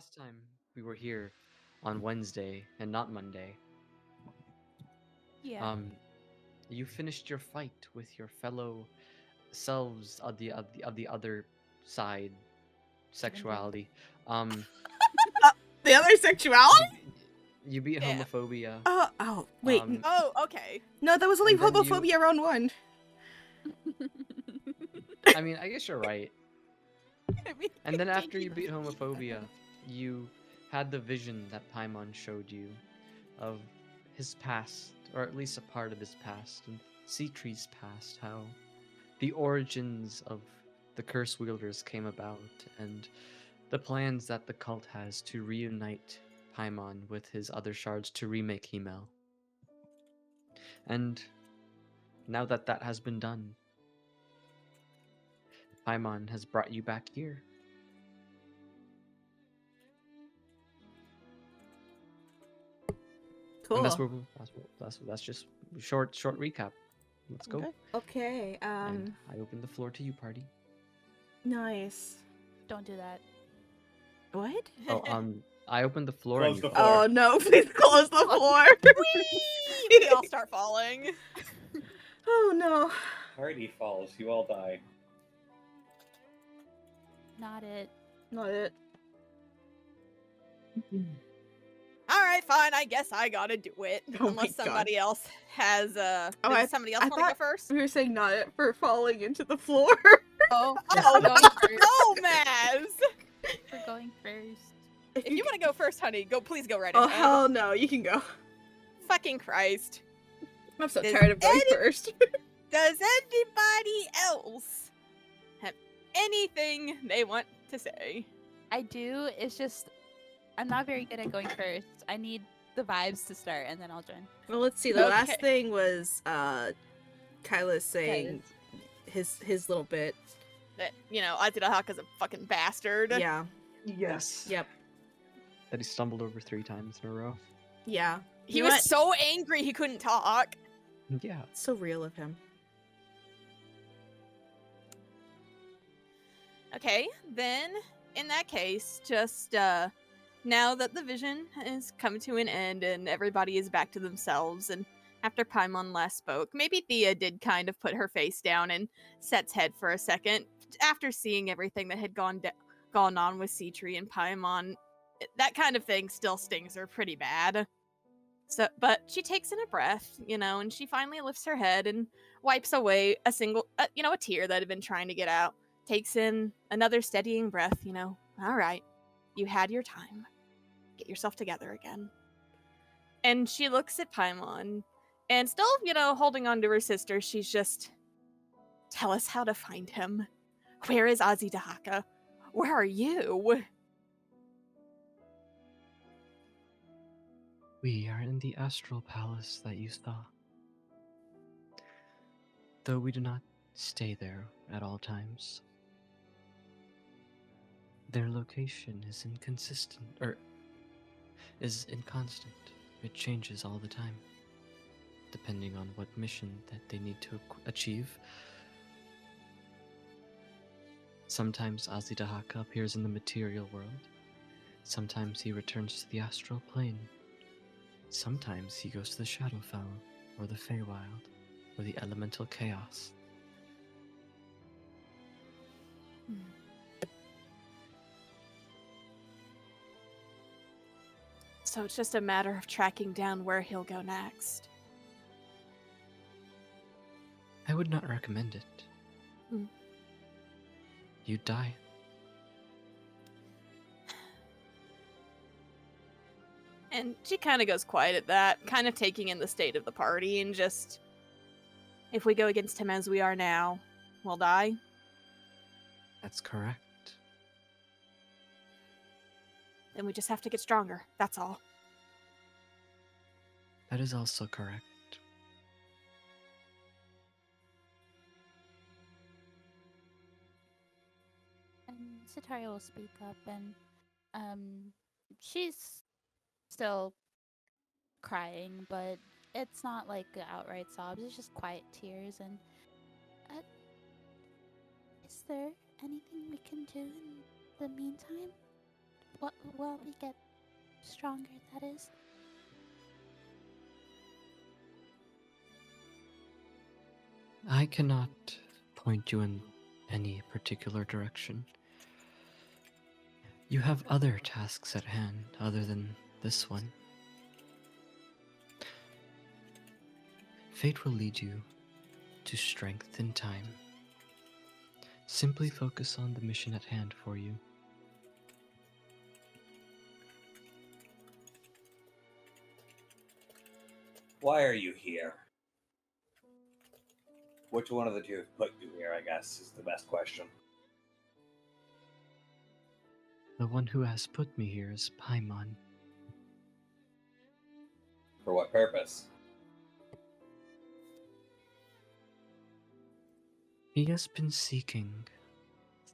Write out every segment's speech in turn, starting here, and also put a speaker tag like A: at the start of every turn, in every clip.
A: last time we were here on Wednesday and not Monday,
B: Yeah.
A: um, you finished your fight with your fellow selves of the other side
B: Given drink.
A: sexuality. Um,
C: The other sexuality?
A: you, you beat
B: Yeah.
A: homophobia.
C: Oh, wait.
B: Oh, okay.
C: No, that was only
A: and then you-
C: homophobia round one.
A: I mean, I guess you're right.
B: I mean,
A: And then after you
B: continue.
A: beat homophobia, you had the vision that Paimon showed you of his past, or at least a part of his past, and Seatree's past, how the origins of the Curse Wielders came about, and the plans that the cult has to reunite Paimon with his other shards to remake Himel. And now that that has been done, Paimon has brought you back here.
C: Cool.
A: And that's just short recap. Let's go.
C: Okay.
A: And I open the floor to you, party.
C: Nice.
B: Don't do that.
C: What?
A: Oh, I opened the floor.
D: Close
A: and
D: the
A: you
D: floor.
C: Oh no! Please close the floor.
B: Whee! We all start falling.
C: Oh no.
D: Party falls, you all die.
B: Not it.
C: Not it.
B: All right, fine. I guess I gotta do it.
C: Oh my
B: Unless
C: God.
B: somebody else has.
C: Oh,
B: Does somebody else
C: I
B: want to go
C: thought-
B: first?
C: We were saying not it for falling into the floor.
B: Oh,
A: Yeah.
B: no, Maz.
E: We're going first.
B: If you want to go first, honey, please go right
C: Oh
B: ahead.
C: hell no! You can go.
B: Fucking Christ.
C: I'm so
B: Does
C: tired of going
B: any-
C: first.
B: Does anybody else have anything they want to say?
E: I do. It's just I'm not very good at going first. I need the vibes to start, and then I'll join.
C: Well, let's see. The last
B: Okay.
C: thing was Kyla saying his little bit.
B: That, Azidahaka's a fucking bastard.
C: Yeah.
A: Yes.
C: Yep.
A: That he stumbled over 3 times in a row.
C: Yeah.
B: He
C: You know
B: was
C: what?
B: so angry he couldn't talk.
A: Yeah.
C: It's so real of him.
B: Okay, then in that case, just now that the vision is come to an end and everybody is back to themselves, and after Paimon last spoke, maybe Thea did kind of put her face down and Set's head for a second. After seeing everything that had gone on with Seatree and Paimon, that kind of thing still stings her pretty bad. So, but she takes in a breath, and she finally lifts her head and wipes away a tear that had been trying to get out. Takes in another steadying breath, All right, you had your time. Get yourself together again. And she looks at Paimon, and still, holding on to her sister, she's just, tell us how to find him. Where is Azidahaka? Where are you?
A: We are in the astral palace that you saw. Though we do not stay there at all times. Their location is inconsistent, or is inconstant. It changes all the time, depending on what mission that they need to achieve. Sometimes Azidahaka appears in the material world. Sometimes he returns to the astral plane. Sometimes he goes to the Shadowfell, or the Feywild, or the elemental chaos.
B: So it's just a matter of tracking down where he'll go next.
A: I would not recommend it.
B: Hmm.
A: You'd die.
B: And she kind of goes quiet at that, kind of taking in the state of the party, and just, if we go against him as we are now, we'll die.
A: That's correct.
B: Then we just have to get stronger. That's all.
A: That is also correct.
E: And Sitaria will speak up, and she's still crying, but it's not like outright sobs. It's just quiet tears. And is there anything we can do in the meantime? What will we get stronger, that is?
A: I cannot point you in any particular direction. You have other tasks at hand other than this one. Fate will lead you to strength in time. Simply focus on the mission at hand for you.
D: Why are you here? Which one of the two put you here, I guess, is the best question.
A: The one who has put me here is Paimon.
D: For what purpose?
A: He has been seeking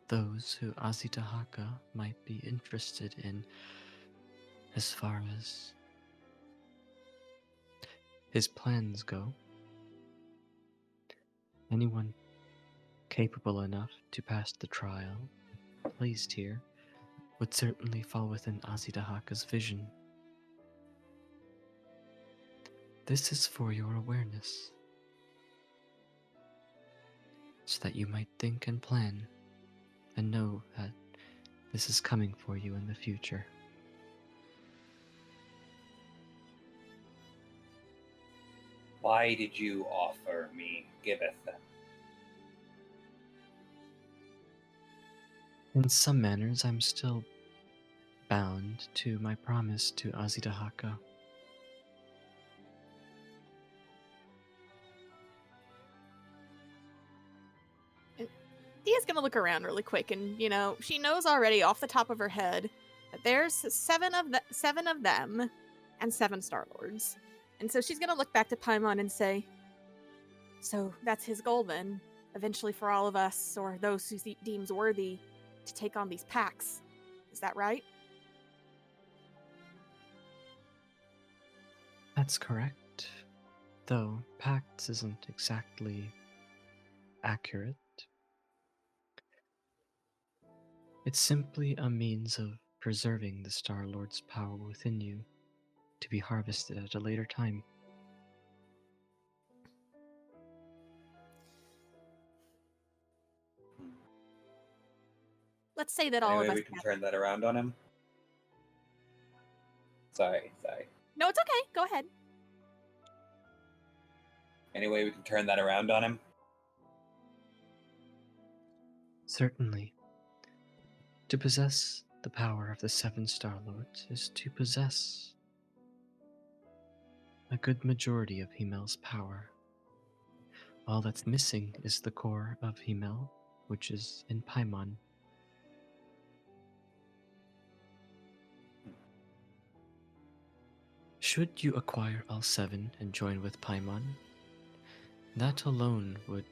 A: those who Azitahaka might be interested in, as far as his plans go. Anyone capable enough to pass the trial placed here would certainly fall within Azitahaka's vision. This is for your awareness, so that you might think and plan and know that this is coming for you in the future.
D: Why did you offer me Giveth then?
A: In some manners, I'm still bound to my promise to Azitahaka.
B: Dia's gonna look around really quick, and she knows already off the top of her head that there's seven of them, and 7 Star Lords, and so she's gonna look back to Paimon and say, "So that's his goal then, eventually for all of us, or those who he deems worthy, to take on these packs. Is that right?"
A: That's correct. Though Pacts isn't exactly accurate. It's simply a means of preserving the Star-Lord's power within you to be harvested at a later time.
B: Let's say that all
D: Anyway,
B: of us.
D: we can turn that around on him. Sorry.
B: No, it's okay. Go ahead.
D: Anyway, we can turn that around on him.
A: Certainly. To possess the power of the 7 Star-Lords is to possess a good majority of Himel's power. All that's missing is the core of Himel, which is in Paimon. Should you acquire all 7 and join with Paimon, that alone would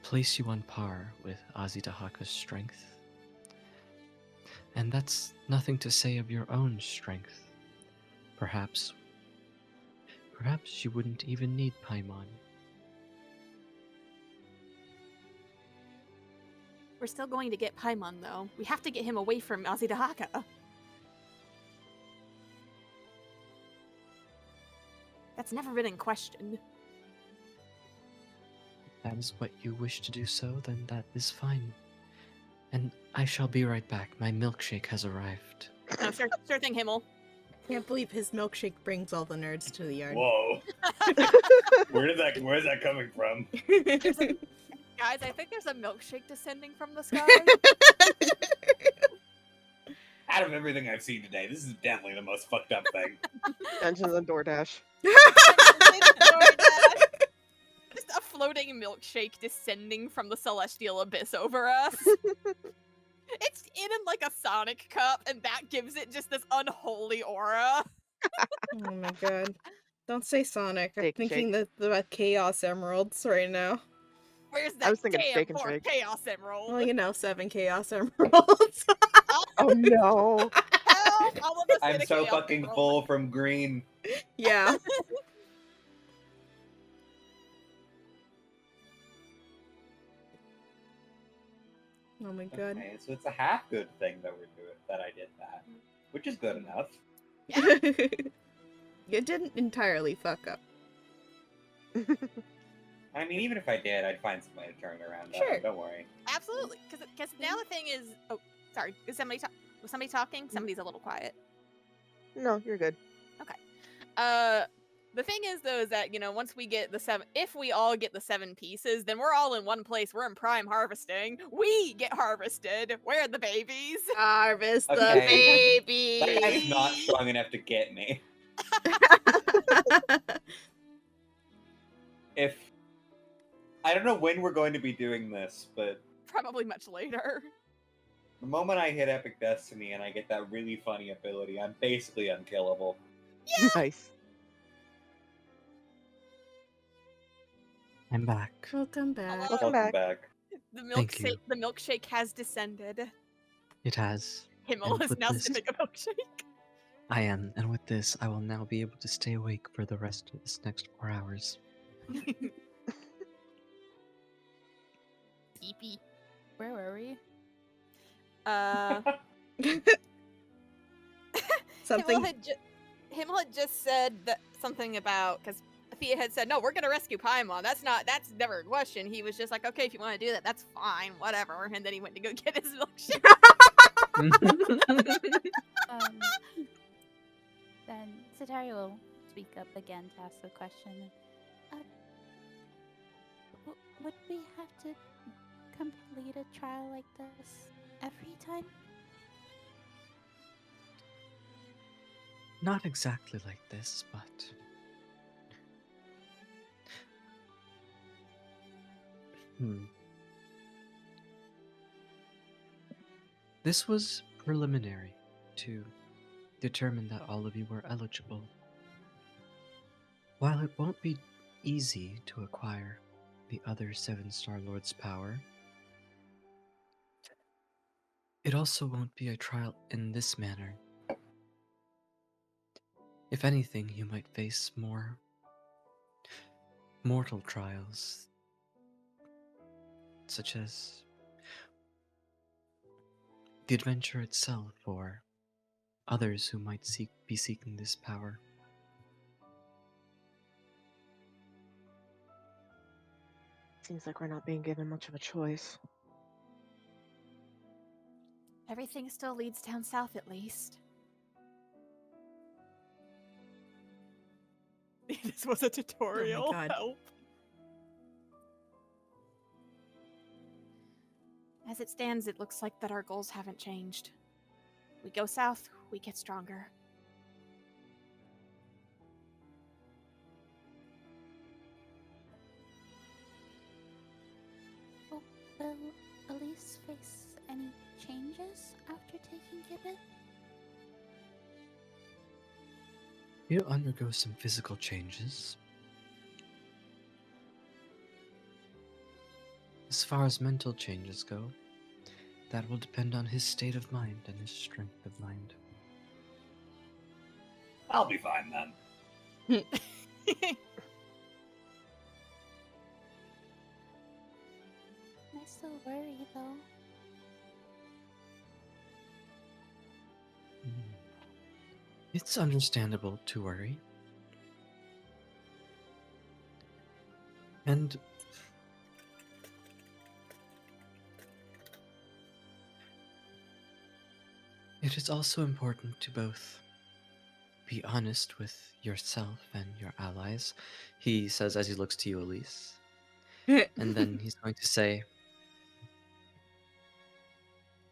A: place you on par with Azitahaka's strength. And that's nothing to say of your own strength. Perhaps you wouldn't even need Paimon.
B: We're still going to get Paimon, though. We have to get him away from Azitahaka. That's never been in question.
A: If that is what you wish to do so, then that is fine. And I shall be right back. My milkshake has arrived.
B: Oh, sure thing, Himmel.
C: Can't believe his milkshake brings all the nerds to the yard.
D: Whoa. Where's that coming from?
B: Guys, I think there's a milkshake descending from the sky.
D: Out of everything I've seen today, this is definitely the most fucked up thing.
F: Dungeons and DoorDash.
B: Just a floating milkshake descending from the celestial abyss over us. It's in like a Sonic cup, and that gives it just this unholy aura.
C: Oh my god. Don't say Sonic. I'm
F: Steak and
C: thinking about Chaos Emeralds right now.
B: Where's that
F: I was thinking
B: damn
F: Steak and
B: poor
F: Shake.
B: Chaos Emerald?
C: Well, 7 Chaos Emeralds.
F: Oh no.
B: Help! All of us
D: I'm
B: get a
D: so
B: Chaos
D: fucking
B: Emerald.
D: full from green.
C: Yeah. Oh my god.
D: Okay, so it's a half good thing that we're doing. that I did that, which is good enough.
C: You didn't entirely fuck up.
D: I mean, even if I did, I'd find some way to turn it around.
C: Sure.
D: Don't worry.
B: Absolutely, because now the thing is, oh, sorry, was somebody talking? Somebody's a little quiet.
F: No, you're good.
B: The thing is though is that once we get the 7, if we all get the 7 pieces, then we're all in one place. We're in prime harvesting. We get harvested. Where are the babies?
C: Harvest the
D: Okay.
C: baby.
D: That guy's not strong enough to get me. If I don't know when we're going to be doing this, but
B: Probably much later.
D: the moment I hit Epic Destiny and I get that really funny ability, I'm basically unkillable.
F: Nice.
A: I'm back.
C: Welcome back.
F: Welcome back.
B: The
A: Thank you.
B: milkshake has descended.
A: It has.
B: Himmel
A: And
B: is
A: with
B: now
A: this-
B: sipping a milkshake.
A: I am, and with this, I will now be able to stay awake for the rest of this next 4 hours.
B: Peepee.
E: Where were we?
C: Something.
B: Himmel had just said something about, because Thea had said, no, we're gonna rescue Paimon. That's never a question. He was just like, okay, if you want to do that, that's fine, whatever. And then he went to go get his milkshake.
E: Then Satari will speak up again to ask the question. Would we have to complete a trial like this every time?
A: Not exactly like this, but... This was preliminary to determine that all of you were eligible. While it won't be easy to acquire the other 7-star Lord's power, it also won't be a trial in this manner. If anything, you might face more mortal trials, such as the adventure itself, or others who might be seeking this power.
F: Seems like we're not being given much of a choice.
B: Everything still leads down south, at least. This was a tutorial.
C: Oh my God.
B: Help. As it stands, it looks like that our goals haven't changed. We go south, we get stronger.
E: Will Elise face any changes after taking Gibbet?
A: You'll undergo some physical changes. As far as mental changes go, that will depend on his state of mind and his strength of mind.
D: I'll be fine then.
E: I still worry, though.
A: It's understandable to worry. And it is also important to both be honest with yourself and your allies, he says as he looks to you, Elise. And then he's going to say,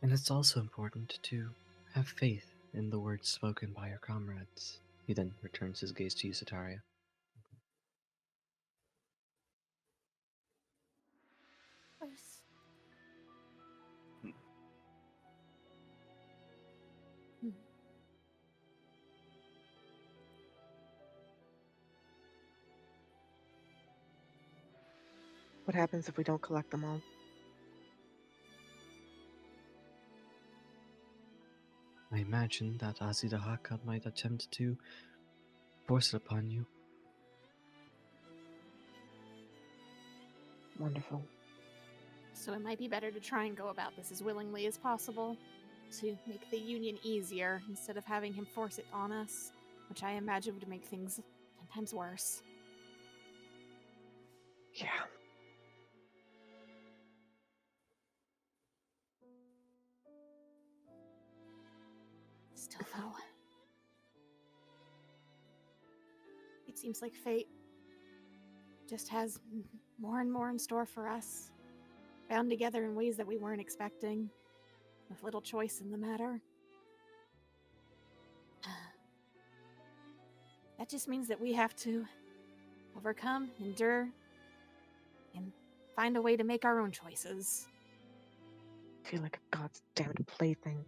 A: and it's also important to have faith in the words spoken by your comrades. He then returns his gaze to you, Sataria.
E: Of course.
F: What happens if we don't collect them all?
A: I imagine that Azidahaka might attempt to force it upon you.
F: Wonderful.
B: So it might be better to try and go about this as willingly as possible. to make the union easier instead of having him force it on us, which I imagine would make things 10 times worse.
F: Yeah.
B: Still, though, it seems like fate just has more and more in store for us, bound together in ways that we weren't expecting, with little choice in the matter. That just means that we have to overcome, endure, and find a way to make our own choices.
F: I feel like a god's damned plaything.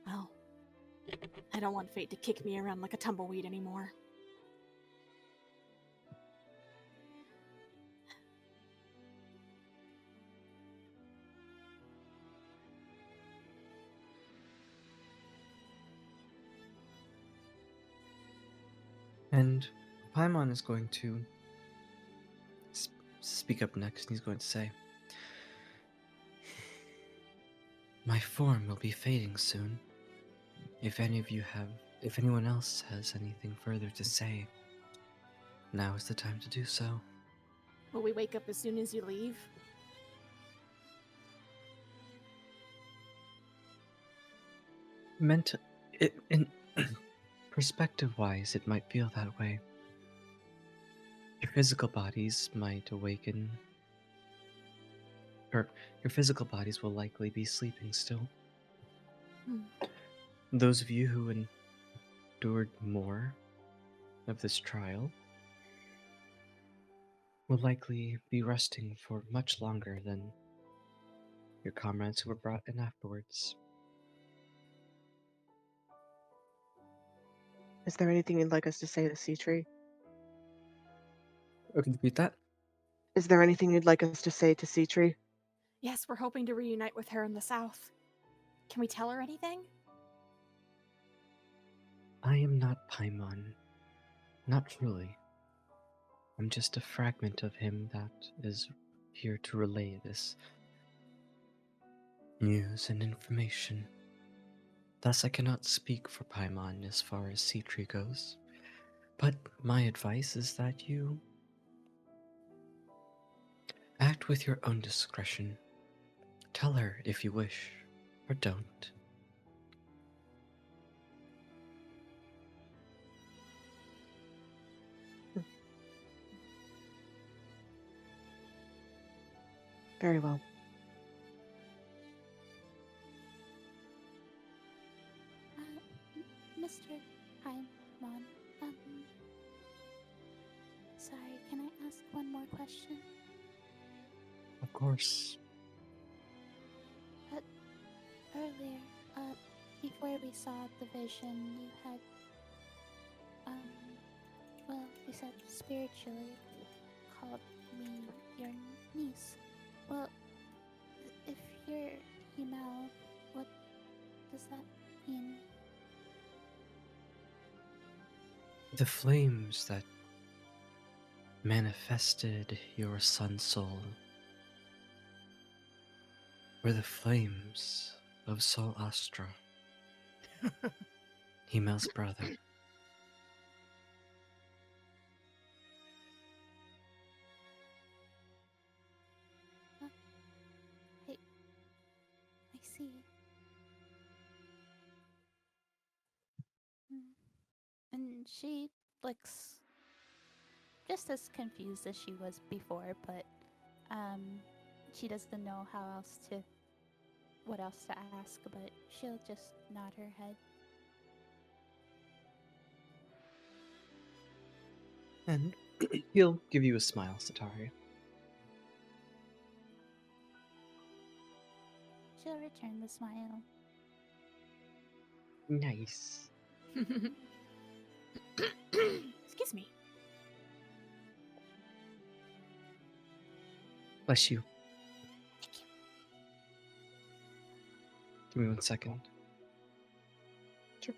B: Well, I don't want fate to kick me around like a tumbleweed anymore.
A: And Paimon is going to speak up next, and he's going to say, "My form will be fading soon. If anyone else has anything further to say, now is the time to do so."
B: Will we wake up as soon as you leave?
A: In perspective-wise, it might feel that way. Your physical bodies might awaken, or your physical bodies will likely be sleeping still. Those of you who endured more of this trial will likely be resting for much longer than your comrades who were brought in afterwards.
F: Is there anything you'd like us to say to Sea Tree?
A: Okay, repeat that.
F: Is there anything you'd like us to say to Sea Tree?
B: Yes, we're hoping to reunite with her in the south. Can we tell her anything?
A: I am not Paimon. Not truly. I'm just a fragment of him that is here to relay this news and information. Thus I cannot speak for Paimon as far as Sea Tree goes. But my advice is that you act with your own discretion. Tell her if you wish, or don't.
F: Very well.
E: Mr. Paimon, sorry, can I ask one more question?
A: Of course.
E: Earlier, before we saw the vision, you had, well, you said spiritually called me your niece. Well, if you're Himel, what does that mean?
A: The flames that manifested your son's soul were the flames of Sol Astra, Himel's brother.
E: I see. And she looks just as confused as she was before, but she doesn't know what else to ask, but she'll just nod her head.
A: And he'll give you a smile, Satari.
E: She'll return the smile.
A: Nice.
B: Excuse me.
A: Bless you.
B: Thank you.
A: Give me 1 second.
F: Sure.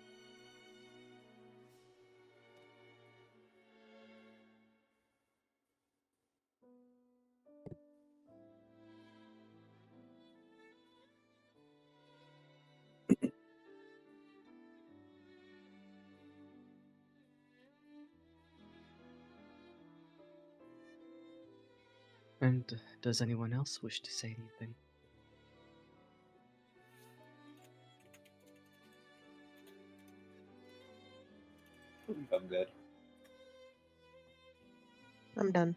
A: And does anyone else wish to say anything?
D: I'm good.
F: I'm done.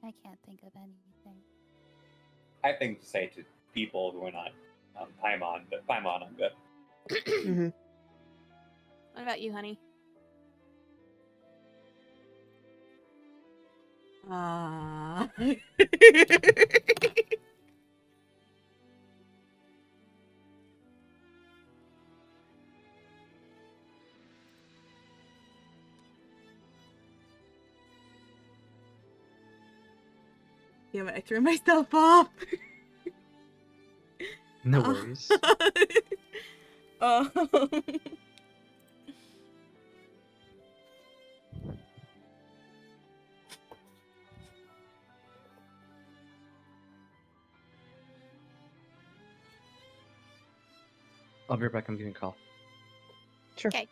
E: I can't think of anything.
D: I have things to say to people who are not Paimon, but Paimon, I'm good.
F: Hmm.
B: What about you, honey?
C: Damn it, I threw myself off.
A: No worries.
C: Um,
A: I'll be right back. I'm getting a call.
F: Sure.
B: Okay.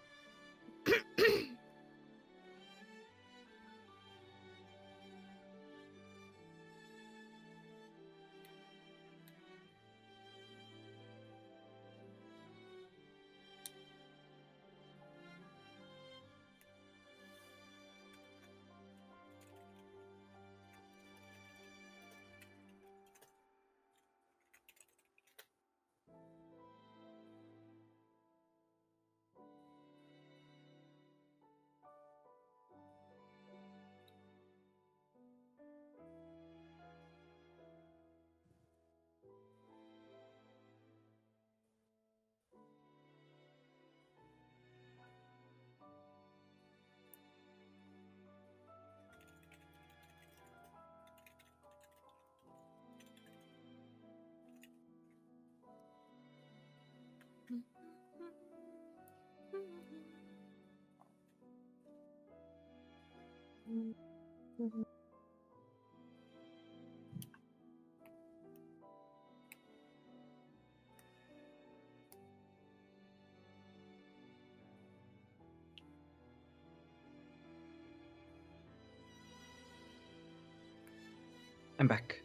A: I'm back.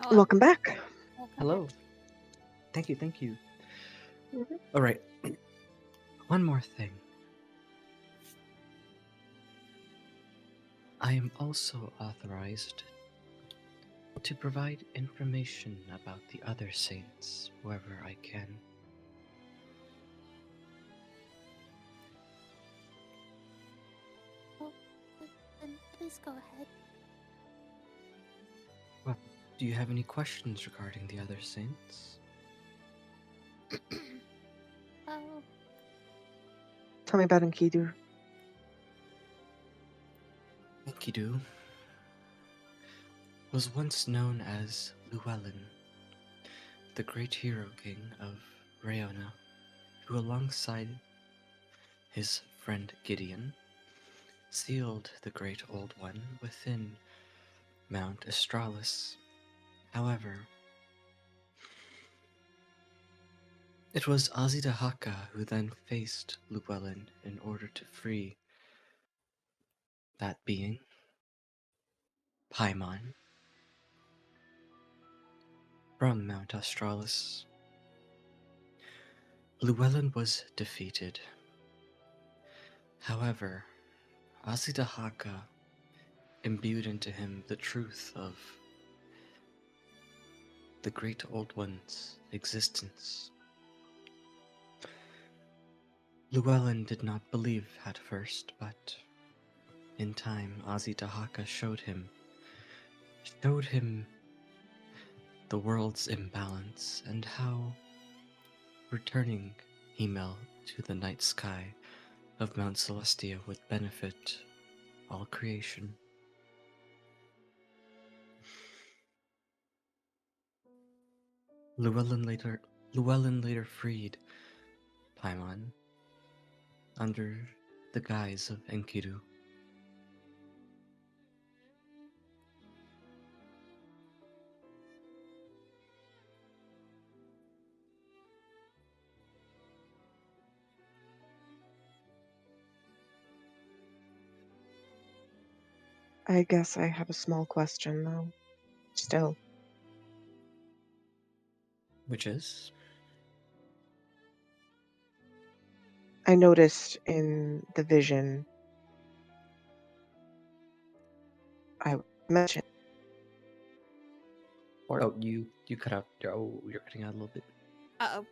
B: Hello.
F: Welcome back.
E: Welcome
A: Hello.
E: back.
A: Thank you, thank you.
F: Mhm.
A: All right. One more thing. I am also authorized to provide information about the other saints wherever I can.
E: Well, then please go ahead.
A: Well, do you have any questions regarding the other saints?
E: Oh,
F: Tell me about Enkidu.
A: Enkidu was once known as Llewellyn, the great hero king of Rayona, who alongside his friend Gideon sealed the Great Old One within Mount Astralis. However, it was Azidahaka who then faced Llewellyn in order to free that being, Paimon, from Mount Astralis. Llewellyn was defeated. However, Azidahaka imbued into him the truth of the Great Old One's existence. Llewellyn did not believe at first, but in time Azidahaka showed him the world's imbalance and how returning Hemel to the night sky of Mount Celestia would benefit all creation. Llewellyn later freed Paimon under the guise of Enkidu.
F: I guess I have a small question, though. Still,
A: Which is?
F: I noticed in the vision I mentioned. Or
A: Oh, you cut out. Oh, you're cutting out a little bit.
B: Uh-oh.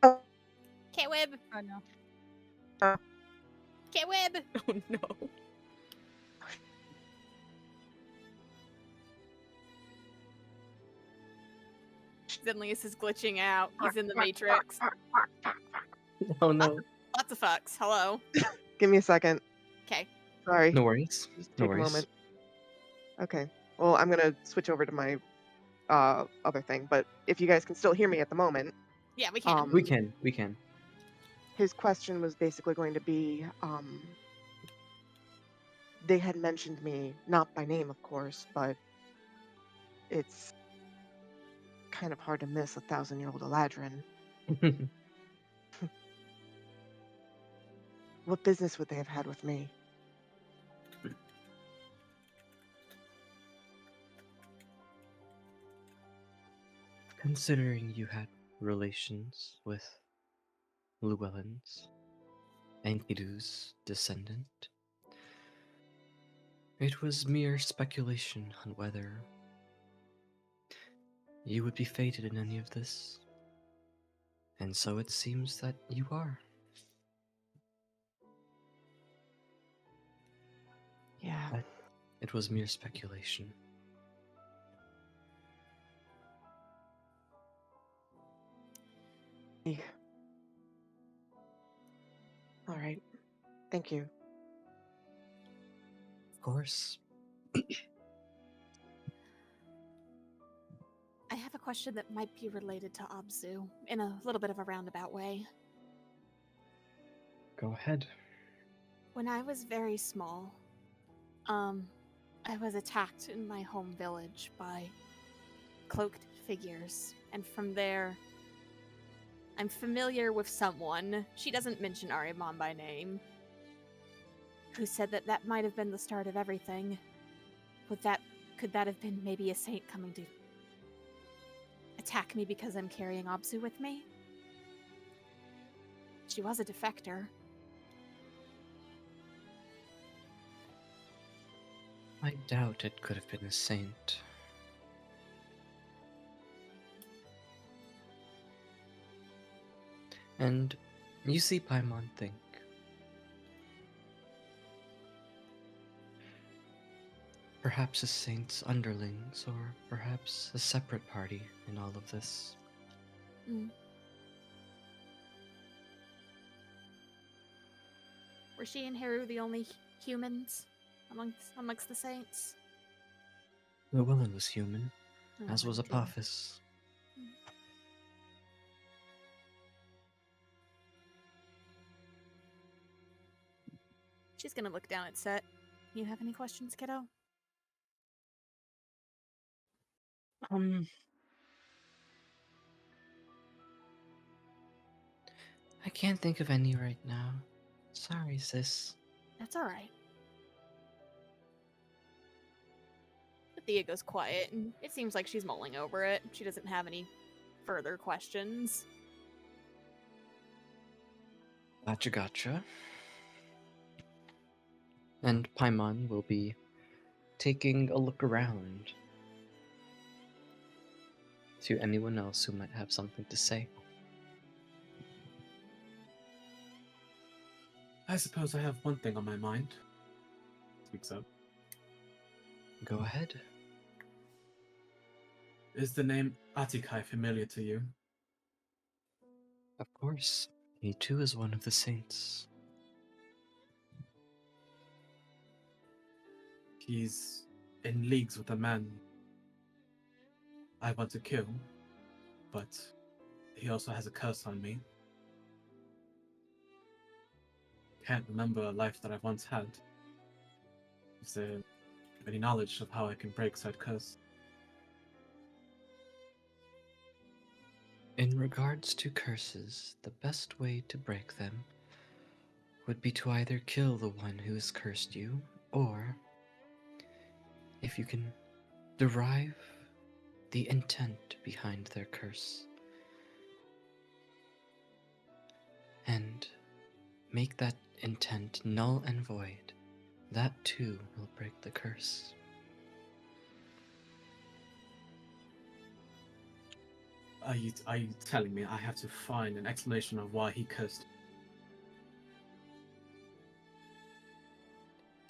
F: Oh.
B: K-Web!
E: Oh no.
B: K-Web!
C: Oh no.
B: Zenlius is glitching out. He's in the Matrix.
A: Oh no.
B: Lots of fucks. Hello.
F: Give me a second.
B: Okay.
F: Sorry.
A: No worries.
F: Just
A: No
F: take a
A: worries.
F: moment. Okay. Well, I'm gonna switch over to my other thing, but if you guys can still hear me at the moment,
B: Yeah, we can.
A: We can. We can.
F: his question was basically going to be, they had mentioned me, not by name, of course, but it's kind of hard to miss a 1,000-year-old Eladrin. What business would they have had with me?
A: Considering you had relations with Llewellyn's, Enkidu's descendant, it was mere speculation on whether you would be fated in any of this. And so it seems that you are.
F: Yeah.
A: But it was mere speculation.
F: All right. Thank you.
A: Of course.
B: I have a question that might be related to Abzu in a little bit of a roundabout way.
A: Go ahead.
B: When I was very small, I was attacked in my home village by cloaked figures, and from there, I'm familiar with someone, she doesn't mention Ariamon by name, who said that that might have been the start of everything. Could that have been maybe a saint coming to attack me because I'm carrying Abzu with me? She was a defector.
A: I doubt it could have been a saint. And you see Paimon think. Perhaps a saint's underlings, or perhaps a separate party in all of this.
B: Were she and Heru the only humans amongst the saints?
A: Llewellyn was human,
B: Oh,
A: as was
B: I did.
A: Apophis.
B: She's gonna look down at Set. You have any questions, kiddo?
A: I can't think of any right now. Sorry, sis.
B: That's alright. But Thea goes quiet, and it seems like she's mulling over it. She doesn't have any further questions.
A: Gotcha. And Paimon will be taking a look around to anyone else who might have something to say.
G: I suppose I have one thing on my mind. Speaks up.
A: Go ahead.
G: Is the name Atikai familiar to you?
A: Of course. He too is one of the saints.
G: He's in leagues with a man I want to kill, but he also has a curse on me. Can't remember a life that I've once had. Is there any knowledge of how I can break said curse?
A: In regards to curses, the best way to break them would be to either kill the one who has cursed you, or if you can derive the intent behind their curse, and make that intent null and void, that too will break the curse.
G: Are you telling me I have to find an explanation of why he cursed?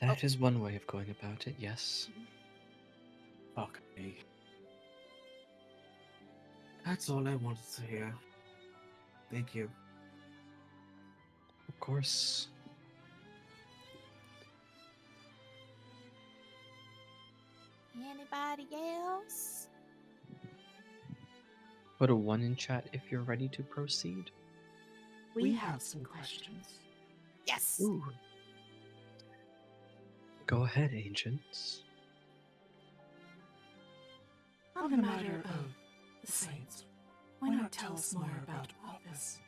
A: That is one way of going about it, yes.
G: Fuck me. That's all I wanted to hear. Thank you.
A: Of course.
B: Anybody else?
A: Put a 1 in chat if you're ready to proceed.
C: We have some questions.
B: Yes.
A: Ooh. Go ahead, agents.
H: On the matter of the saints, why not tell us more about all this?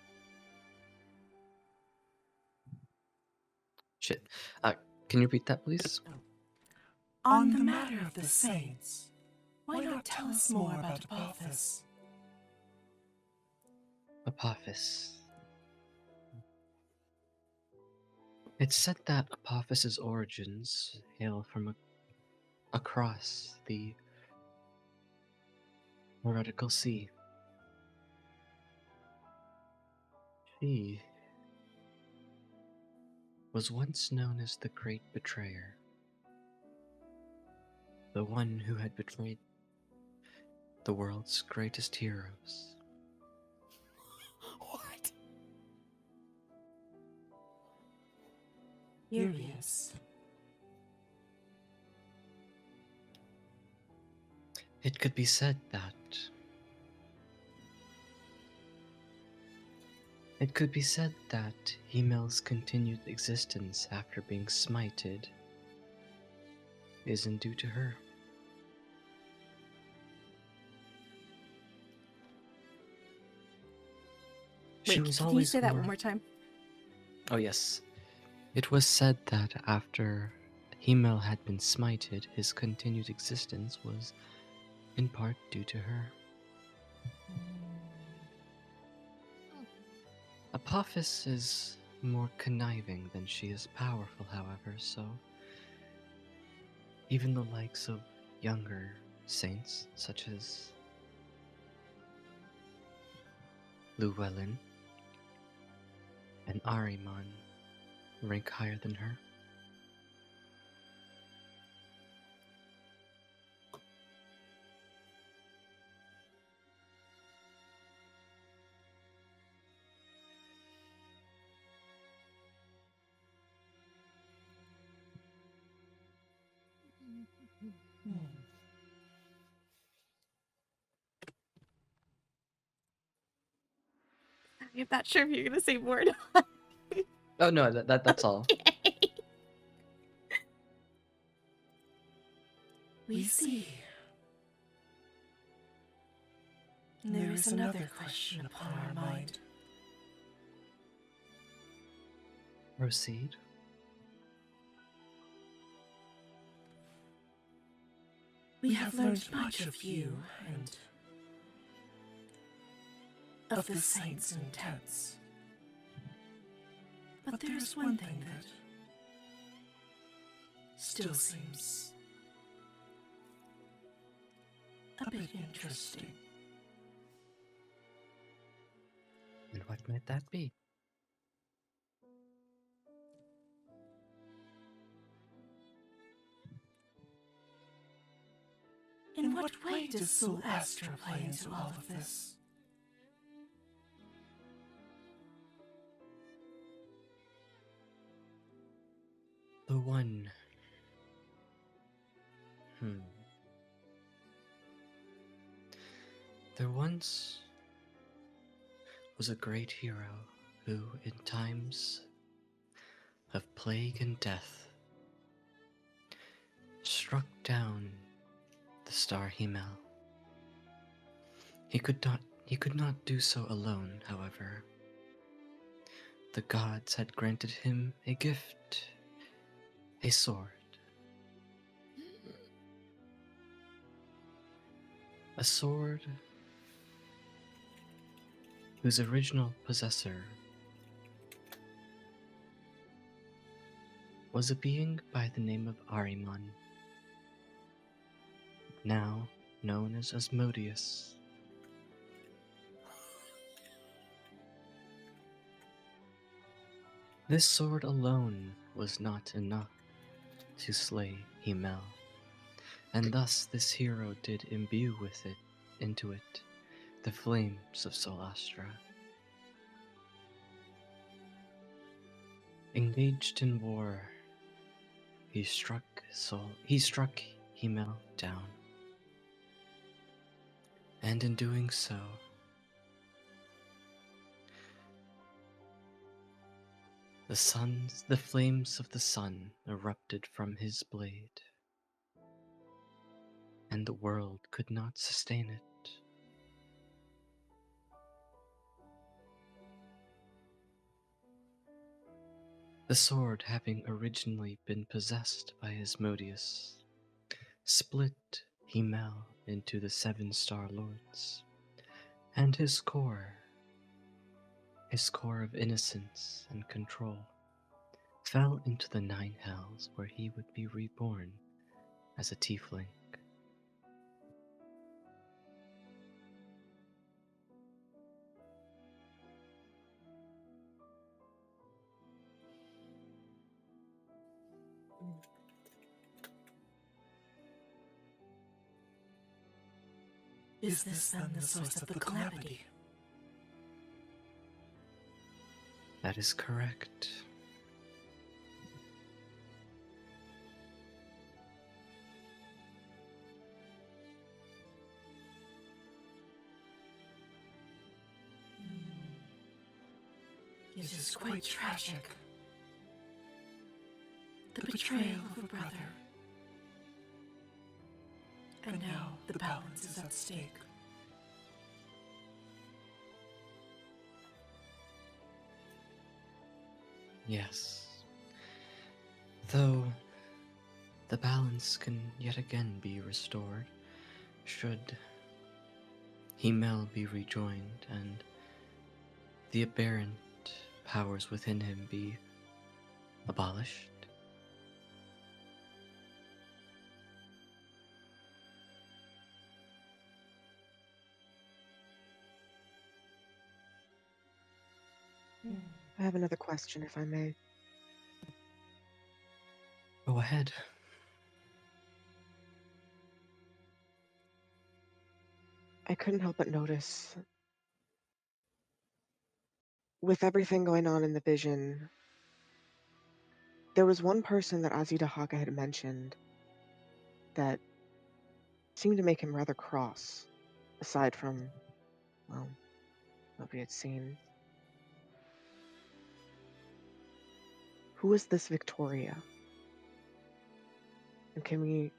A: Shit. Can you repeat that, please?
H: On the matter of the saints, why not tell us more about Apophis?
A: Apophis. It's said that Apophis's origins hail from across the heretical sea. She was once known as the Great Betrayer, the one who had betrayed the world's greatest heroes.
B: What?
H: Curious.
A: It could be said that Himel's continued existence after being smited isn't due to her. She
C: Wait,
A: was
C: can you
A: always
C: say that one more time?
A: Oh yes. It was said that after Himmel had been smited, his continued existence was in part due to her. Apophis is more conniving than she is powerful, however, so even the likes of younger saints, such as Llewellyn and Ahriman, rank higher than her.
C: I'm not sure if you're gonna say more.
A: Oh no, that's all.
C: Okay.
H: We see. There is another question upon our mind.
A: Proceed.
H: We have learned much of you and of the saints' intents. But there is one thing that still seems a bit interesting.
A: And what might that be?
H: In what way does Soul Astra play into all of this?
A: The one. There once was a great hero who, in times of plague and death, struck down the star Himmel. He could not do so alone, however. The gods had granted him a gift, a sword. A sword whose original possessor was a being by the name of Ahriman, now known as Asmodeus. This sword alone was not enough to slay Himmel, and thus this hero did imbue into it the flames of Solastra. Engaged in war, he struck Himmel down, and in doing so, the flames of the sun erupted from his blade, and the world could not sustain it. The sword, having originally been possessed by Asmodeus, split Himmel into the 7 Star Lords, and his core of innocence and control, fell into the 9 hells where he would be reborn as a tiefling.
H: Is this then the source of the calamity?
A: That is correct.
H: It is quite tragic. The betrayal of a brother. And now the balance is at stake.
A: Yes. Though the balance can yet again be restored should Himmel be rejoined and the aberrant powers within him be abolished.
F: I have another question, if I may.
A: Go ahead.
F: I couldn't help but notice, with everything going on in the vision, there was one person that Azidahaka had mentioned that seemed to make him rather cross, aside from, well, what we had seen. Who is this Victoria? And can we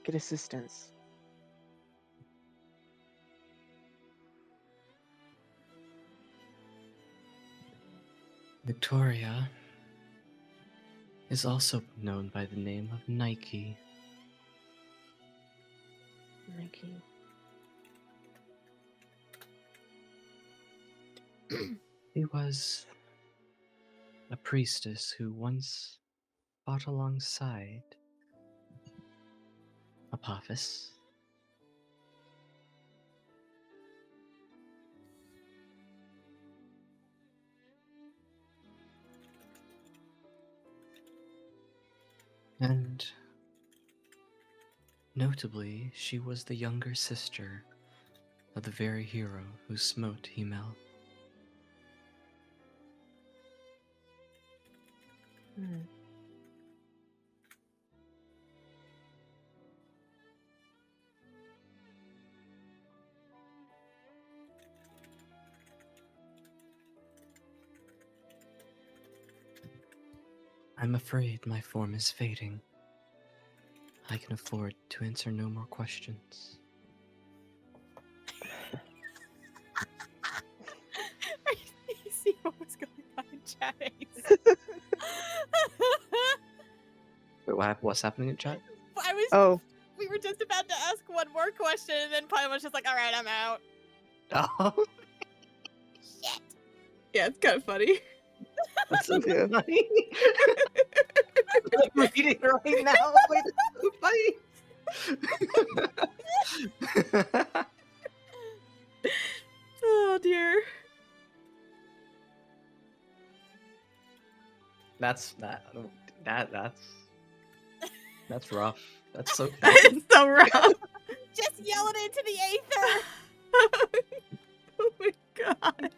F: get assistance?
A: Victoria is also known by the name of Nike.
F: Nike.
A: He was a priestess who once fought alongside Apophis. And notably, she was the younger sister of the very hero who smote Himmel. I'm afraid my form is fading. I can afford to answer no more questions.
B: You see what was going on in chat?
A: Wait, what's happening in chat?
B: I was.
F: Oh,
B: We were just about to ask one more question, and then Paimon's just like, all right, I'm out.
A: Oh,
B: Shit.
C: Yeah, it's kind of funny.
A: that's so
F: Yeah.
A: funny. I'm reading it right now. Wait, that's so funny.
C: Oh dear.
A: That's rough. That's so funny.
C: It's so rough.
B: Just yell it into the aether.
C: Oh my god.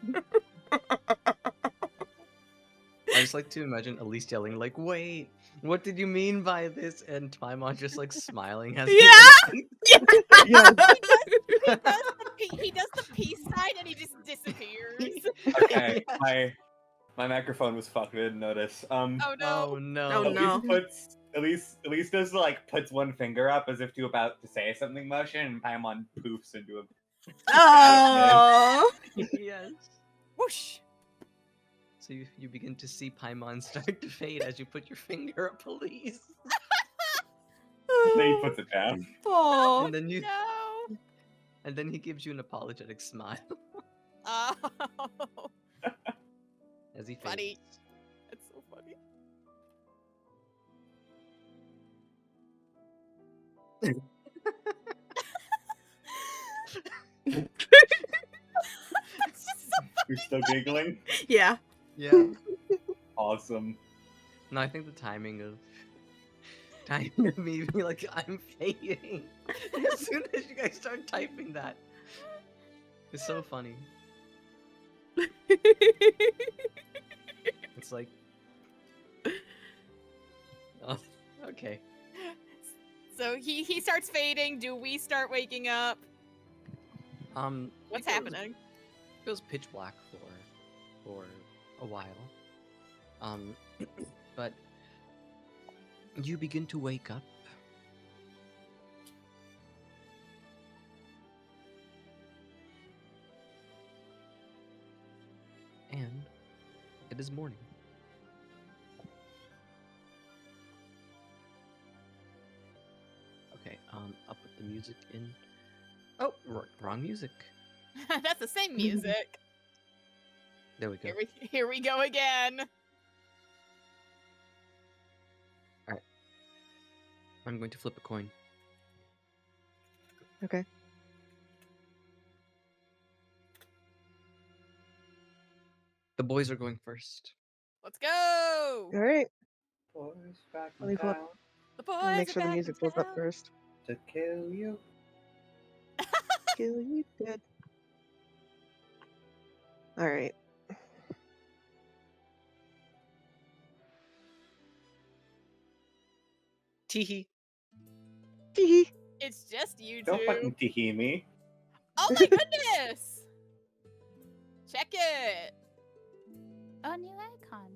A: I just like to imagine Elise yelling like, "Wait, what did you mean by this?" And Paimon just like smiling as
C: Yeah!
F: Yeah.
B: He does the peace sign and he just disappears.
D: Okay, my microphone was fucked. I didn't notice.
B: Oh no.
A: Oh no!
C: Oh, no.
D: Elise does like puts one finger up as if to about to say something motion, and Paimon poofs into a
C: Oh.
A: Yes.
B: Whoosh.
A: So you begin to see Paimon start to fade as you put your finger up, Elise.
D: then he puts it down.
C: Oh.
A: And then
B: No.
A: and then he gives you an apologetic smile
B: Oh.
A: as he fades.
B: Funny. That's so funny. That's just so
D: You're still giggling.
C: Yeah.
A: Yeah.
D: Awesome.
A: No, I think the timing of me being like, I'm fading as soon as you guys start typing that. It's so funny. It's like, oh, okay.
B: So he starts fading. Do we start waking up? What's
A: it goes-
B: happening?
A: It goes pitch black for a while. But you begin to wake up. And it is morning. Okay, I'll put the music in. Oh, wrong music.
B: That's the same music.
A: There we go.
B: Here we go again.
A: I'm going to flip a coin.
F: Okay.
B: Oh.
A: The boys are going first.
B: Let's go.
F: All right.
D: Boys back
F: Let me
D: in
F: pull up-
D: town
B: The boys
F: I'll make
B: are
F: sure the
B: back
F: music
B: in
F: pulls up
B: town.
F: first.
D: to kill you.
F: Kill you dead. All right.
A: Teehee.
F: Hee
B: It's just you
D: Don't
B: two.
D: fucking tee me.
B: Oh my goodness! Check it.
E: Oh, new icon.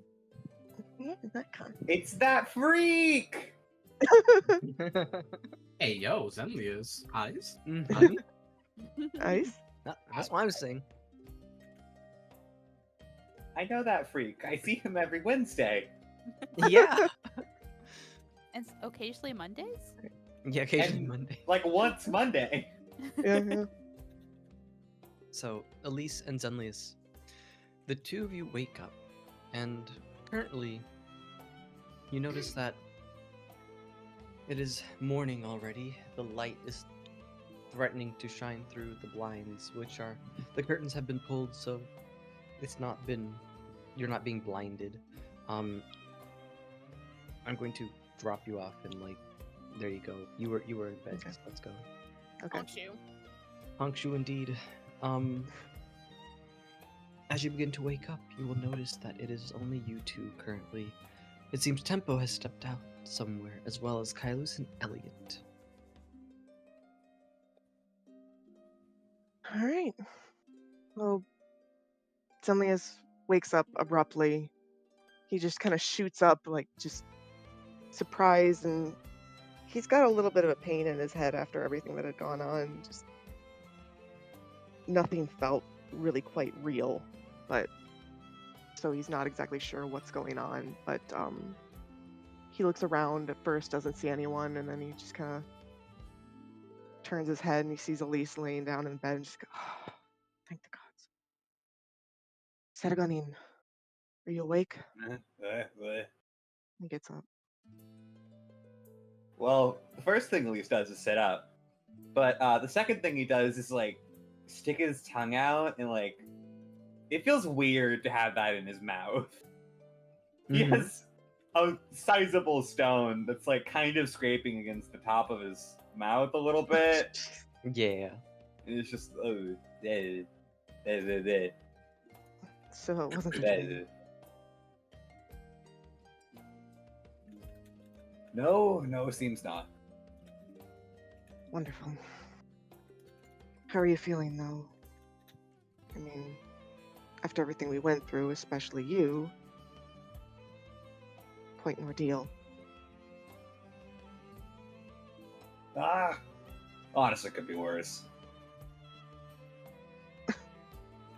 F: What is that con?
D: It's that freak.
G: Hey, yo, Zenlia's eyes.
A: Honey?
F: Ice?
A: That's what I'm saying.
D: I know that freak. I see him every Wednesday.
A: Yeah.
E: And occasionally Mondays?
A: Yeah, occasionally
D: And-
A: Monday.
D: Like once Monday.
F: Yeah, yeah.
A: So, Elise and Zenlius, the two of you wake up, and currently, you notice that it is morning already. The light is threatening to shine through the blinds, which are the curtains have been pulled, so you're not being blinded. I'm going to drop you off and there you go. You were in bed.
F: Okay.
A: Let's go.
F: Okay.
B: Don't you?
A: Honkshu indeed. As you begin to wake up, you will notice that it is only you two currently. It seems Tempo has stepped out somewhere, as well as Kailus and Elliot.
F: All right. Well, Zenlius wakes up abruptly. He just kind of shoots up, just surprised, and he's got a little bit of a pain in his head after everything that had gone on. Just nothing felt really quite real, but so he's not exactly sure what's going on. But he looks around at first, doesn't see anyone, and then he just kind of turns his head and he sees Elise laying down in bed and just goes, oh, thank the gods. Saraganin, are you awake? He gets up.
D: Well, the first thing Elise does is sit up. But the second thing he does is, like, stick his tongue out and, like, it feels weird to have that in his mouth. He
A: Mhm.
D: has a sizable stone that's, like, kind of scraping against the top of his mouth a little bit.
A: Yeah.
D: And it's just, oh, eh, eh, eh, eh,
F: So it wasn't a
D: eh,
F: dream.
D: eh. No, seems not.
F: Wonderful. How are you feeling, though? I mean, after everything we went through, especially you, quite an ordeal.
D: Honestly, could be worse.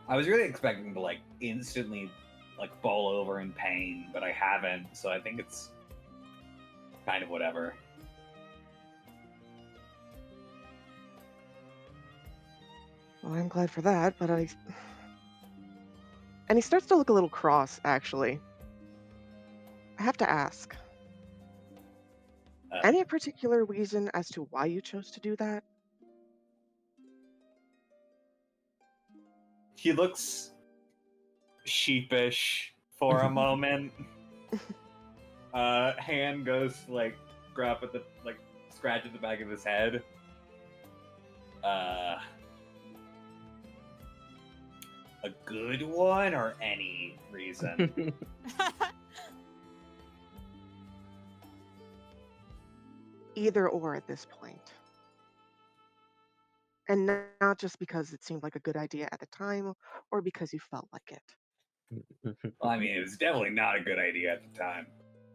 D: I was really expecting to, like, instantly, like, fall over in pain, but I haven't, so I think it's kind of whatever.
F: Well, I'm glad for that, but I... And he starts to look a little cross, actually. I have to ask. Any particular reason as to why you chose to do that?
D: He looks sheepish for a moment. Hand goes to, like, grab at the, like, scratch at the back of his head. A good one or any reason?
F: Either or at this point. And not just because it seemed like a good idea at the time, or because you felt like it.
D: Well, I mean, it was definitely not a good idea at the time.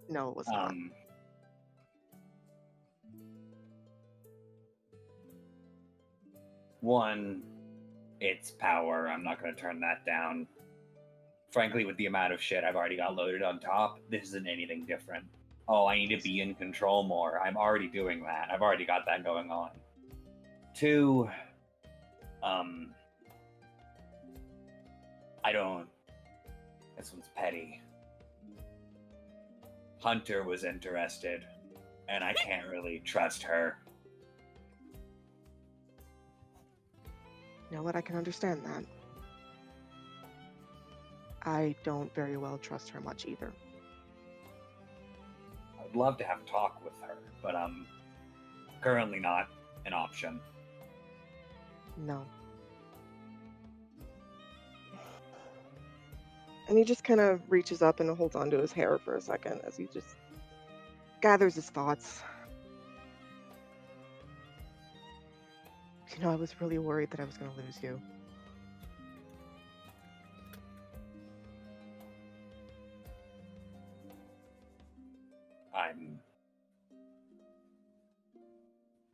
F: No, it was not.
D: One, it's power. I'm not going to turn that down. Frankly, with the amount of shit I've already got loaded on top, this isn't anything different. Oh, I need to be in control more. I'm already doing that. I've already got that going on. Two, I don't... This one's petty. Hunter was interested, and I can't really trust her.
F: You know what? I can understand that. I don't very well trust her much either.
D: I'd love to have a talk with her, but currently not an option.
F: No. And he just kind of reaches up and holds onto his hair for a second as he just gathers his thoughts. You know, I was really worried that I was going to lose you.
D: I'm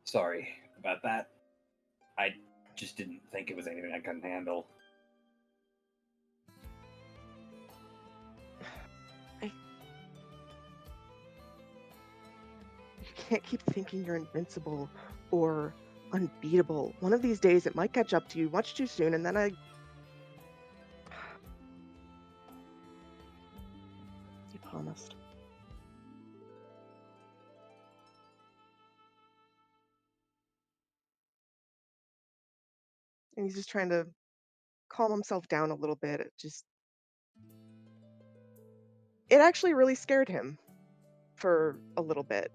D: sorry about that. I just didn't think it was anything I couldn't handle.
F: You can't keep thinking you're invincible or unbeatable. One of these days it might catch up to you much too soon, and then You promised. And he's just trying to calm himself down a little bit. It actually really scared him for a little bit.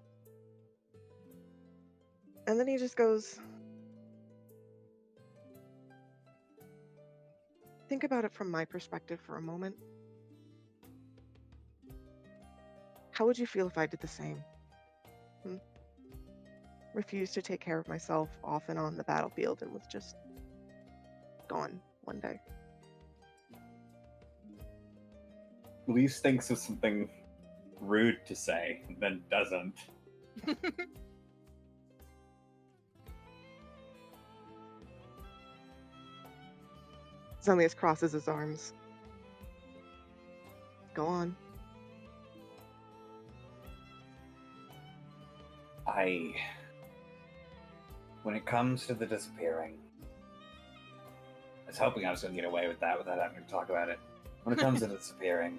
F: And then he just goes, think about it from my perspective for a moment. How would you feel if I did the same? Refused to take care of myself off and on the battlefield and was just gone one day.
D: Elise thinks of something rude to say, then doesn't.
F: Zelius crosses his arms. Go on.
D: when it comes to the disappearing, I was hoping I was going to get away with that without having to talk about it. When it comes to disappearing,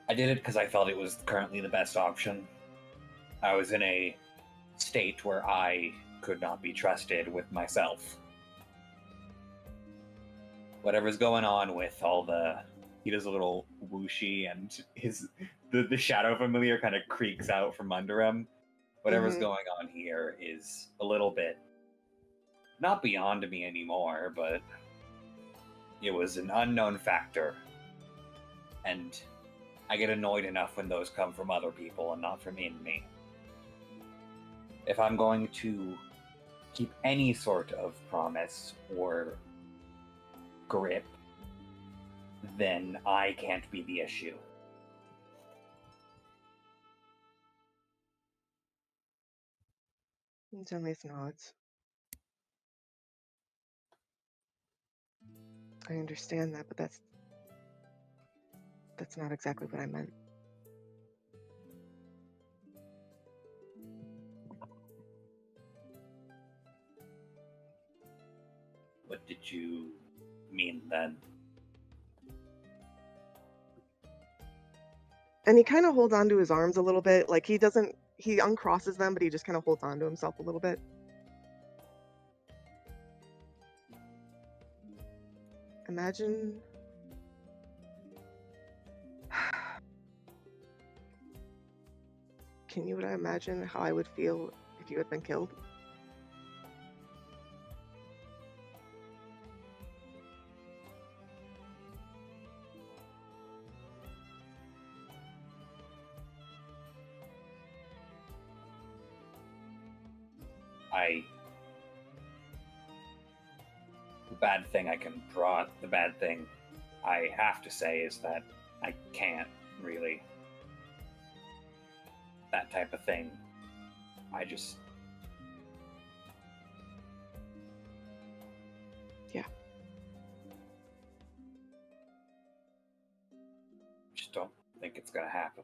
D: I did it because I felt it was currently the best option. I was in a state where I could not be trusted with myself. Whatever's going on with all the... He does a little whooshy, and the shadow familiar kind of creaks out from under him. Whatever's going on here is a little bit not beyond me anymore, but it was an unknown factor. And I get annoyed enough when those come from other people and not from in me. If I'm going to keep any sort of promise or grip, then I can't be the issue.
F: Zenley's nods. I understand that, but that's not exactly what I meant.
D: What did you mean then?
F: And he kind of holds onto his arms a little bit. Like he uncrosses them, but he just kind of holds onto himself a little bit. Imagine... Can you imagine how I would feel if you had been killed?
D: The bad thing I have to say is that I can't really. That type of thing. I just...
F: Yeah.
D: Just don't think it's gonna happen.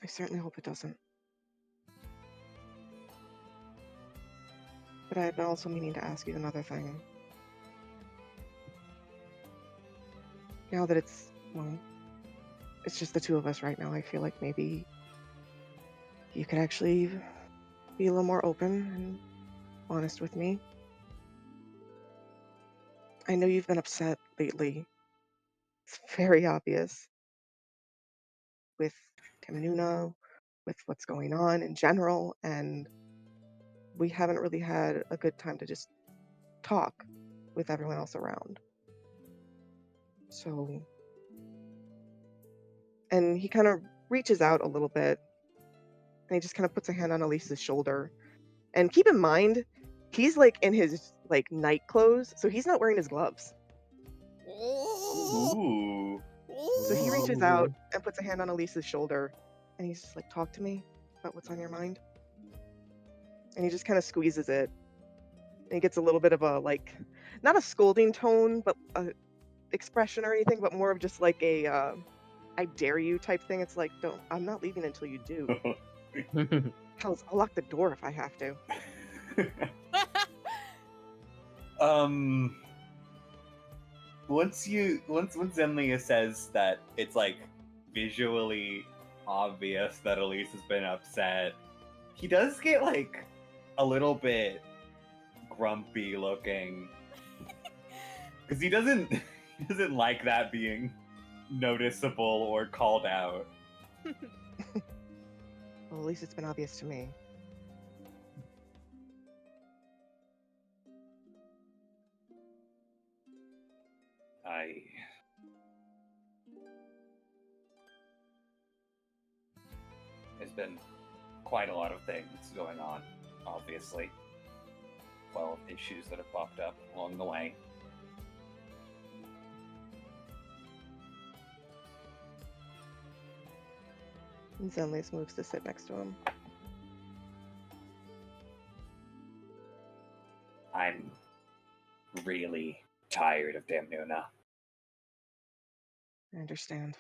F: I certainly hope it doesn't. But I've been also meaning to ask you another thing. Now that it's just the two of us right now, I feel like maybe you could actually be a little more open and honest with me. I know you've been upset lately. It's very obvious with Kamnuna, with what's going on in general, and we haven't really had a good time to just talk with everyone else around. So, and he kind of reaches out a little bit, and he just kind of puts a hand on Elise's shoulder. And keep in mind, he's like in his like night clothes, so he's not wearing his gloves.
D: Ooh.
F: So he reaches out and puts a hand on Elise's shoulder, and he's just like, "Talk to me about what's on your mind." And he just kind of squeezes it. And he gets a little bit of a, like, not a scolding tone, but a expression or anything, but more of just like a, I dare you type thing. It's like, I'm not leaving until you do. I'll lock the door if I have to.
D: Once Zenlia says that it's like visually obvious that Elise has been upset, he does get like a little bit grumpy looking because he doesn't like that being noticeable or called out.
F: Well, at least it's been obvious to me.
D: There's been quite a lot of things going on, obviously. 12 issues that have popped up along the way.
F: And Zenlise moves to sit next to him.
D: I'm really tired of Damnuna.
F: I understand.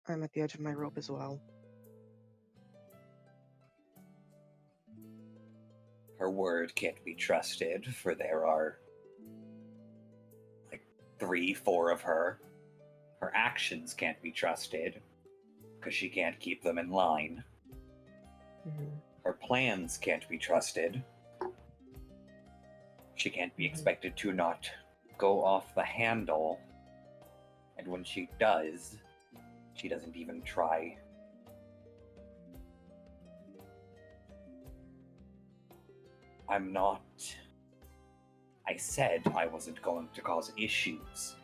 F: I'm at the edge of my rope as well.
D: Her word can't be trusted, for there are like 3, 4 of her. Her actions can't be trusted, because she can't keep them in line. Her plans can't be trusted. She can't be expected to not go off the handle. And when she does, she doesn't even try. I'm not... I said I wasn't going to cause issues,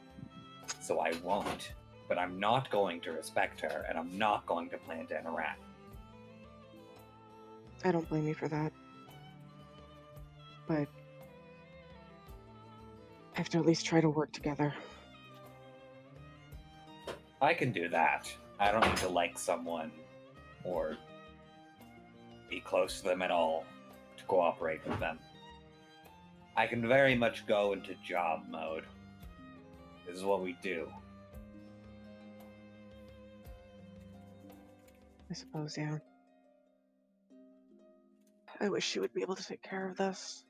D: so I won't. But I'm not going to respect her, and I'm not going to plan to interact.
F: I don't blame you for that. But I have to at least try to work together.
D: I can do that. I don't need to like someone or be close to them at all to cooperate with them. I can very much go into job mode. This is what we do.
F: I suppose, yeah. I wish she would be able to take care of this.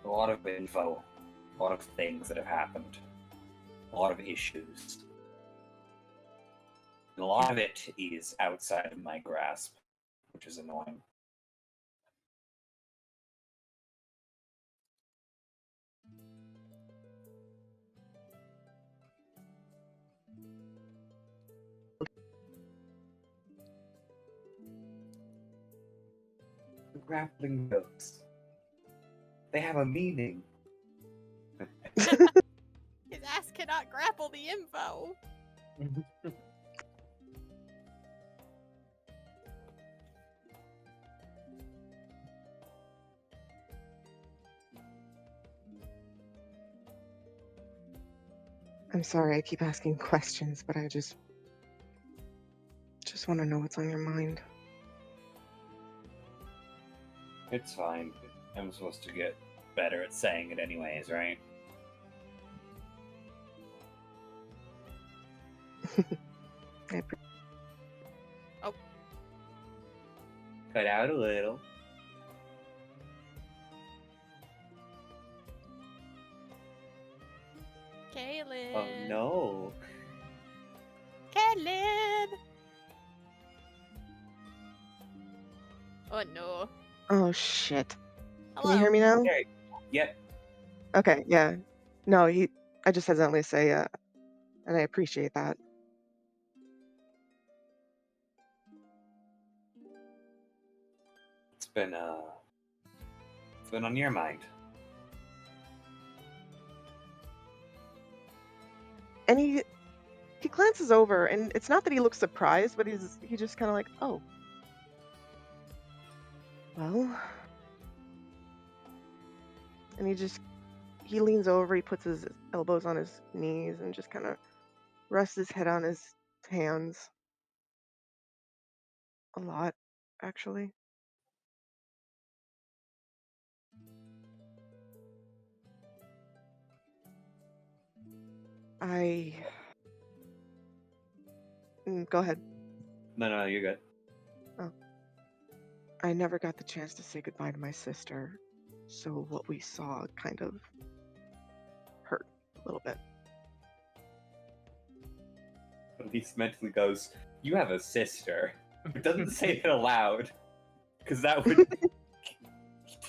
D: A lot of info, a lot of things that have happened, a lot of issues. And a lot of it is outside of my grasp, which is annoying. Grappling hooks. They have a meaning.
B: His ass cannot grapple the info.
F: I'm sorry I keep asking questions, but I just want to know what's on your mind.
D: It's fine. I'm supposed to get better at saying it anyways, right?
B: Oh.
D: Cut out a little.
B: Caleb.
D: Oh no.
B: Caleb. Oh no.
F: Oh shit.
B: Hello.
F: Can you hear me now?
D: There. Yep.
F: Okay, yeah. No, I just hesitantly say, and I appreciate that.
D: It's been on your mind.
F: And he glances over, and it's not that he looks surprised, but he just kind of like, oh. Well. And he leans over, he puts his elbows on his knees, and just kind of rests his head on his hands. A lot, actually. Go ahead.
D: No, you're good.
F: Oh. I never got the chance to say goodbye to my sister, so what we saw kind of hurt a little bit.
D: He mentally goes, "You have a sister." It doesn't say it aloud, because that would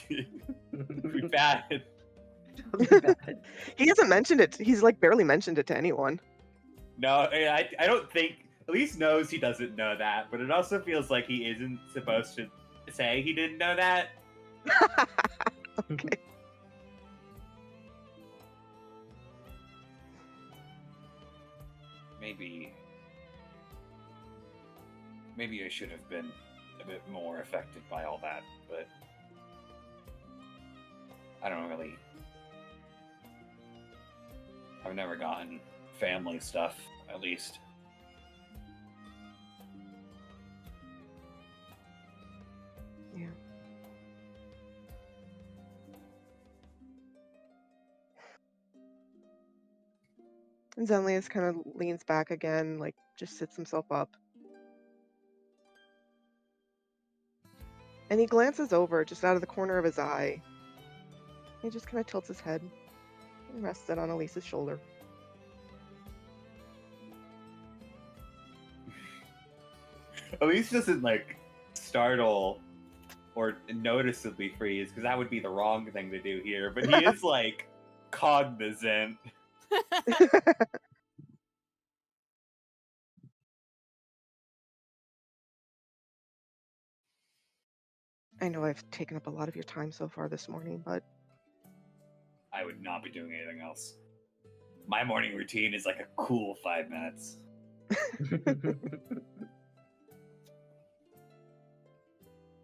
D: be bad.
F: He hasn't mentioned it. He's like barely mentioned it to anyone.
D: No, I don't think. At least knows he doesn't know that, but it also feels like he isn't supposed to say he didn't know that.
F: Okay.
D: Maybe I should have been a bit more affected by all that, but I don't really. I've never gotten family stuff, at least.
F: Yeah. And Zenlius kind of leans back again, like just sits himself up. And he glances over just out of the corner of his eye. He just kind of tilts his head and rests it on Elise's shoulder.
D: Elise doesn't like startle or noticeably freeze, because that would be the wrong thing to do here, but he is like cognizant. I know I've taken up a lot of your time so far this morning, but I would not be doing anything else. My morning routine is like a cool 5 minutes.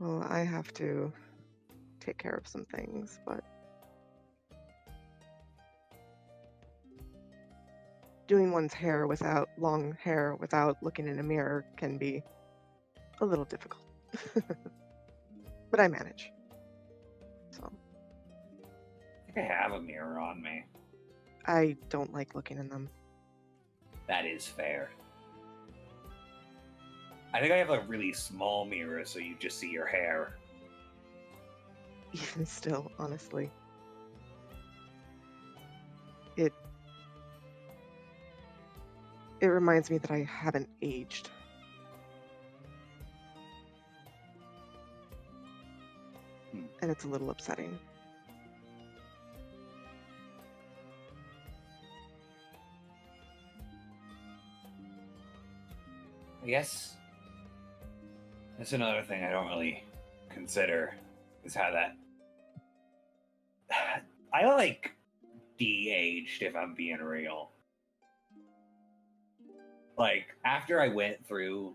F: well, I have to take care of some things, but doing one's hair without long hair without looking in a mirror can be a little difficult. But I manage. So
D: I think I have a mirror on me.
F: I don't like looking in them.
D: That is fair. I think I have a really small mirror, so you just see your hair.
F: Even still, honestly. It reminds me that I haven't aged. And it's a little upsetting.
D: I guess that's another thing I don't really consider, is how that I like de-aged, if I'm being real. Like, after I went through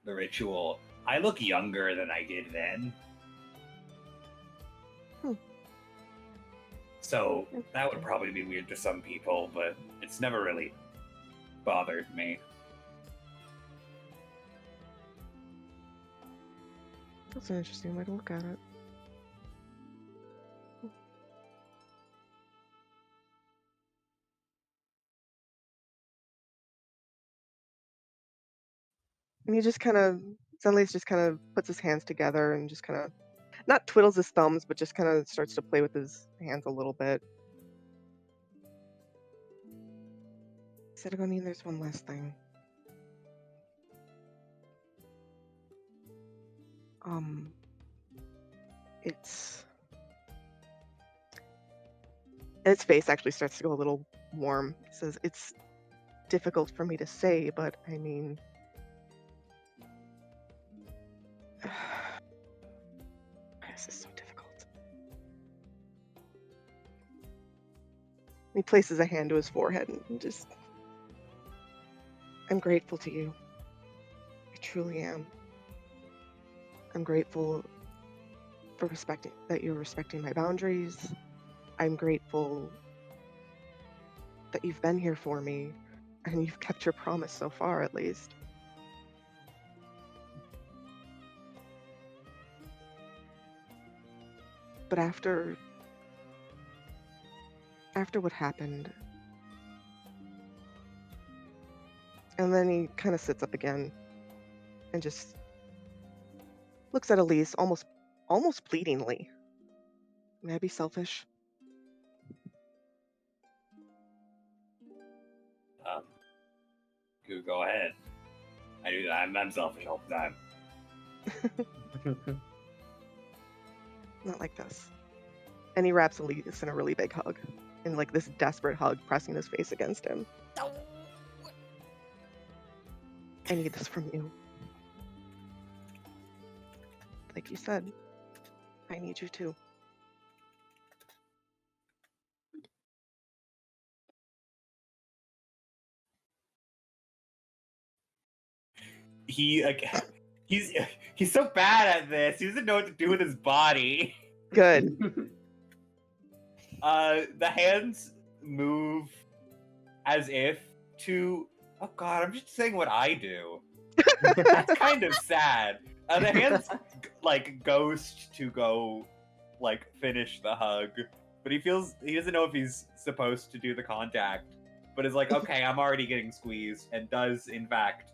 D: the ritual, I look younger than I did then. So that would probably be weird to some people, but it's never really bothered me.
F: That's an interesting way to look at it. And he just kind of, Zenlius just kind of puts his hands together and just kind of, not twiddles his thumbs, but just kind of starts to play with his hands a little bit. Cetagonine, there's one last thing. Its face actually starts to go a little warm. It says, it's difficult for me to say, but I mean, this is so difficult. He places a hand to his forehead and just, I'm grateful to you. I truly am. I'm grateful for that you're respecting my boundaries. I'm grateful that you've been here for me and you've kept your promise so far, at least. But after what happened, and then he kind of sits up again and just looks at Elise almost pleadingly. May I be selfish?
D: Go ahead. I do that. I'm selfish all the time.
F: Not like this. And he wraps Elise in a really big hug, in like this desperate hug, pressing his face against him. I need this from you. Like you said, I need you too.
D: He's so bad at this. He doesn't know what to do with his body.
F: Good.
D: The hands move as if to. Oh God, I'm just saying what I do. That's kind of sad. The hands like ghost to go like finish the hug, but he doesn't know if he's supposed to do the contact, but is like, okay, I'm already getting squeezed, and does in fact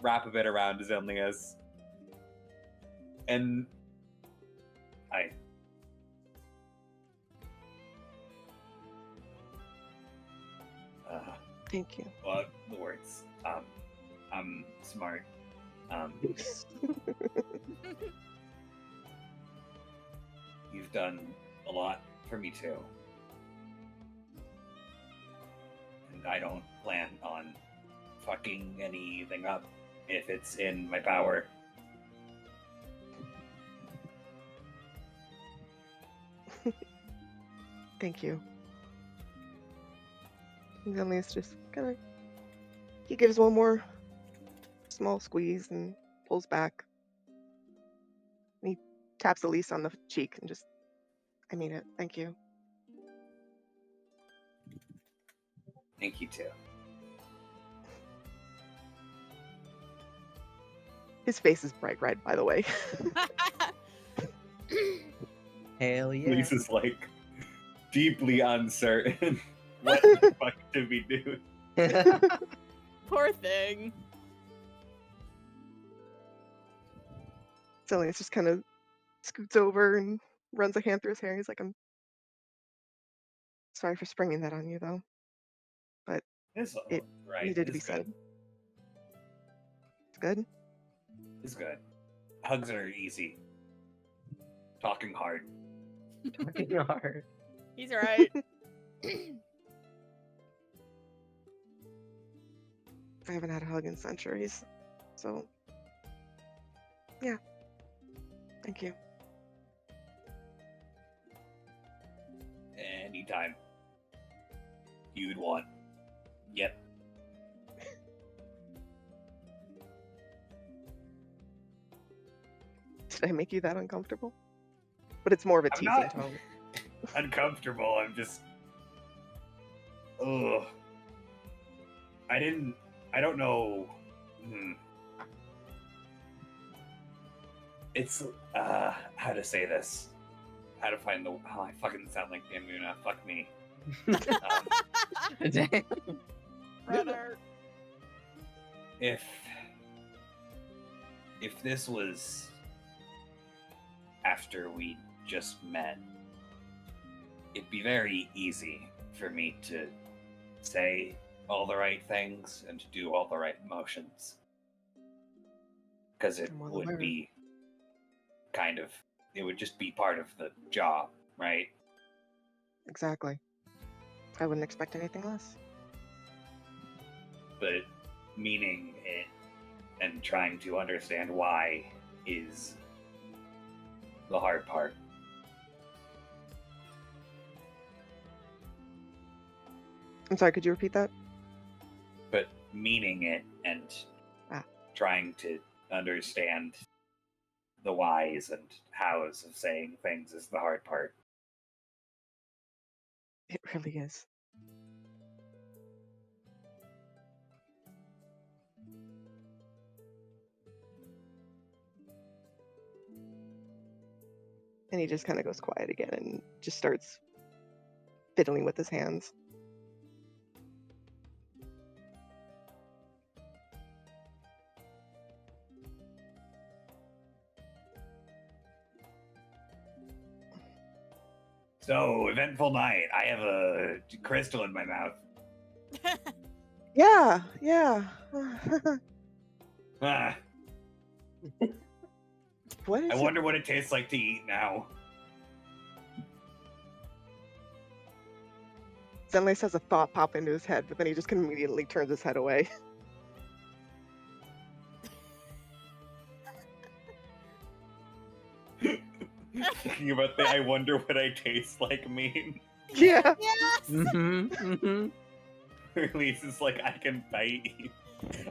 D: wrap a bit around Zenlius. And
F: Thank you.
D: well, the words. I'm smart. You've done a lot for me too. And I don't plan on fucking anything up if it's in my power.
F: Thank you. And Zenlius just kind of, he gives one more small squeeze and pulls back. And he taps Elise on the cheek and just, I mean it. Thank you.
D: Thank you too.
F: His face is bright red, by the way.
A: Hell yeah.
D: Lisa's like deeply uncertain what the fuck to be doing.
B: Poor thing.
F: Zenlius just kind of scoots over and runs a hand through his hair. He's like, I'm sorry for springing that on you, though. But
D: It's
F: it
D: right.
F: needed to be
D: It's
F: said.
D: good.
F: It's good.
D: It's good. Hugs are easy. Talking hard.
A: Fucking hard.
B: He's right.
F: I haven't had a hug in centuries. So, yeah. Thank you.
D: Anytime you'd want. Yep.
F: Did I make you that uncomfortable? But it's more of a
D: I'm
F: teasing
D: not
F: tone.
D: uncomfortable. I'm just. Ugh. I don't know. It's how to say this. How to find the. Oh, I fucking sound like Damuna. Fuck me.
A: Damn.
B: Brother.
D: If this was after we just met, it'd be very easy for me to say all the right things and to do all the right motions. Because it
F: I'm well
D: would
F: aware.
D: be it would just be part of the job, right?
F: Exactly. I wouldn't expect anything less.
D: But meaning it and trying to understand why is the hard part.
F: I'm sorry, could you repeat that?
D: But meaning it and
F: Ah.
D: trying to understand the whys and hows of saying things is the hard part.
F: It really is. And he just kind of goes quiet again and just starts fiddling with his hands.
D: So, eventful night. I have a crystal in my mouth.
F: Yeah.
D: Ah,
F: What is
D: I
F: it?
D: wonder what it tastes like to eat now.
F: Zenlius has a thought pop into his head, but then he just immediately turns his head away.
D: Thinking about the I wonder what I taste like meme.
F: Yeah.
B: Yes.
D: Release is like, I can bite you.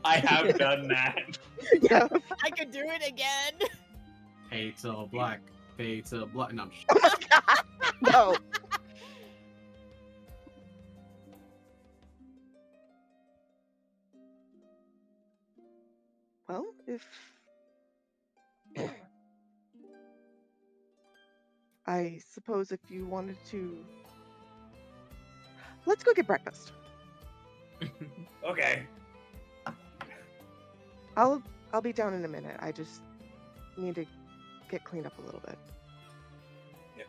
D: I have done that.
F: Yeah.
B: I could do it again.
G: Pizza black. Pizza black. No, I'm
F: Oh my god. No. Well, if I suppose if you wanted to, let's go get breakfast.
D: Okay.
F: I'll be down in a minute. I just need to get cleaned up a little bit.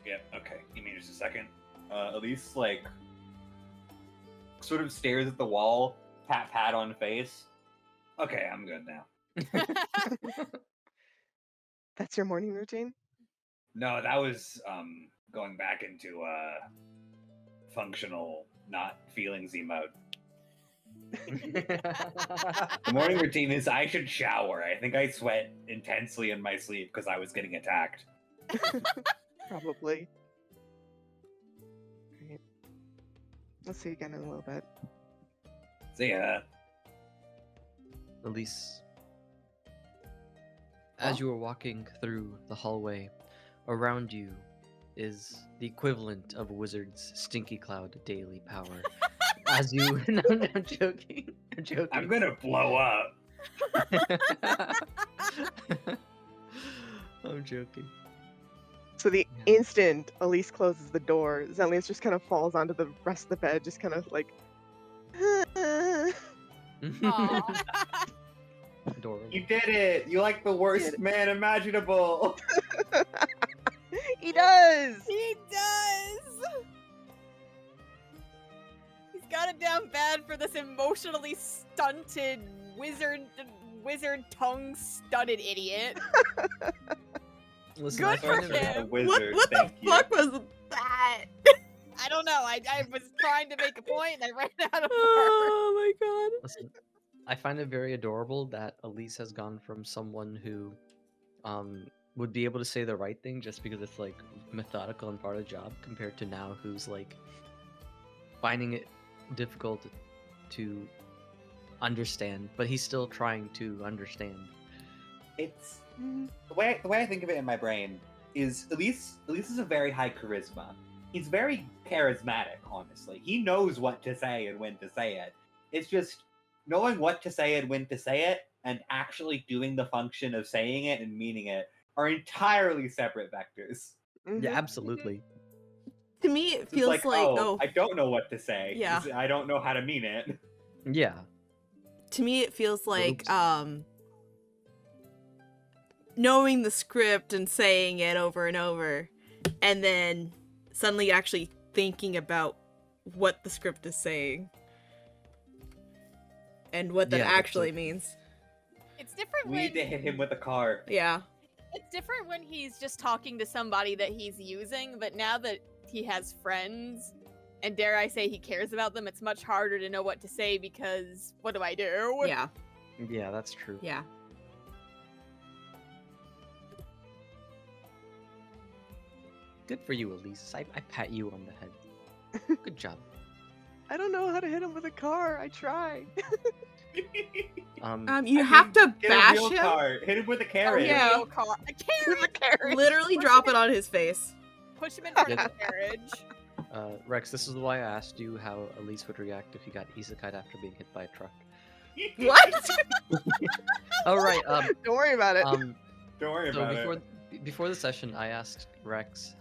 D: Yep. Okay. Give me just a second. Elise like sort of stares at the wall, pat on face. Okay, I'm good now.
F: That's your morning routine?
D: No, that was going back into functional, not feelingsy mode. The morning routine is I should shower. I think I sweat intensely in my sleep because I was getting attacked.
F: Probably. Great. We'll see you again in a little bit.
D: See ya.
A: Elise, as you are walking through the hallway, around you is the equivalent of a wizard's stinky cloud daily power. As you, no, I'm joking. I'm joking.
D: I'm gonna blow up.
A: I'm joking.
F: So the
A: Yeah.
F: instant Elise closes the door, Zelius just kind of falls onto the rest of the bed, just kind of like.
B: Aw.
A: Adorable.
D: You did it! You like the worst man imaginable!
F: He does!
B: He does! He's got it down bad for this emotionally stunted wizard tongue-studded idiot.
A: Listen,
B: Good
A: I
B: for
A: find it-
B: him.
D: A wizard,
C: What the
D: thank you.
C: fuck was that?
B: I don't know. I was trying to make a point and I ran out of words.
C: Oh my god.
A: Listen, I find it very adorable that Elise has gone from someone who would be able to say the right thing just because it's like methodical and part of the job compared to now who's like finding it difficult to understand, but he's still trying to understand.
D: It's the way I think of it in my brain is Elise is a very high charisma. He's very charismatic, honestly. He knows what to say and when to say it. It's just knowing what to say and when to say it and actually doing the function of saying it and meaning it are entirely separate vectors.
A: Yeah, absolutely.
C: To me, it
D: It's
C: feels
D: like,
C: like
D: I don't know what to say.
C: Yeah.
D: I don't know how to mean it.
A: Yeah.
C: to me it feels like
A: Oops.
C: knowing the script and saying it over and over, and then suddenly actually thinking about what the script is saying and what that
A: Yeah, that's
C: actually
A: like-
C: means.
B: It's different
D: We
B: when
D: need to hit him with a car.
C: Yeah.
B: it's different when he's just talking to somebody that he's using, but now that he has friends and dare I say he cares about them, it's much harder to know what to say because what do I do?
C: Yeah.
A: Yeah, that's true.
C: Yeah.
A: Good for you, Elise. I pat you on the head. Good job.
F: I don't know how to hit him with a car. I try.
C: You
D: I
C: have
D: mean,
C: to
D: get
C: bash
D: a real
C: him.
D: car. Hit him with a
B: A
D: carrot.
C: Yeah.
B: real car. A carriage!
C: Literally drop it on his face.
B: Push him in front of the carriage.
A: Rex, this is why I asked you how Elise would react if you got isekai after being hit by a truck.
C: What?
A: Oh right.
F: Don't worry about it.
A: Um.
D: Don't worry
A: So
D: about
A: before the session, I asked Rex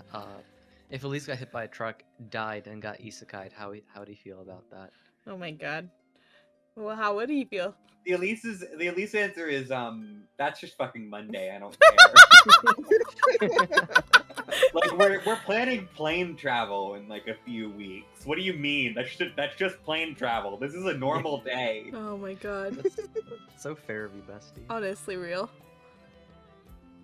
A: if Elise got hit by a truck, died, and got isekai'd, how would he feel about that?
C: Oh my god. Well, how would he feel?
D: The Elise answer is that's just fucking Monday. I don't care. Like we're planning plane travel in like a few weeks. What do you mean? That's just plane travel. This is a normal day.
C: Oh my god.
A: That's so fair of you, bestie.
C: Honestly real.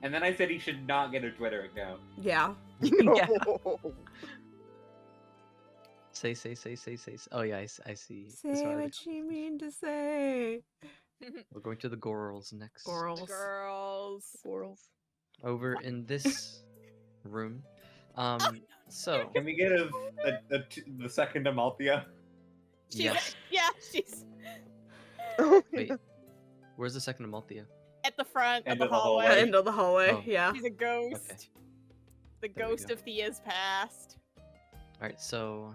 D: And then I said he should not get a Twitter account.
C: Yeah.
A: Yeah.
F: No.
A: Say. Oh yeah, I see. This
C: Say
A: one.
C: what you mean to say.
A: We're going to the Gorals next.
C: Girls.
B: Girls.
F: Squirrels.
A: Over in this room. So
D: Can we get the second Amalthea?
B: She's
A: yes.
B: yeah, she's
F: Oh,
A: Wait.
F: yeah.
A: Where's the second Amalthea?
B: at the front
D: End
B: of
D: of
B: the
D: the
B: hallway.
D: hallway.
C: End of the hallway.
A: Oh.
C: Yeah.
B: She's a ghost.
A: Okay.
B: The
A: There we
B: ghost
A: go.
B: of Thea's past.
A: All right, so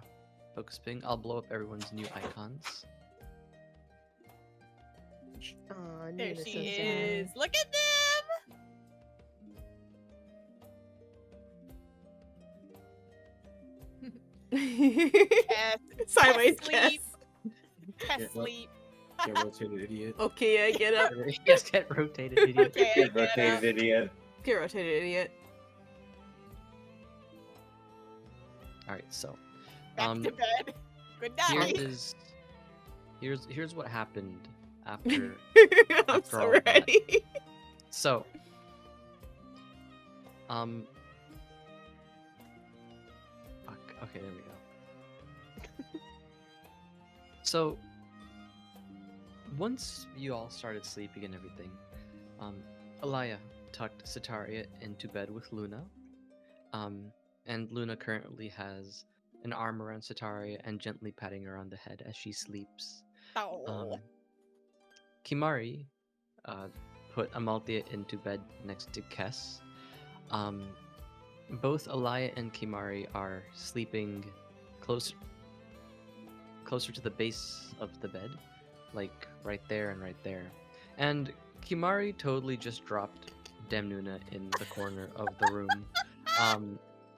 A: focus ping. I'll blow up everyone's new icons.
F: Aw,
B: There
F: Nuna's
B: she
F: so
B: is.
F: sad.
B: Look at them. Cass,
C: Sideways
B: sleep.
C: Cass.
B: Cass
G: Yeah, what?
B: sleep.
G: Get rotated, idiot.
C: Okay, I get up.
A: Yes, get rotated, idiot.
B: Okay,
D: Get
B: get
D: rotated,
B: up.
D: idiot.
C: Get rotated, idiot.
A: All right, so
B: Back to bed. Good night.
A: here's what happened after
C: I'm
A: After
C: so
A: all that.
C: ready.
A: So, fuck. Okay, there we go. So, once you all started sleeping and everything, Alaya tucked Sitaria into bed with Luna. And Luna currently has an arm around Sitaria and gently patting her on the head as she sleeps.
B: Oh.
A: Kimari put Amalthea into bed next to Kess. Both Alaya and Kimari are sleeping closer to the base of the bed, like right there and right there. And Kimari totally just dropped Demnuna in the corner of the room.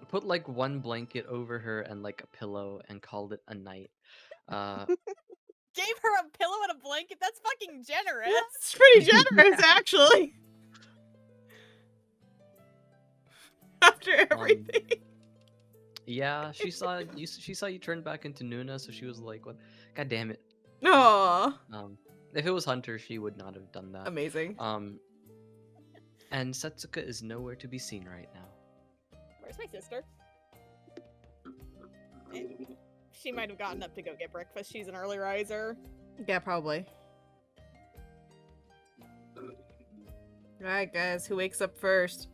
A: Put like one blanket over her and like a pillow and called it a night.
B: Gave her a pillow and a blanket? That's fucking generous.
C: It's pretty generous, actually. After everything.
A: Yeah, she saw you. She saw you turn back into Nuna, so she was like, "What? God damn it!"
C: Aww.
A: If it was Hunter, she would not have done that.
C: Amazing.
A: And Setsuka is nowhere to be seen right now.
B: Where's my sister? She might have gotten up to go get breakfast. She's an early riser.
C: Yeah, probably. Alright, guys, who wakes up first?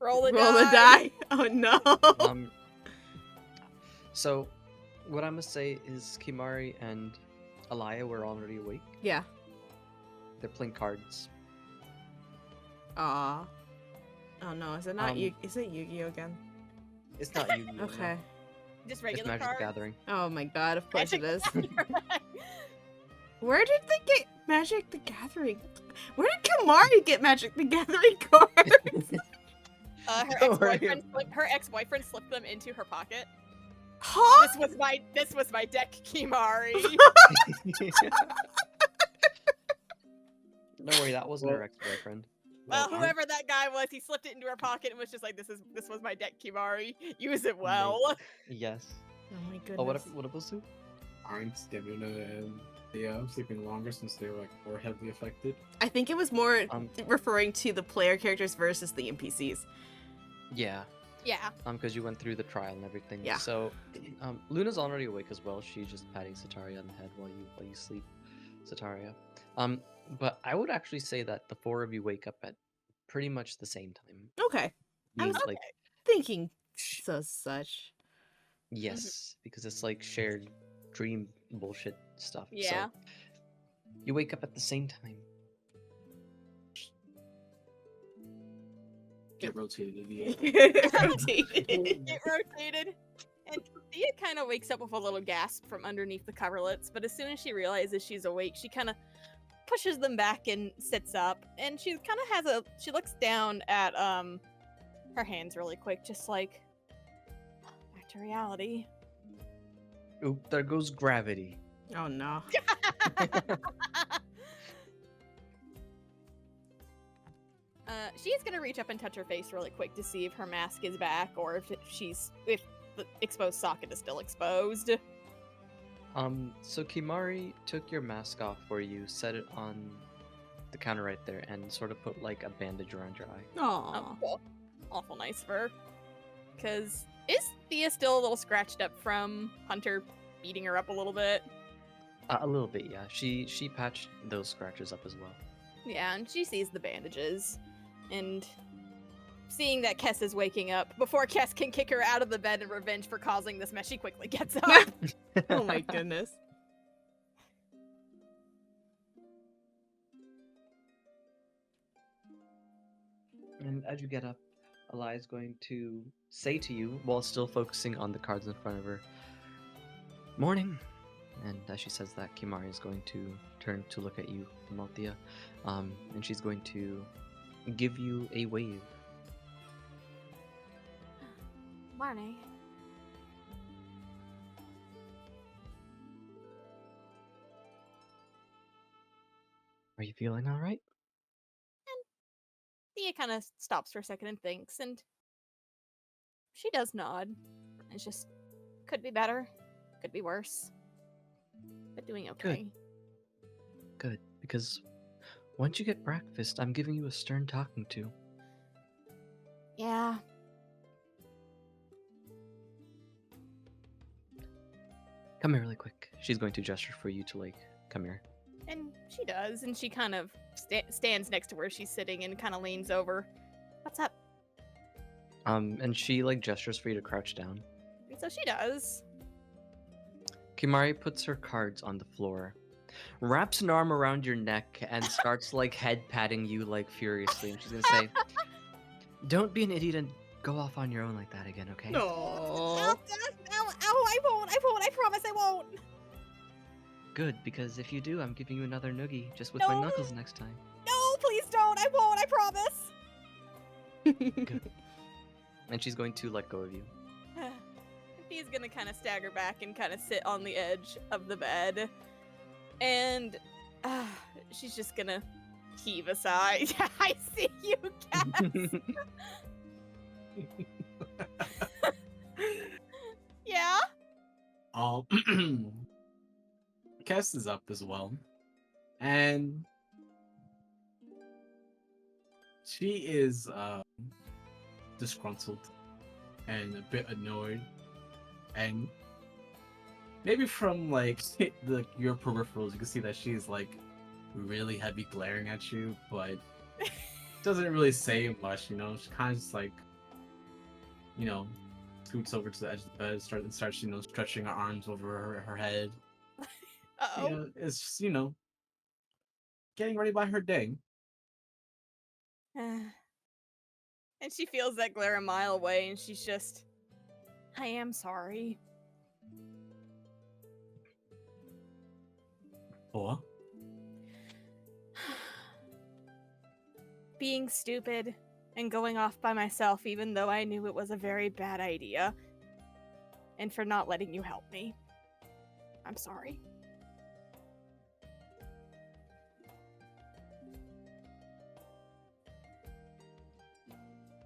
B: Roll the
C: Roll the
B: die.
C: die. Oh no.
A: So, what I'm gonna say is Kimari and Alaya were already awake.
C: Yeah.
A: They're playing cards.
C: Aw. Oh no, is it not is it Yu-Gi-Oh again?
A: It's not Yu-Gi-Oh! no.
C: Okay.
B: Just
A: It's
B: regular
A: Magic
B: cards.
A: the Gathering.
C: Oh my god, of course
B: Magic
C: it is.
B: Right.
C: Where did they get Magic the Gathering? Where did Kamari get Magic the Gathering cards?
B: Her ex-boyfriend slipped them into her pocket.
C: Huh?
B: This was my deck, Kimari.
A: No worry, that wasn't her ex-boyfriend.
B: Well, whoever that guy was, he slipped it into her pocket and was just like, "This was my deck, Kimari. Use it well."
A: Yes.
C: Oh my goodness.
A: Oh, what about Sue?
G: Aren't Demuna and Theo sleeping longer since they were like more heavily affected?
C: I think it was more
A: Um,
C: referring to the player characters versus the NPCs.
A: Yeah.
B: Yeah.
A: Because you went through the trial and everything.
C: Yeah.
A: So, Luna's already awake as well. She's just patting Sataria on the head while you sleep, Sataria. But I would actually say that the four of you wake up at pretty much the same time.
C: Okay. I was
A: Like,
C: thinking such.
A: yes, because it's like shared dream bullshit stuff.
B: Yeah.
A: So you wake up at the same time.
G: Get rotated, idiot.
B: Get rotated. And Thea kind of wakes up with a little gasp from underneath the coverlets, but as soon as she realizes she's awake, she kind of pushes them back and sits up, and she kind of she looks down at her hands really quick, just like, back to reality.
A: Oop, there goes gravity.
C: Oh no.
B: She's gonna reach up and touch her face really quick to see if her mask is back or if the exposed socket is still exposed.
A: So Kimari took your mask off for you, set it on the counter right there, and sort of put like a bandage around your eye.
C: Aww.
B: Cool. Awful nice of her. Cause is Thea still a little scratched up from Hunter beating her up a little bit?
A: A little bit, yeah. She patched those scratches up as well.
B: Yeah, and she sees the bandages. And seeing that Kess is waking up, before Kess can kick her out of the bed in revenge for causing this mess, she quickly gets up.
C: Oh my goodness.
A: And as you get up, Eli is going to say to you, while still focusing on the cards in front of her, Morning. And as she says that, Kimari is going to turn to look at you, Malthea, and she's going to give you a wave.
B: Morning.
A: Are you feeling all right?
B: Thea kind of stops for a second and thinks, and she does nod. It's just, could be better, could be worse, but doing okay.
A: Good, because once you get breakfast, I'm giving you a stern talking to.
B: Yeah.
A: Come here really quick. She's going to gesture for you to, like, come here.
B: And she does, and she kind of stands next to where she's sitting and kind of leans over. What's up?
A: And she, like, gestures for you to crouch down.
B: And so she does.
A: Kimari puts her cards on the floor, wraps an arm around your neck, and starts, like, head patting you, like, furiously. And she's gonna say, don't be an idiot and go off on your own like that again, okay?
C: No.
B: Ow, I won't, I promise I won't.
A: Good, because if you do, I'm giving you another noogie, just with my
B: No.
A: knuckles next time.
B: No, please don't, I won't, I promise.
A: Good. And she's going to let go of you.
B: He's gonna kind of stagger back and kind of sit on the edge of the bed. And she's just gonna heave a sigh. I see you, Cass. Yeah?
G: Cass is up as well. And she is disgruntled and a bit annoyed. And maybe from like your peripherals, you can see that she's like really heavy glaring at you, but doesn't really say much, you know. She kind of just like, you know, scoots over to the edge of the bed, starts, you know, stretching her arms over her head.
B: Uh-oh.
G: You know, it's just, you know, getting ready by her day.
B: And she feels that glare a mile away, and she's just, I am sorry.
G: Or
B: Being stupid and going off by myself, even though I knew it was a very bad idea. And for not letting you help me. I'm sorry.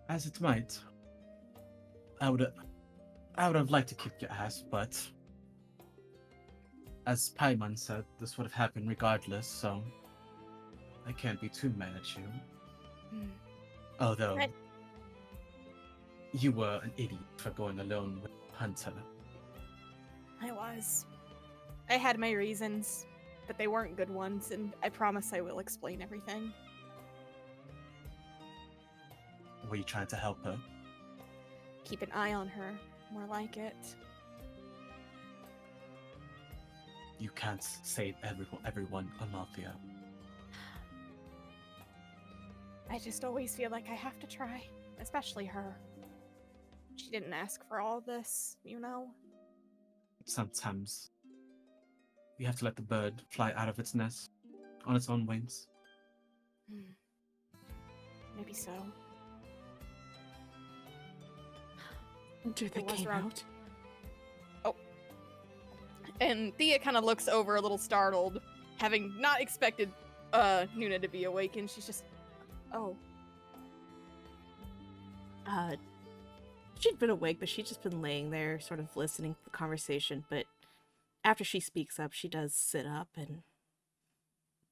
G: as it might, I would have liked to kick your ass, but as Paimon said, this would have happened regardless, so I can't be too mad at you. Although,
B: Right.
G: you were an idiot for going alone with Hunter.
B: I was. I had my reasons, but they weren't good ones, and I promise I will explain everything.
G: Were you trying to help her?
B: Keep an eye on her, more like it.
G: You can't save everyone, Amalthea.
B: I just always feel like I have to try, especially her. She didn't ask for all this, you know?
G: Sometimes you have to let the bird fly out of its nest on its own wings.
B: Maybe so.
C: After they
B: It was
C: came
B: wrong.
C: out.
B: And Thea kind of looks over a little startled, having not expected Nuna to be awakened. She's just, oh.
C: She'd been awake, but she'd just been laying there, sort of listening to the conversation. But after she speaks up, she does sit up and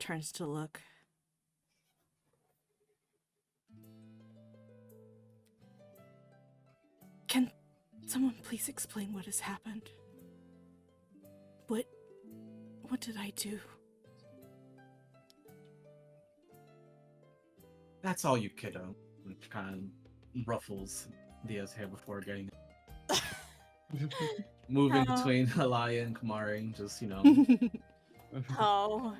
C: turns to look. Can someone please explain what has happened? What did I do?
G: That's all you, kiddo. Which kind of ruffles Thea's hair before getting moving
B: Oh.
G: between Alaya and Kamari, just, you know,
B: Oh.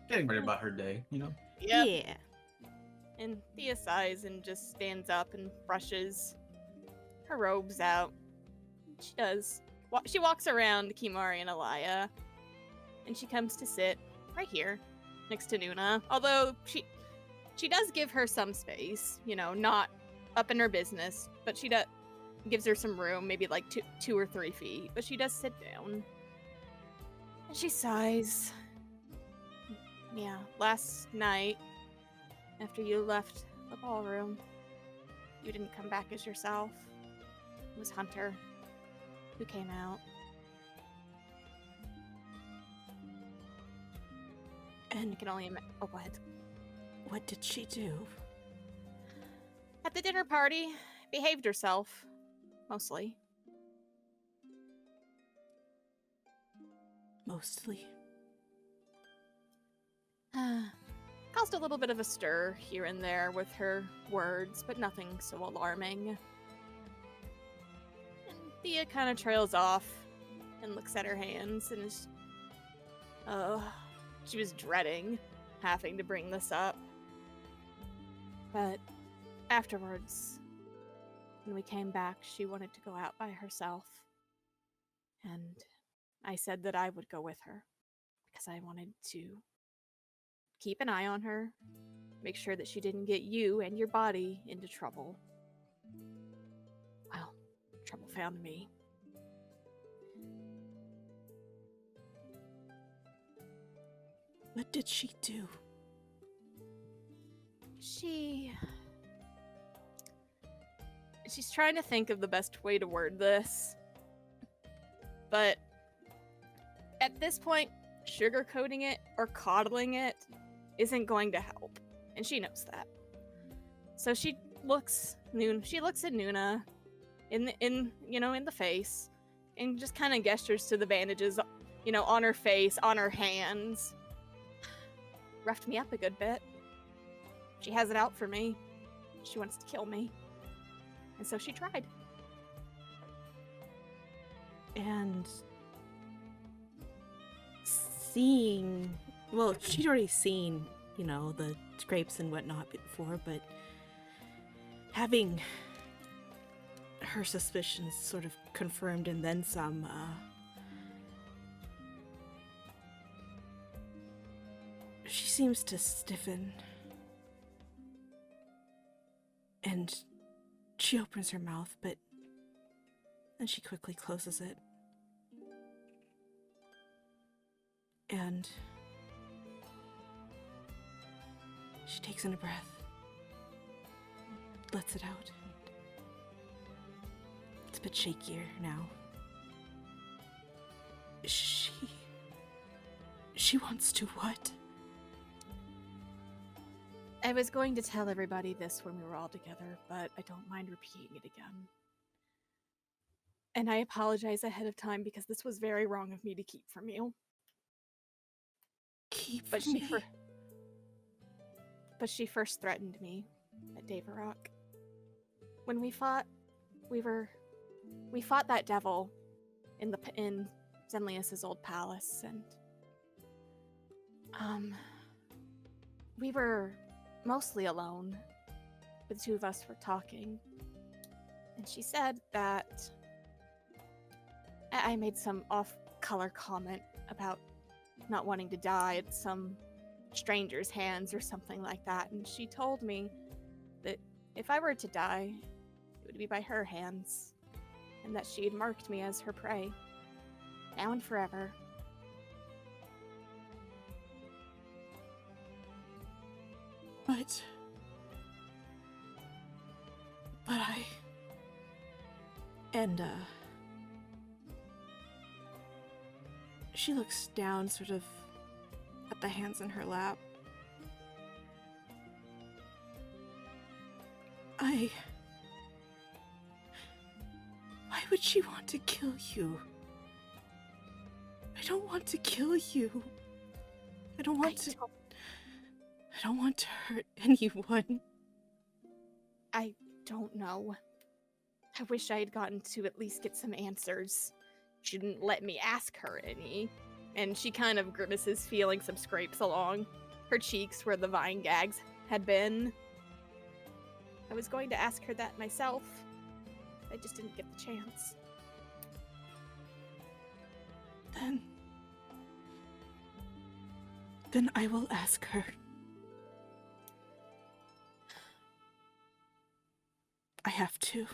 G: getting ready about her day, you know?
B: Yep.
C: Yeah.
B: And Thea sighs and just stands up and brushes her robes out. She does she walks around Kimari and Alaya, and she comes to sit right here next to Nuna. Although she does give her some space, not up in her business, but she gives her some room, maybe like 2 or 3 feet. But she does sit down, and she sighs. Yeah, last night, after you left the ballroom, you didn't come back as yourself. It was Hunter who came out.
C: And
B: I can only imagine. Oh, go ahead.
C: what did she do?
B: At the dinner party, behaved herself, mostly.
C: Mostly.
B: Caused a little bit of a stir here and there with her words, but nothing so alarming. And Thea kind of trails off and looks at her hands and is... she was dreading having to bring this up. But afterwards, when we came back, she wanted to go out by herself. And I said that I would go with her because I wanted to keep an eye on her, make sure that she didn't get you and your body into trouble. Well, trouble found me.
C: What did she do?
B: She's trying to think of the best way to word this. But at this point, sugarcoating it or coddling it isn't going to help, and she knows that. So she looks at Nuna in the face, and just kind of gestures to the bandages, on her face, on her hands. Roughed me up a good bit. She has it out for me. She wants to kill me. And so she tried.
C: And she'd already seen, the scrapes and whatnot before, but having her suspicions sort of confirmed and then some, she seems to stiffen. And she opens her mouth, but then she quickly closes it. And she takes in a breath, lets it out. It's a bit shakier now. She wants to what?
B: I was going to tell everybody this when we were all together, but I don't mind repeating it again. And I apologize ahead of time because this was very wrong of me to keep from you. But she first threatened me at Davarok. When we fought, we fought that devil in Zenlius's old palace, and we were mostly alone. The two of us were talking, and she said that I made some off-color comment about not wanting to die at some stranger's hands or something like that, and she told me that if I were to die, it would be by her hands, and that she had marked me as her prey, now and forever.
C: But she looks down sort of at the hands in her lap. Why would she want to kill you? I don't want to kill you. I don't want to hurt anyone.
B: I don't know. I wish I had gotten to at least get some answers. She didn't let me ask her any. And she kind of grimaces, feeling some scrapes along her cheeks where the vine gags had been. I was going to ask her that myself. I just didn't get the chance.
C: Then I will ask her. I have to.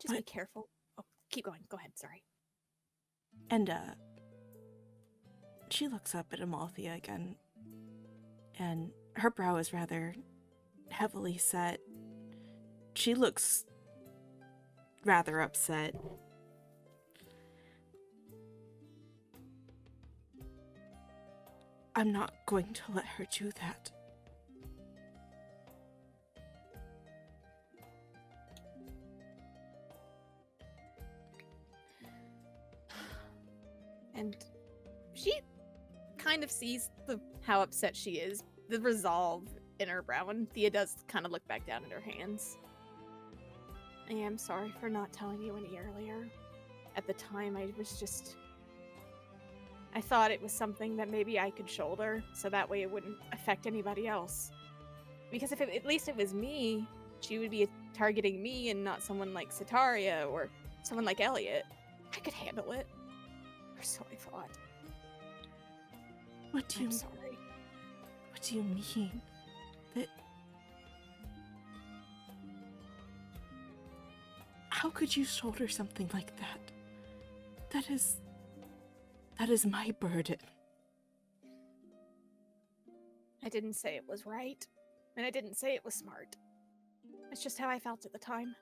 B: Just be careful. Oh, keep going. Go ahead. Sorry.
C: And, she looks up at Amalthea again, and her brow is rather heavily set. She looks rather upset. I'm not going to let her do that.
B: And she kind of sees how upset she is, the resolve in her brow, and Thea does kind of look back down at her hands. I am sorry for not telling you any earlier. At the time, I thought it was something that maybe I could shoulder, so that way it wouldn't affect anybody else. Because if at least it was me, she would be targeting me and not someone like Sitaria or someone like Elliot. I could handle it. Or so I thought.
C: What do you
B: I'm sorry.
C: What do you mean? That... How could you shoulder something like that? That is my burden.
B: I didn't say it was right, and I didn't say it was smart. It's just how I felt at the time.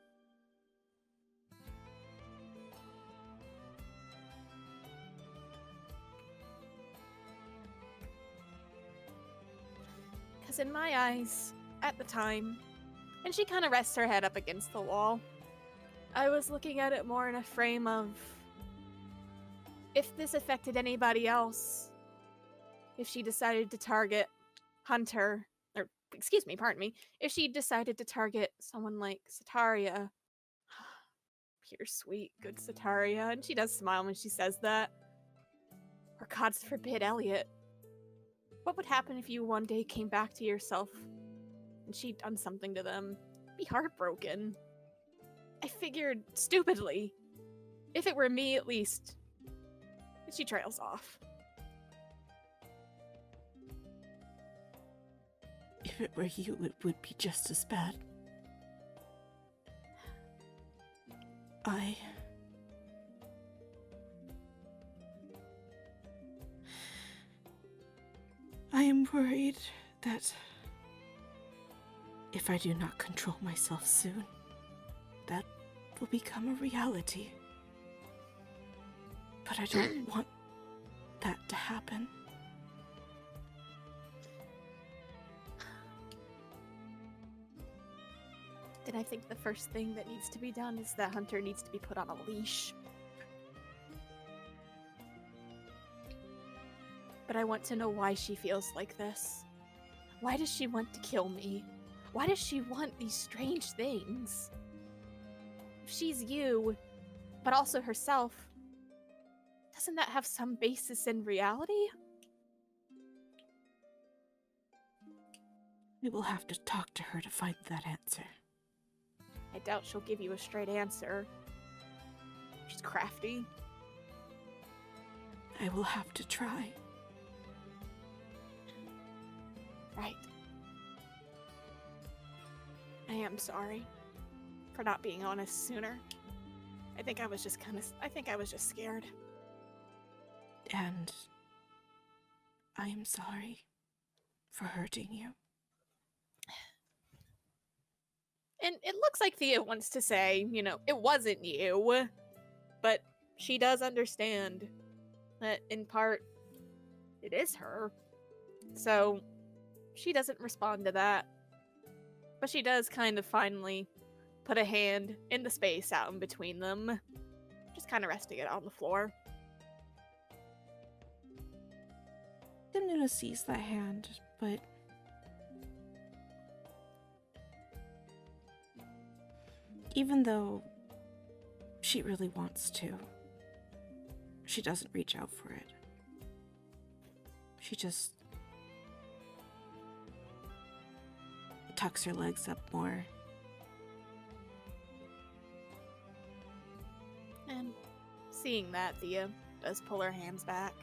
B: Because in my eyes, at the time, and she kind of rests her head up against the wall, I was looking at it more in a frame of, if this affected anybody else, if she decided to target Hunter, or excuse me, pardon me, if she decided to target someone like Sitaria, pure sweet, good Sitaria, and she does smile when she says that, or God forbid, Elliot, what would happen if you one day came back to yourself and she'd done something to them? Be heartbroken. I figured, stupidly, if it were me at least, and she trails off.
C: If it were you, it would be just as bad. I am worried that if I do not control myself soon, that will become a reality. But I don't want that to happen.
B: Then I think the first thing that needs to be done is that Hunter needs to be put on a leash. But I want to know why she feels like this. Why does she want to kill me? Why does she want these strange things? If she's you, but also herself, doesn't that have some basis in reality?
C: We will have to talk to her to find that answer.
B: I doubt she'll give you a straight answer. She's crafty.
C: I will have to try.
B: Right. I am sorry for not being honest sooner. I think I was just scared.
C: And I am sorry for hurting you.
B: And it looks like Thea wants to say, it wasn't you. But she does understand that in part, it is her. So she doesn't respond to that. But she does kind of finally put a hand in the space out in between them. Just kind of resting it on the floor.
C: Danuna sees that hand, but even though she really wants to, she doesn't reach out for it. She just tucks her legs up more.
B: And Seeing that, Thea does pull her hands back.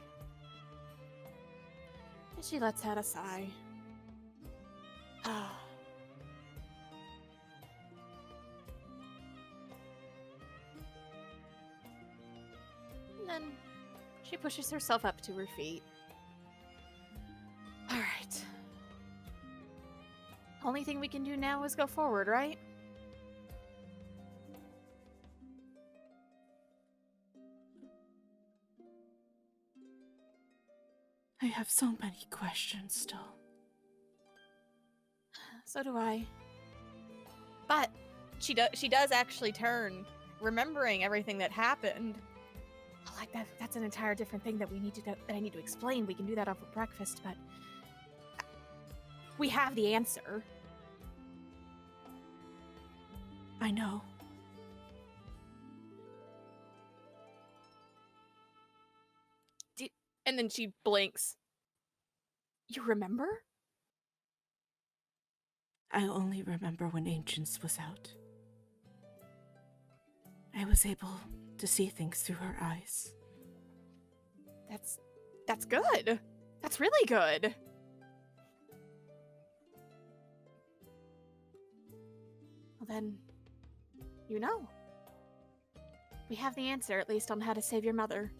B: And she lets out a sigh. Ah. And then she pushes herself up to her feet. All right. Only thing we can do now is go forward, right?
C: I have so many questions still.
B: So do I. But she does actually turn, remembering everything that happened. Like that's an entire different thing that I need to explain. We can do that over breakfast, but we have the answer.
C: I know.
B: And then she blinks. You remember?
C: I only remember when Ancients was out. I was able to see things through her eyes.
B: That's good. That's really good. Well then, you know. We have the answer, at least on how to save your mother.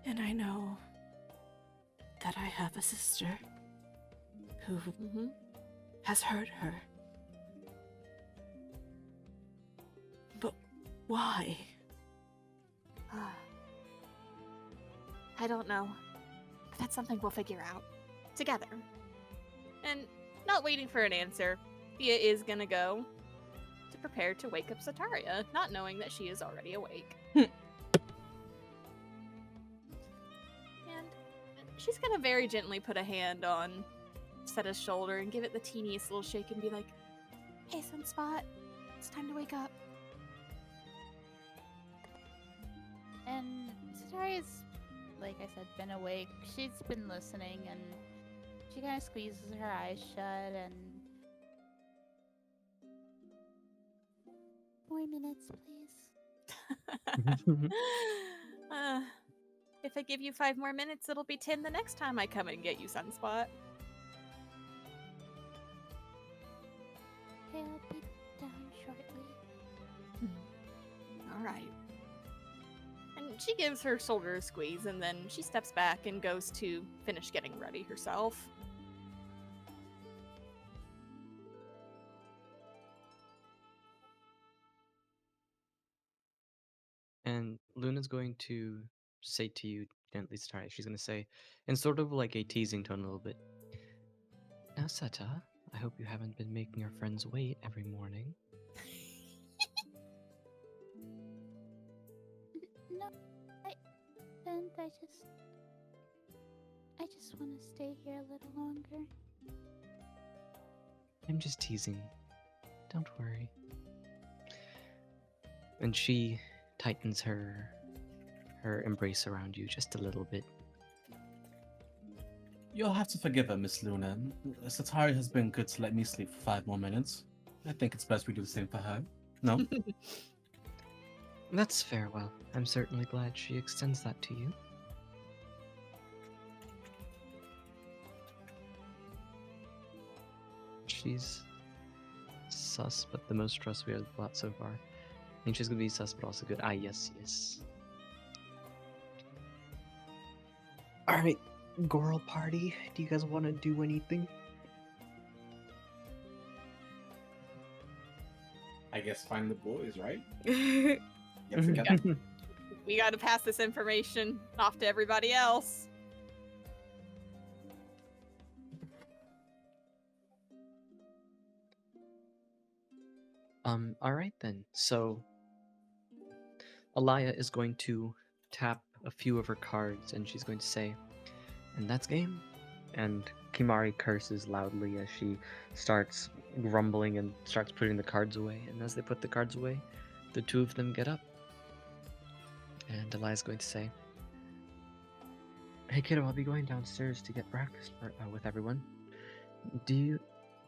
C: And I know that I have a sister who has hurt her. But why?
B: I don't know. But that's something we'll figure out. Together. And not waiting for an answer, Thea is gonna go to prepare to wake up Sataria, not knowing that she is already awake. And she's gonna very gently put a hand on Seta's shoulder and give it the teeniest little shake and be like, "Hey, Sunspot, it's time to wake up."
E: And Sataria's, like I said, been awake. She's been listening, and she kind of squeezes her eyes shut and... More minutes, please.
B: If I give you 5 more minutes, it'll be 10 the next time I come and get you, Sunspot.
E: Okay, I'll be down shortly.
B: All right. And she gives her shoulder a squeeze, and then she steps back and goes to finish getting ready herself.
A: And Luna's going to say to you gently, Sataria, she's going to say, in sort of like a teasing tone a little bit, "Now, Seta, I hope you haven't been making your friends wait every morning."
E: No, and I just want to stay here a little longer.
A: I'm just teasing. Don't worry. And she tightens her embrace around you just a little bit.
G: You'll have to forgive her, Miss Luna. Satari has been good to let me sleep for 5 more minutes. I think it's best we do the same for her. No?
A: That's fair. Well, I'm certainly glad she extends that to you. She's sus, but the most trust we have got so far. I think she's gonna be sus, but also good. Ah, yes, yes. Alright, Goral Party, do you guys want to do anything?
G: I guess find the boys, right?
C: I
G: Yep, forget
B: We got to pass this information off to everybody else.
A: Alright then. So, Alaya is going to tap a few of her cards and she's going to say, "And that's game." And Kimari curses loudly as she starts grumbling and starts putting the cards away. And as they put the cards away, the two of them get up. And Alaya's going to say, "Hey kiddo, I'll be going downstairs to get breakfast with everyone. Do you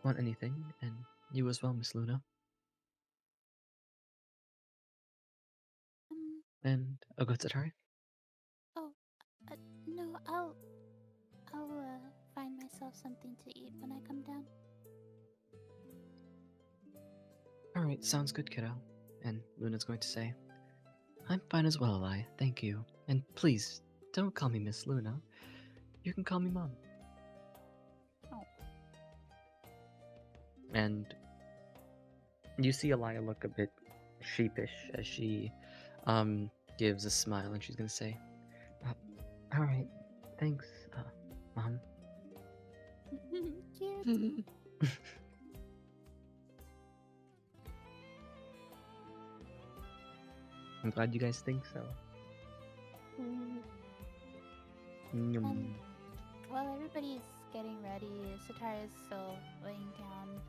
A: want anything? And you as well, Miss Luna." And Ogotsutai?
E: Oh, no, I'll find myself something to eat when I come down.
A: Alright, sounds good, kiddo. And Luna's going to say, I'm fine as well, Eli. Thank you. And please, don't call me Miss Luna. You can call me Mom.
E: Oh.
A: And you see Elia look a bit sheepish as she gives a smile, and she's gonna say, alright, thanks, Mom.
E: Cute.
A: I'm glad you guys think so. Nyum.
E: While everybody's getting ready, Satara's still laying down.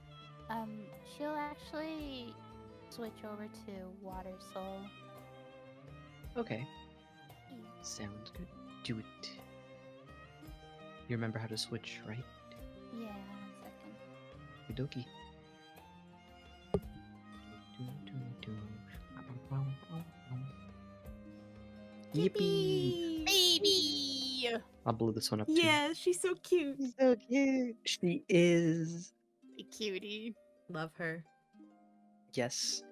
E: She'll actually switch over to Water Soul.
A: Okay. Sounds good. Do it. You remember how to switch, right?
E: Yeah, 1 second.
A: Okie Yippee!
B: Baby!
A: I'll blow this one up too.
C: Yeah, she's so cute.
F: So cute.
A: She is.
B: A cutie.
C: Love her.
A: Yes.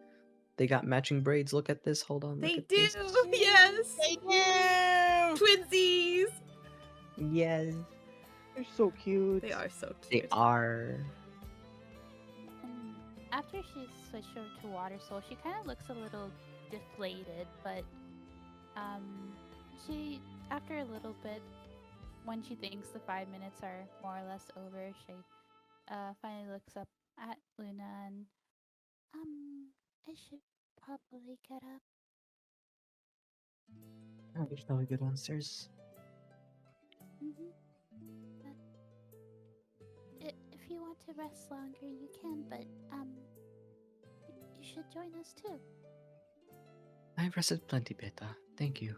A: They got matching braids. Look at this. Hold on.
C: They
A: look at
C: do.
A: This.
C: Yes.
B: They do!
C: Twinsies.
A: Yes.
F: They're so cute.
C: They are so
A: They
C: cute.
A: are.
E: And after she's switched over to Water Soul, she kind of looks a little deflated, but she, after a little bit, when she thinks the 5 minutes are more or less over, she finally looks up at Luna and, I should probably get up.
A: Alright, shall we go downstairs?
E: But if you want to rest longer, you can, but, you should join us too.
A: I've rested plenty, Beta. Thank you.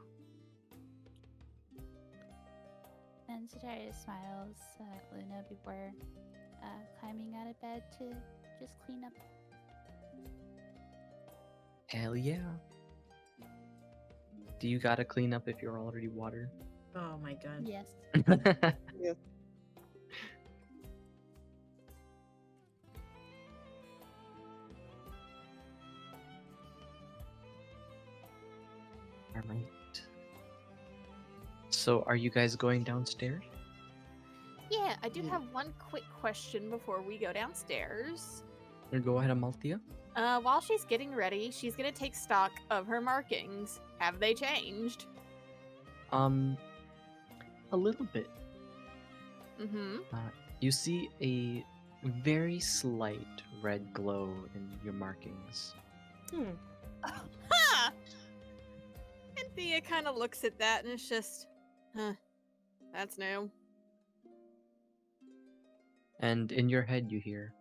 E: And Satara smiles at Luna before climbing out of bed to just clean up.
A: Hell yeah. Do you gotta clean up if you're already water?
C: Oh my god.
E: Yes.
F: Yes.
A: Alright. So, are you guys going downstairs?
B: Yeah, I do have one quick question before we go downstairs.
A: Or go ahead, Amalthea?
B: While she's getting ready, she's gonna take stock of her markings. Have they changed?
A: A little bit.
B: Mm-hmm.
A: You see a very slight red glow in your markings.
B: Ha! And Thea kind of looks at that and it's just, huh, that's new.
A: And in your head, you hear,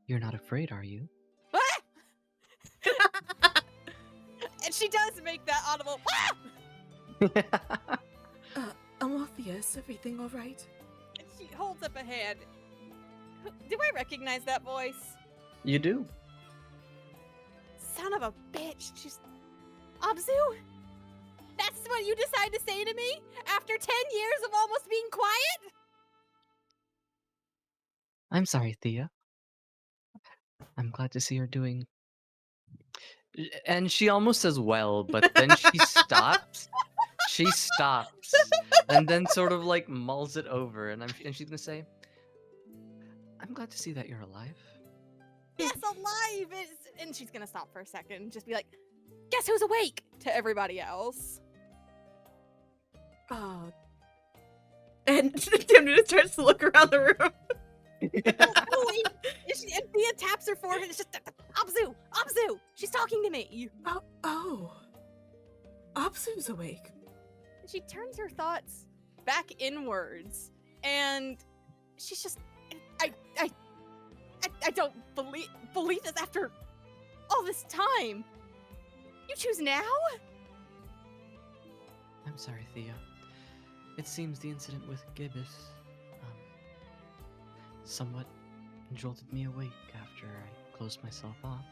A: "You're not afraid, are you?"
B: Ah! And she does make that audible. Ah!
C: Amalthea, is everything alright?
B: And she holds up a hand. Do I recognize that voice?
A: You do.
B: Son of a bitch. She's Abzu? That's what you decide to say to me after 10 years of almost being quiet?
A: I'm sorry, Thea. I'm glad to see you're doing. And she almost says well, but then she stops. She stops, and then sort of like mulls it over, and she's gonna say, "I'm glad to see that you're alive."
B: Yes, alive! And she's gonna stop for a second and just be like, guess who's awake? To everybody else.
C: Oh. And Timnita starts to look around the room.
B: And Thea taps her forehead. It's just, Abzu! Abzu! She's talking to me!
C: Oh. Absu's awake.
B: And she turns her thoughts back inwards. And she's just, I don't believe this after all this time. You choose now?
A: I'm sorry, Thea. It seems the incident with Gibbous, somewhat jolted me awake after I closed myself off.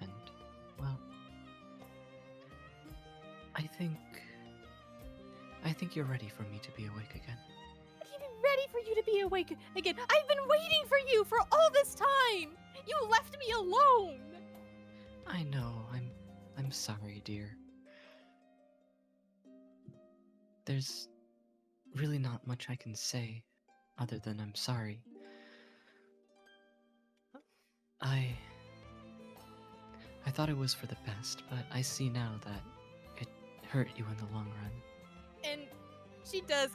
A: And, well, think you're ready for me to be awake again.
B: I'm ready for you to be awake again. I've been waiting for you for all this time. You left me alone.
A: I know. I'm sorry, dear. There's really not much I can say other than I'm sorry. I thought it was for the best, but I see now that it hurt you in the long run.
B: And she does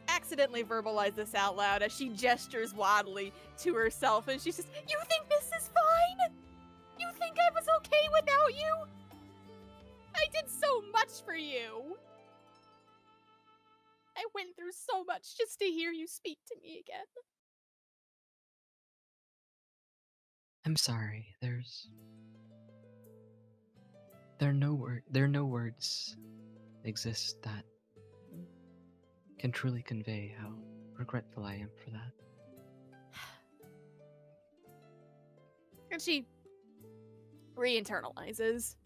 B: accidentally verbalize this out loud as she gestures wildly to herself, and she says, "You think this is fine? You think I was okay without you? I did so much for you. I went through so much just to hear you speak to me again."
A: I'm sorry. There are no words exist that can truly convey how regretful I am for that.
B: And she re-internalizes.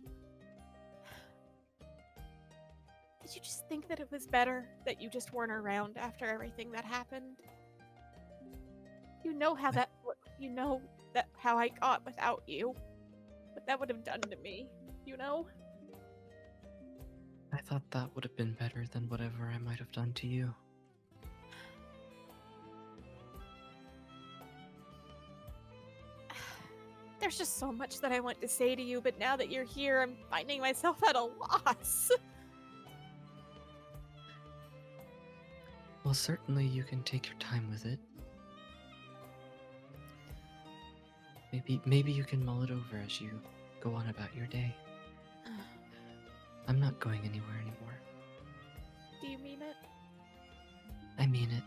B: Did you just think that it was better that you just weren't around after everything that happened? You know how how I got without you. What that would have done to me, you know?
A: I thought that would have been better than whatever I might have done to you.
B: There's just so much that I want to say to you, but now that you're here, I'm finding myself at a loss.
A: Well, certainly you can take your time with it. Maybe you can mull it over as you go on about your day. I'm not going anywhere anymore.
B: Do you mean it?
A: I mean it.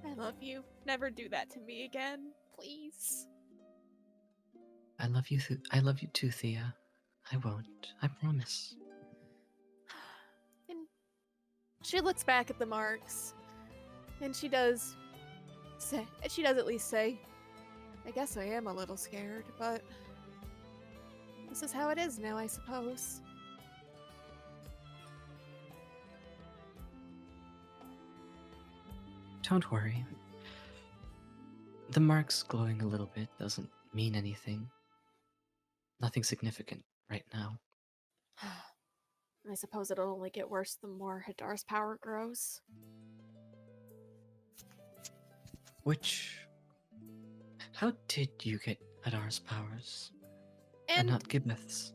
B: I love you. Never do that to me again, please.
A: I love you too, Thea. I won't. I promise.
B: And she looks back at the marks, and she does at least say, "I guess I am a little scared, but this is how it is now, I suppose."
A: Don't worry. The marks glowing a little bit doesn't mean anything. Nothing significant right now.
B: I suppose it'll only get worse the more Hadar's power grows.
A: How did you get Adar's powers? And
B: And
A: not Gibbeth's?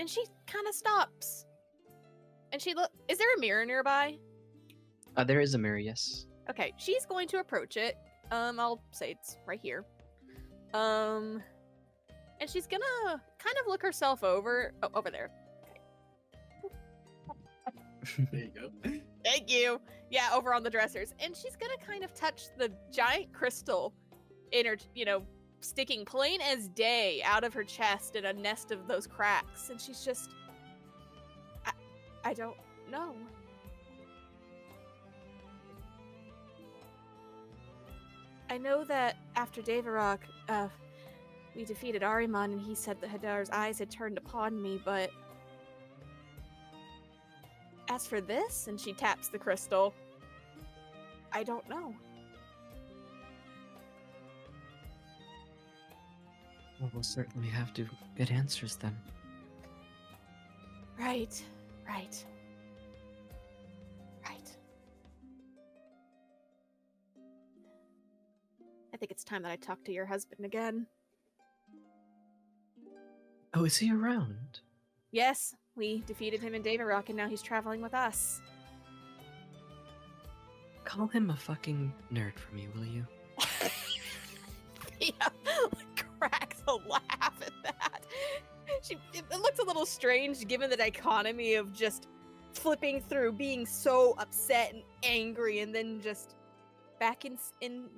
B: and she kind of stops. And is there a mirror nearby?
A: There is a mirror, yes.
B: Okay, she's going to approach it. I'll say it's right here. And she's gonna kind of look herself over. Oh, over there.
G: There you go.
B: Thank you. Yeah, over on the dressers. And she's gonna kind of touch the giant crystal in her, sticking plain as day out of her chest in a nest of those cracks. And she's just, I don't know. I know that after Devarok, we defeated Ahriman, and he said that Hadar's eyes had turned upon me, but as for this, and she taps the crystal, I don't know.
A: Well, we'll certainly have to get answers then.
B: Right. I think it's time that I talk to your husband again.
A: Oh, is he around?
B: Yes, we defeated him in Devarok, and now he's traveling with us.
A: Call him a fucking nerd for me, will you?
B: Yeah, cracks a laugh at that. It looks a little strange given the dichotomy of just flipping through being so upset and angry and then just back in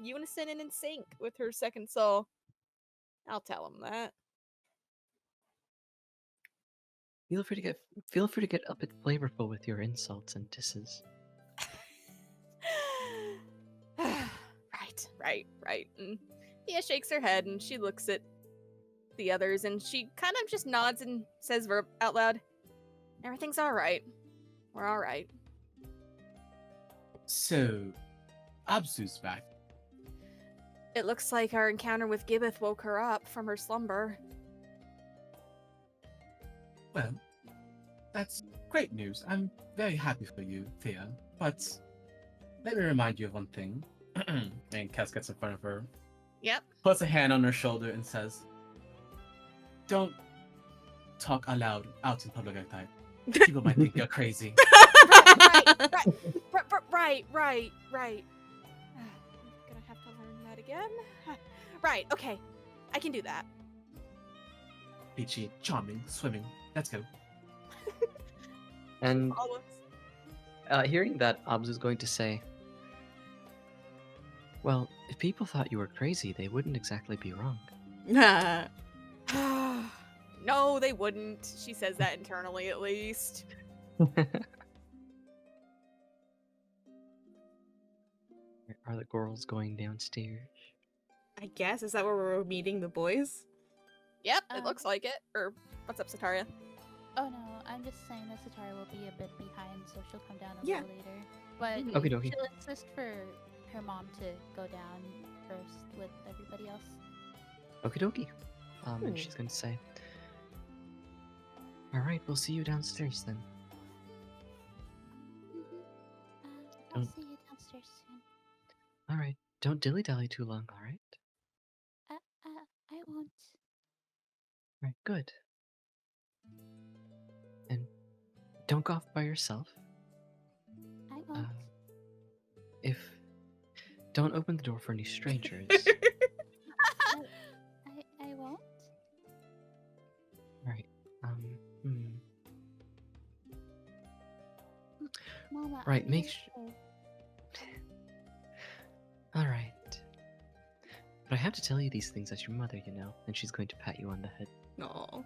B: unison and in sync with her second soul. I'll tell him that.
A: Feel free to get a bit flavorful with your insults and disses.
B: Right. And Thea shakes her head and she looks at the others and she kind of just nods and says out loud, "Everything's all right. We're all right."
G: So, Absu's back.
B: It looks like our encounter with Gibbeth woke her up from her slumber.
G: Well, that's great news. I'm very happy for you, Thea. But let me remind you of one thing. And Cass gets in front of her,
B: Yep.
G: puts a hand on her shoulder, and says, "Don't talk aloud out in public like that. People might think you're crazy."
B: Right. I'm gonna have to learn that again. Right, okay. I can do that.
G: Peachy, charming, swimming. Let's go.
A: And
B: Always.
A: hearing that, Abs is going to say, "Well, if people thought you were crazy, they wouldn't exactly be wrong."
B: No, they wouldn't. She says that internally, at least.
A: Are the girls going downstairs?
C: I guess, is that where we're meeting the boys?
B: Yep, it looks like it. Or, what's up, Sataria?
E: Oh no, I'm just saying that Satara will be a bit behind, so she'll come down a
C: Yeah.
E: little later. But
A: Okie dokie.
E: she'll insist for her mom to go down first with everybody else.
A: Okie dokie. And she's going to say, "Alright, we'll see you downstairs then."
E: I'll
A: Oh.
E: see you downstairs soon.
A: Alright, don't dilly-dally too long, alright?
E: I won't.
A: Alright, good. And don't go off by yourself.
E: I won't.
A: Don't open the door for any strangers.
E: I won't.
A: Alright,
E: Mama.
A: Right,
E: I'm
A: make
E: okay.
A: Alright. But I have to tell you these things as your mother, you know, and she's going to pat you on the head.
C: No.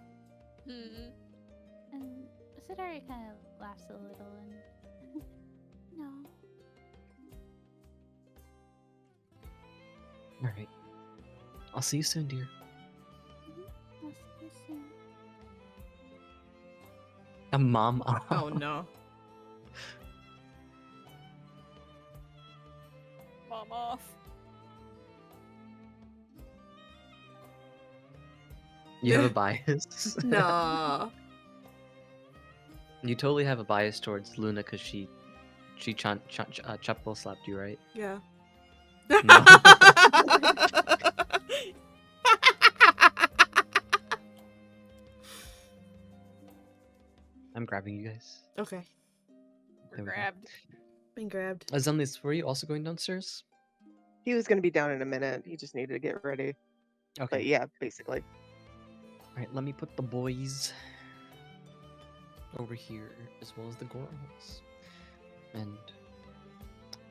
B: Hmm.
E: And Satara kind of laughs a little and no.
A: Alright. I'll see you soon, dear.
E: I'll see you soon.
A: A mom.
C: Oh no.
B: Mom off.
A: You have a bias.
C: No.
A: You totally have a bias towards Luna because she chapel slapped you, right?
C: Yeah.
A: No. I'm grabbing you guys.
C: Okay.
A: There we go.
B: Grabbed.
C: Been grabbed.
A: Azumlis, were you also going downstairs?
F: He was going to be down in a minute. He just needed to get ready.
A: Okay.
F: But yeah, basically.
A: Alright, let me put the boys over here as well as the girls. And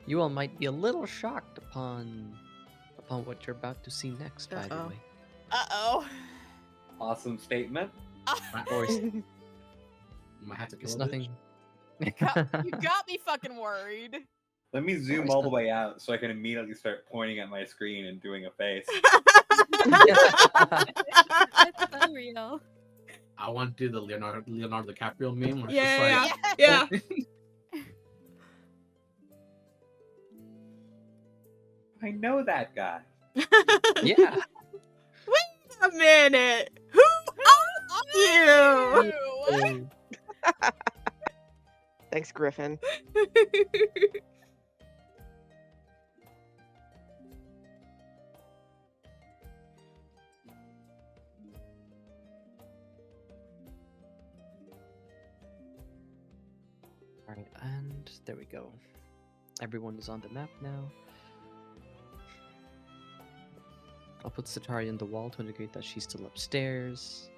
A: you all might be a little shocked upon what you're about to see next, by the
C: Uh-oh.
A: way.
B: Uh-oh.
D: Awesome statement.
A: Or it's,
G: Might have to kill
A: it's
G: a
A: nothing.
B: You got me fucking worried.
D: Let me zoom
A: it's
D: all the
A: not-
D: way out so I can immediately start pointing at my screen and doing a face.
E: That's so real.
G: I want to do the Leonardo DiCaprio meme. Where it's
C: Yeah,
G: just like,
C: yeah.
D: I know that guy.
A: Yeah.
C: Wait a minute. Who are you?
B: Ew.
F: Thanks, Griffin.
A: Alright, and there we go. Everyone is on the map now. I'll put Satari in the wall to indicate that she's still upstairs.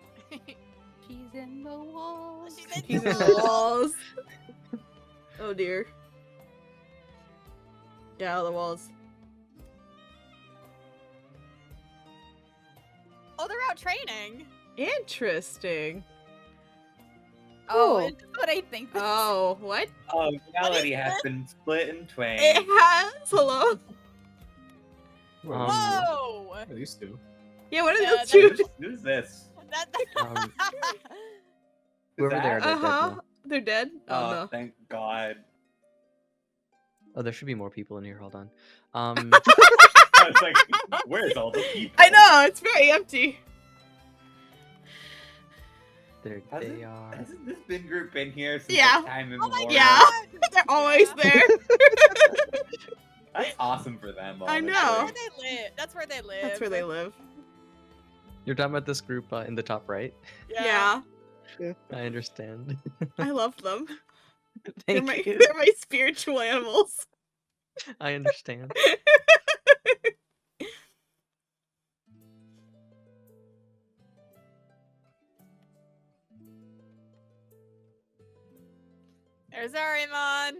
E: She's in the walls.
C: He's in the walls. Oh dear. Get out of the walls.
B: Oh, they're out training.
C: Interesting.
B: Oh,
C: Cool.
B: it's what I think.
C: Oh, what?
D: Oh, reality has been split in twain.
C: It has? Hello?
A: Um,
B: Whoa!
G: Yeah, these two.
C: Yeah, what are
B: Yeah,
C: those
B: that's-
C: two?
D: Who's this?
A: Um,
D: Is
A: whoever they are,
D: that-
A: they're dead now.
C: They're dead? Oh, no.
D: Thank God.
A: Oh, there should be more people in here. Hold on.
D: I was like, where's all the people?
C: I know, it's very empty.
A: There they are.
D: Hasn't this bin group been here since
C: Yeah.
D: like, time
B: Oh my
D: immemorial?
C: Yeah. They're always there.
D: That's awesome for them.
C: I
D: honestly.
C: know.
B: That's where they live. That's where they live.
C: That's where they live.
A: You're talking about this group in the top right.
C: Yeah.
A: I understand.
C: I love them. They're
A: Thank
C: my,
A: you.
C: they're my spiritual animals.
A: I understand.
B: There's Arimon.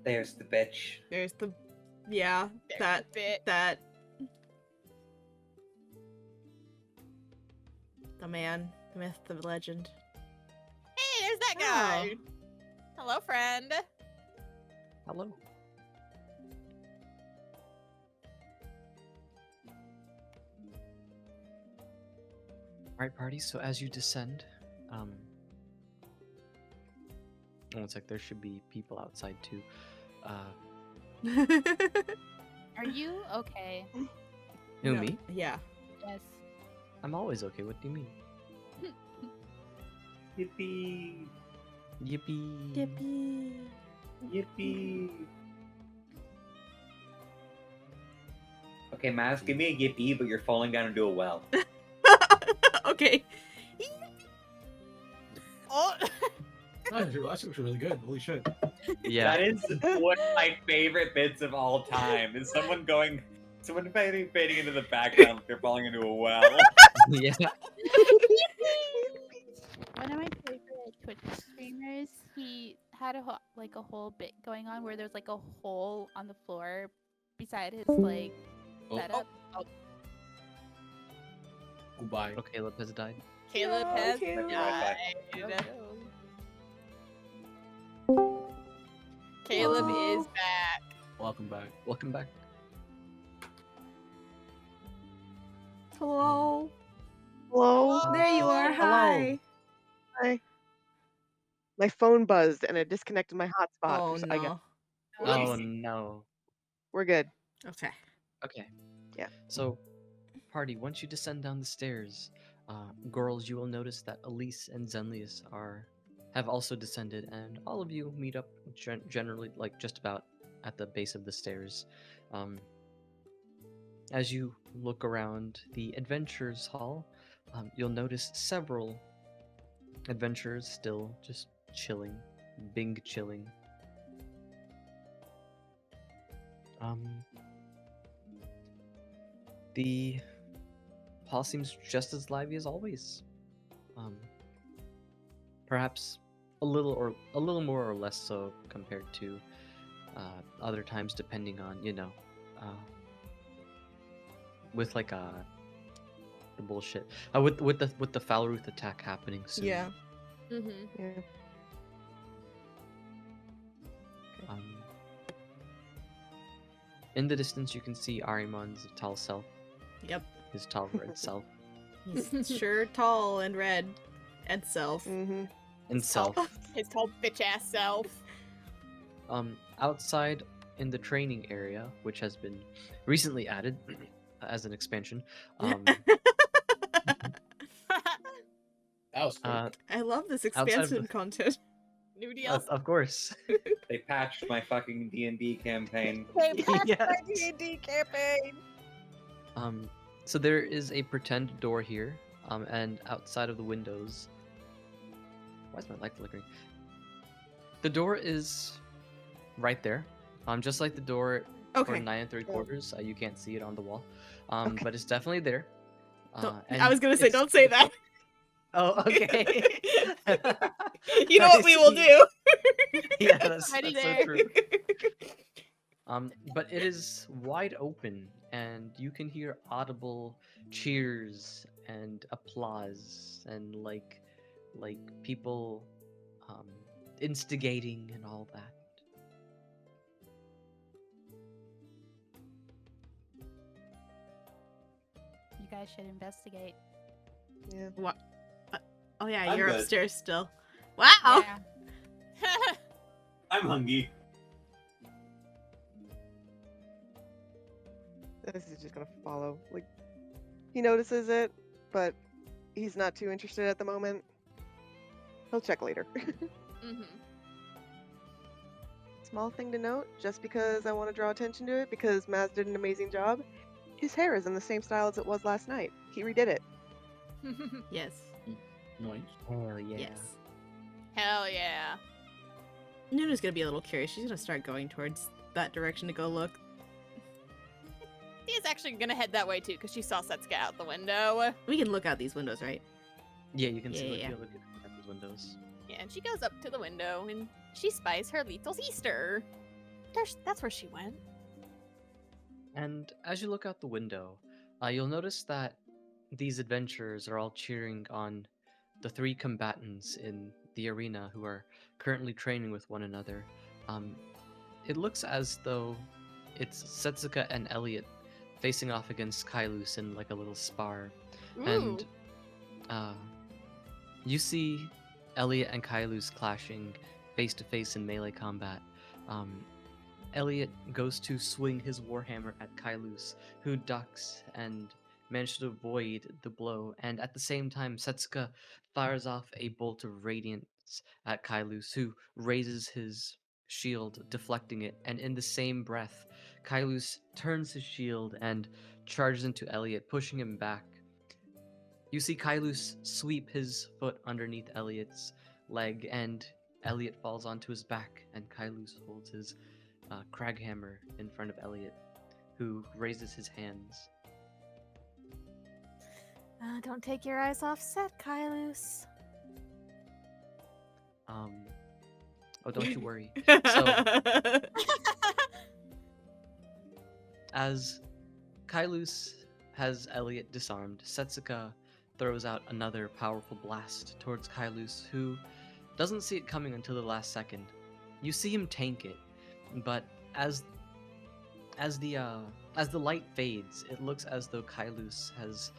D: There's the bitch.
C: There's the, yeah,
B: There's
C: that,
B: the bit.
C: that. The man, the myth, the legend.
B: Hey, there's that guy. Hello, friend.
A: Hello. Alright, party, so as you descend, one sec, there should be people outside too.
E: Are you okay?
A: Who,
C: No.
A: me?
C: Yeah.
E: Yes.
A: I'm always okay, what do you mean?
D: Yippee!
A: Yippee!
C: Yippee.
D: Yippee! Okay, Maz, give me a yippee, but you're falling down into a well.
C: Okay.
B: Oh,
G: Oh, that looks really good. Holy shit.
A: Yeah.
D: That is one of my favorite bits of all time. Is someone fading into the background like they're falling into a well.
A: Yeah.
E: One of my favorite Twitch streamers, he had a whole bit going on where there's like a hole on the floor beside his like
G: Oh.
E: setup.
G: Goodbye.
A: Oh, Caleb has died.
B: Caleb
C: No,
B: has
C: Caleb.
B: died. Caleb
C: Oh.
B: is back.
G: Welcome back.
A: Welcome back.
C: Hello.
F: Hello?
C: There you are.
A: Hello.
C: Hi.
F: Hi. My phone buzzed and it disconnected my hotspot.
C: Oh
F: so
C: no.
A: Oh no.
F: We're good.
C: Okay.
A: Okay.
F: Yeah.
A: So, party, once you descend down the stairs, girls, you will notice that Elise and Zenlius have also descended, and all of you meet up generally, like just about at the base of the stairs. As you look around the adventurers hall, you'll notice several adventurers still just chilling, bing chilling. The hall seems just as lively as always. Perhaps a little more or less so compared to other times, depending on with like the bullshit with the Falruth attack happening soon.
C: Yeah.
B: Mm-hmm.
F: Yeah.
A: In the distance, you can see Arimon's tall self,
C: Yep.
A: his tall red self,
C: He's sure tall and red and self.
F: Mm-hmm.
A: and self.
B: His tall bitch ass self.
A: Outside in the training area, which has been recently added as an expansion.
G: That was quick.
C: I love this
A: Outside of
C: expansion
A: the-
C: content.
B: New deal.
A: Of course.
D: They patched my fucking D&D campaign.
B: They passed
A: Yes.
B: my D&D campaign.
A: So there is a pretend door here, and outside of the windows. Why is my light flickering? The door is right there. Just like the door for
C: Okay.
A: 9 3/4. You can't see it on the wall.
F: Okay.
A: But it's definitely there. And
C: I was gonna say,
A: it's-
C: don't say that.
A: Oh, okay.
C: You know
A: I
C: what we will
A: see.
C: do.
A: Yeah, that's
B: Already
A: so
B: there.
A: true. But it is wide open, and you can hear audible cheers and applause, and like people instigating and all that.
E: I should investigate.
F: Yeah.
C: What? Oh yeah,
D: I'm
C: you're
D: good.
C: upstairs still. Wow.
E: Yeah.
D: I'm hungry.
F: This is just gonna follow. Like, he notices it, but he's not too interested at the moment. He'll check later.
B: Mm-hmm.
F: Small thing to note, just because I want to draw attention to it, because Maz did an amazing job, his hair is in the same style as it was last night. He redid it.
C: Yes.
G: Nice.
A: Hell yeah.
C: Yes.
B: Hell yeah.
C: Nuna's gonna be a little curious. She's gonna start going towards that direction to go look.
B: She's actually gonna head that way too, because she saw Setsuka out the window.
C: We can look out these windows, right?
A: Yeah, you can see
C: Yeah.
A: like, at those windows.
B: Yeah, and she goes up to the window and she spies her little sister. That's where she went.
A: And as you look out the window, you'll notice that these adventurers are all cheering on the three combatants in the arena who are currently training with one another. It looks as though it's Setsuka and Elliot facing off against Kailus in like a little spar. And you see Elliot and Kailus clashing face to face in melee combat. Elliot goes to swing his warhammer at Kailus, who ducks and manages to avoid the blow. And at the same time, Setsuka fires off a bolt of radiance at Kailus, who raises his shield, deflecting it. And in the same breath, Kailus turns his shield and charges into Elliot, pushing him back. You see Kailus sweep his foot underneath Elliot's leg, and Elliot falls onto his back, and Kailus holds his craghammer in front of Elliot, who raises his hands.
B: Don't take your eyes off Set, Kailus.
A: Oh, don't you worry. So, as Kailus has Elliot disarmed, Setsuka throws out another powerful blast towards Kailus, who doesn't see it coming until the last second. You see him tank it, but as the light fades, it looks as though Kailus has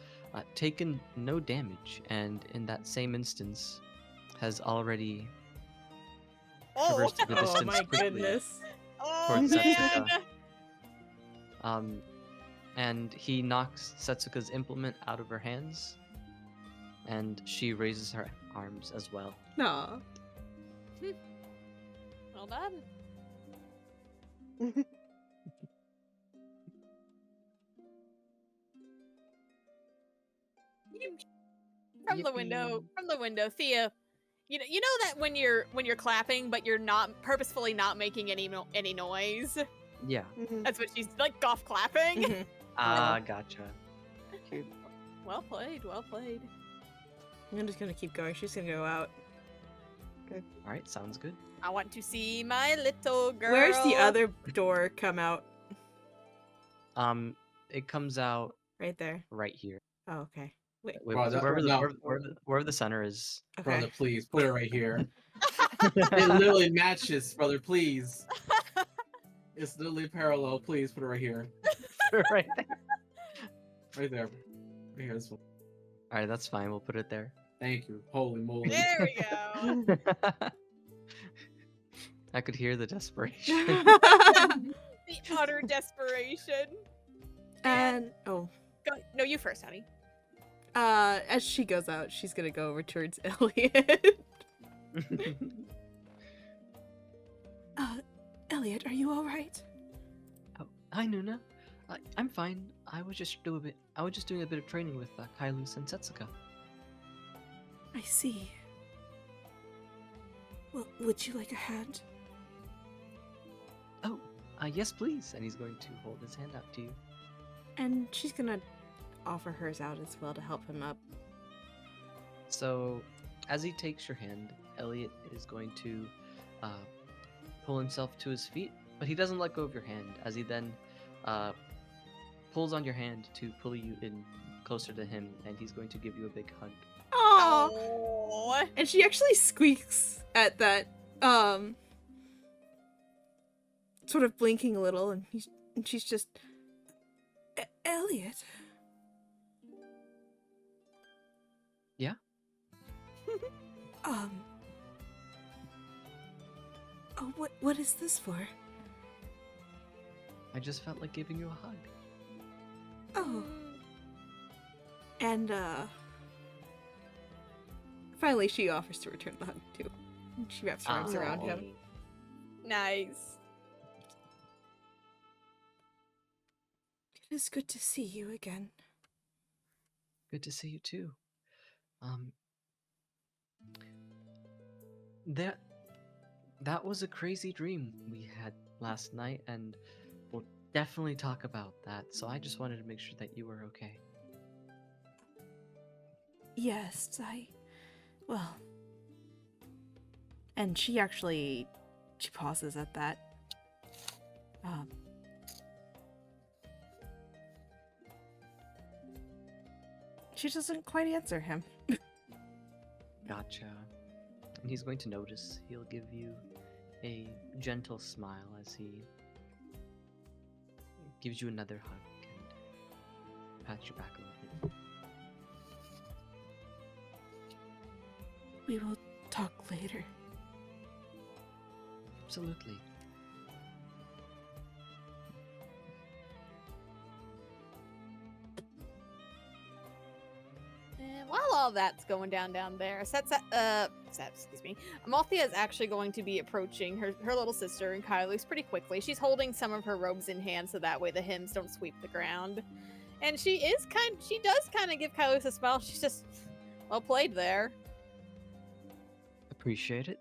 A: taken no damage, and in that same instance, has already traversed the
C: Oh
A: distance
C: my
A: quickly
C: goodness.
B: Oh
A: towards
B: man.
A: Setsuka. And he knocks Setsuka's implement out of her hands, and she raises her arms as well.
C: No.
B: Well done. From the window, Thea. You know that when you're clapping, but you're not purposefully not making any noise.
A: Yeah.
B: That's what she's like, golf clapping.
A: Gotcha.
F: Cute.
B: Well played, well played.
C: I'm just gonna keep going. She's gonna go out.
A: All right, sounds good.
B: I want to see my little girl.
C: Where's the other door come out?
A: It comes out
C: Right there.
A: right here.
C: Oh, okay. Wait.
A: Wherever the center is.
C: Okay.
G: Brother, please put it right here. It literally matches, brother. Please. It's literally parallel. Please put it right here.
A: Right there.
G: Right there. Right here. This one.
A: All right, that's fine. We'll put it there.
G: Thank you. Holy moly.
B: There we go.
A: I could hear the desperation.
B: The utter desperation.
C: And oh,
B: Go, no, you first, honey.
C: as she goes out, she's gonna go over towards Elliot. Elliot, are you all right?
A: Oh, hi, Nuna. I'm fine. I was just doing a bit of training with Kailus and Setsuka.
C: I see. Well, would you like a hand?
A: Oh, yes, please. And he's going to hold his hand out to you.
C: And she's gonna offer hers out as well to help him up.
A: So, as he takes your hand, Elliot is going to pull himself to his feet, but he doesn't let go of your hand, as he then pulls on your hand to pull you in closer to him, and he's going to give you a big hug.
C: Aww.
B: Oh.
C: And she actually squeaks at that, sort of blinking a little, and she's just, Elliot, Oh, what is this for?
A: I just felt like giving you a hug.
C: Oh. And, finally she offers to return the hug, too. She wraps her arms around him.
B: Nice.
C: It is good to see you again.
A: Good to see you too. That was a crazy dream we had last night, and we'll definitely talk about that. So I just wanted to make sure that you were okay.
C: Yes, well... And she pauses at that. She doesn't quite answer him.
A: Gotcha. And he's going to notice. He'll give you a gentle smile as he gives you another hug and pats you back a little bit.
C: We will talk later.
A: Absolutely.
B: And while all that's going down there, Amalthea is actually going to be approaching her little sister and Kylos pretty quickly. She's holding some of her robes in hand so that way the hymns don't sweep the ground. And she does kind of give Kylos a smile. She's just, well played there.
A: Appreciate it.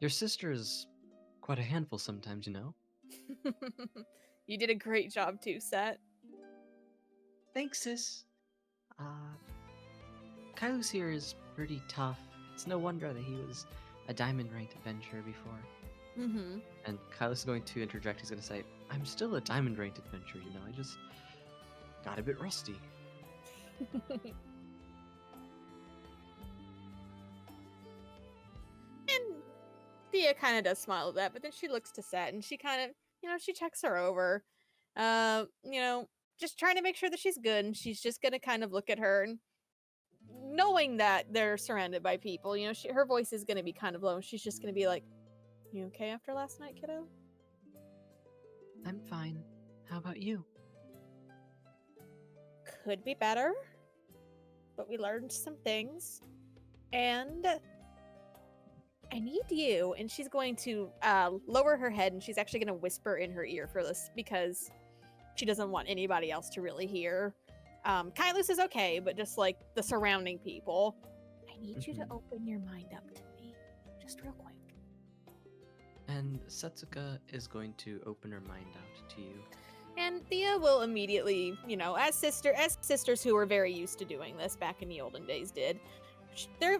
A: Your sister is quite a handful sometimes, you know?
B: You did a great job too, Set.
A: Thanks, sis. Kylos here is pretty tough. It's no wonder that he was a diamond-ranked adventurer before.
B: Mm-hmm.
A: And Kylos is going to interject. He's going to say, I'm still a diamond-ranked adventurer, you know? I just got a bit rusty.
B: And Thea kind of does smile at that, but then she looks to Set and she kind of, she checks her over. Just trying to make sure that she's good, and she's just going to kind of look at her, and knowing that they're surrounded by people, her voice is going to be kind of low, and she's just going to be like, you okay after last night, kiddo?
A: I'm fine. How about you?
B: Could be better, but we learned some things, and I need you. And she's going to lower her head, and she's actually going to whisper in her ear for this because she doesn't want anybody else to really hear. Kylos is okay, but just like the surrounding people, I need you to open your mind up to me, just real quick.
A: And Setsuka is going to open her mind out to you.
B: And Thea will immediately, as sisters who were very used to doing this back in the olden days did, there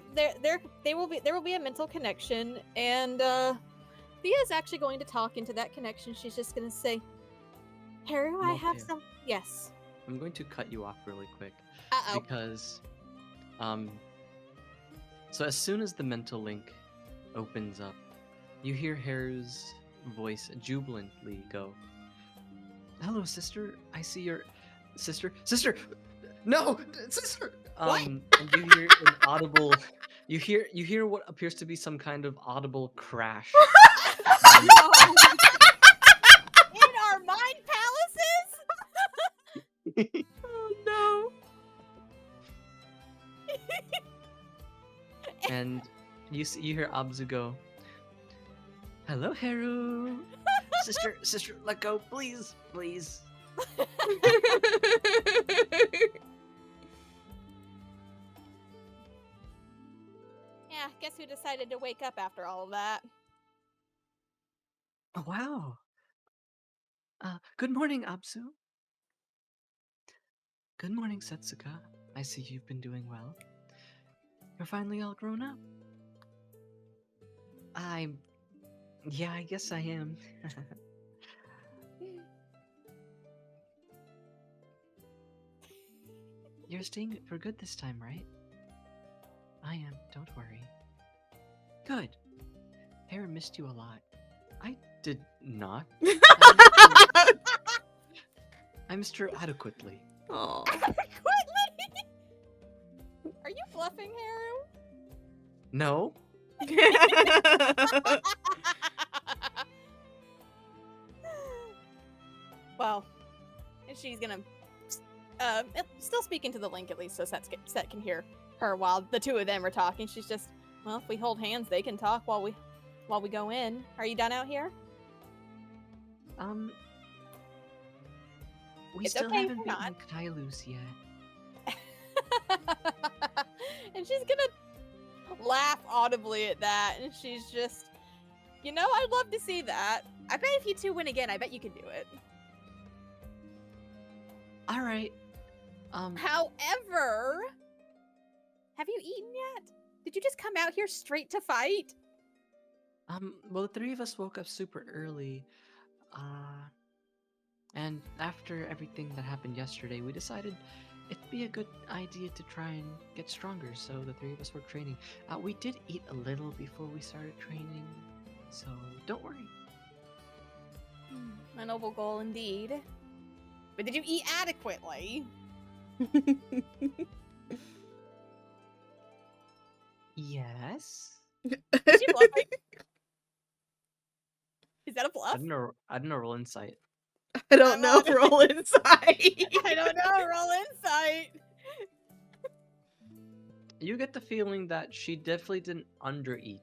B: will be a mental connection, and Thea is actually going to talk into that connection. She's just going to say, Haru, I have some... Yes.
A: I'm going to cut you off really quick.
B: Uh-oh.
A: Because, so as soon as the mental link opens up, you hear Haru's voice jubilantly go, hello, sister. I see your... Sister? No! Sister! And you hear an audible... You hear what appears to be some kind of audible crash.
B: In our mind palaces?
C: Oh no.
A: And you hear Abzu go, hello, Haru. Sister, let go, please.
B: Yeah, guess who decided to wake up after all of that?
A: Oh, wow. Good morning, Abzu. Good morning, Setsuka. I see you've been doing well. You're finally all grown up. Yeah, I guess I am. You're staying for good this time, right? I am, don't worry. Good. Hera missed you a lot. I did not. I missed her adequately.
C: Oh.
B: Adequately? Are you bluffing, Haru?
A: No.
B: Well, and she's gonna still speaking to the link at least, so Set can hear her while the two of them are talking. She's just, well, if we hold hands, they can talk while we go in. Are you done out here?
A: We
B: It's
A: still
B: okay if
A: haven't
B: you're
A: beaten Kylus yet.
B: And she's gonna laugh audibly at that, and she's just, I'd love to see that. I bet if you two win again, I bet you can do it.
A: All right.
B: However, have you eaten yet? Did you just come out here straight to fight?
A: Well, the three of us woke up super early. And after everything that happened yesterday, we decided it'd be a good idea to try and get stronger, so the three of us were training. We did eat a little before we started training, so don't worry.
B: A noble goal indeed. But did you eat adequately?
A: Yes.
B: Is she bluffing? Is that a bluff?
A: I don't know. Roll insight.
C: I don't know. Roll insight.
B: I don't know. Roll insight.
A: You get the feeling that she definitely didn't undereat.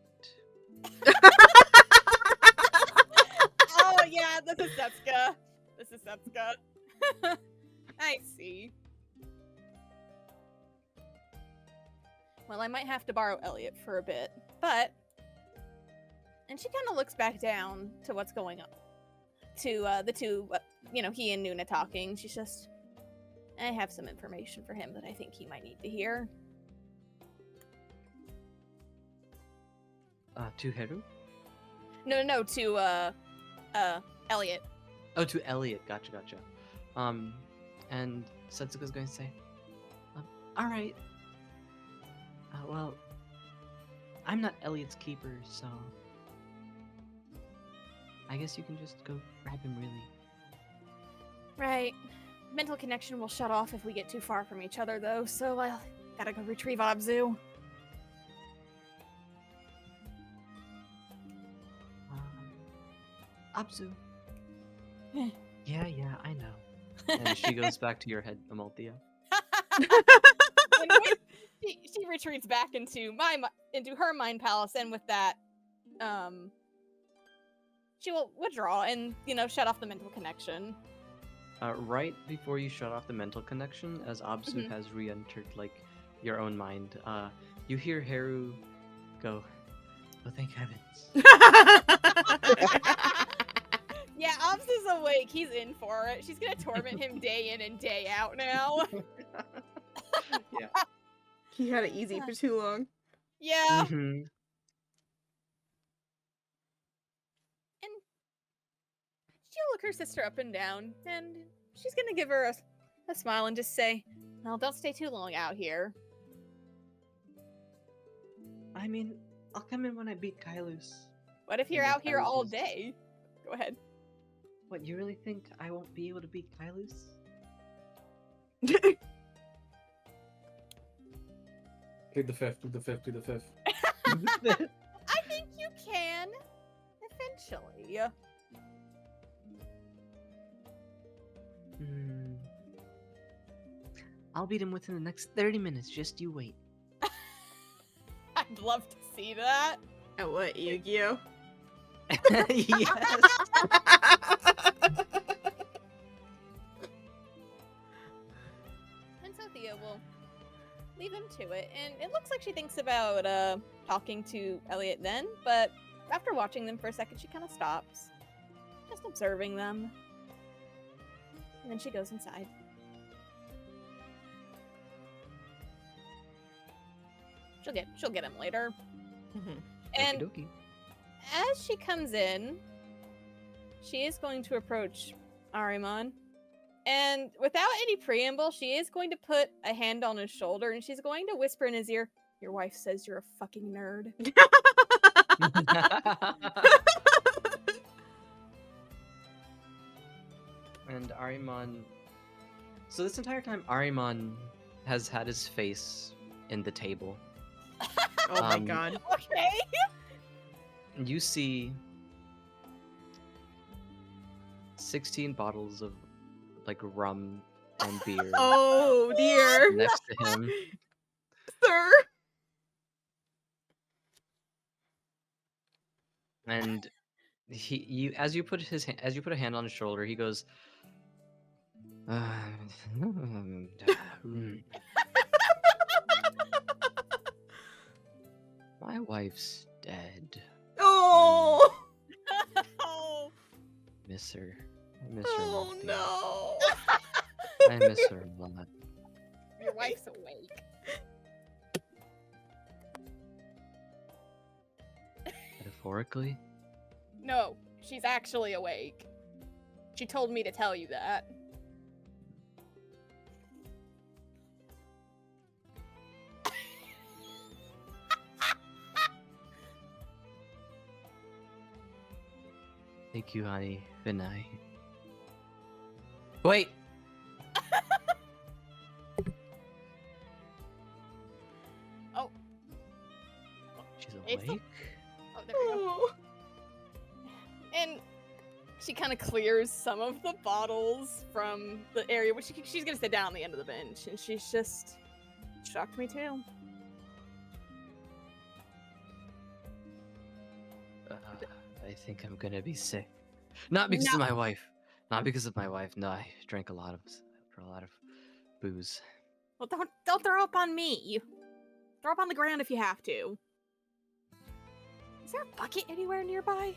B: Oh yeah, this is Setsuka. I see. Well, I might have to borrow Elliot for a bit, but... And she kind of looks back down to what's going on. To the two, he and Nuna talking. She's just... I have some information for him that I think he might need to hear.
A: To Heru?
B: No, to, Elliot.
A: Oh, to Elliot. Gotcha. And Setsuka's going to say, alright. Well, I'm not Elliot's keeper, so... I guess you can just go grab him, really.
B: Right. Mental connection will shut off if we get too far from each other, though, so I gotta go retrieve Abzu.
A: Abzu. Yeah, I know. And she goes back to your head, Amalthea.
B: She retreats back into her mind palace, and with that, she will withdraw and shut off the mental connection.
A: Right before you shut off the mental connection, as Abzu has re-entered your own mind, you hear Heru go, "Oh, thank heavens."
B: Yeah, Abzu's awake. He's in for it. She's gonna torment him day in and day out now.
A: Yeah.
C: He had it easy for too long.
B: Yeah.
A: Mm-hmm.
B: And she'll look her sister up and down, and she's gonna give her a smile and just say, "Well, don't stay too long out here."
A: I mean, I'll come in when I beat Kylus.
B: What if you're out here all day? Go ahead.
A: What, you really think I won't be able to beat Kylus?
G: Plead the fifth.
B: I think you can, eventually.
A: I'll beat him within the next 30 minutes, just you wait.
B: I'd love to see that.
C: At what, Yu-Gi-Oh?
A: Yes!
B: And Sophia will leave him to it, and it looks like she thinks about talking to Elliot then, but after watching them for a second, she kind of stops, just observing them, and then she goes inside. She'll get him later. And
A: Okey-dokey.
B: as she comes in, she is going to approach Ahriman. And without any preamble, she is going to put a hand on his shoulder and she's going to whisper in his ear, "Your wife says you're a fucking nerd."
A: And Ahriman... So this entire time, Ahriman has had his face in the table.
C: Oh my
A: Um,
C: god.
B: Okay.
A: You see 16 bottles of like rum and beer
C: Oh dear.
A: next to him.
C: Sir.
A: And as you put a hand on his shoulder, he goes, my wife's dead.
C: Oh.
B: Oh.
A: Miss her. I miss her.
C: Oh
A: Maltby.
C: no.
A: I miss her a lot.
B: Your wife's awake.
A: Metaphorically?
B: No, she's actually awake. She told me to tell you that.
A: Thank you, honey. Good night. Wait!
B: Oh.
A: She's
B: It's
A: awake?
B: Oh, there we go.
C: Oh.
B: And she kind of clears some of the bottles from the area, which she's gonna sit down on the end of the bench, and she's just shocked me too.
A: I think I'm gonna be sick. Not because of my wife. Not because of my wife. No, I drank a lot of booze.
B: Well, don't throw up on me. Throw up on the ground if you have to. Is there a bucket anywhere nearby?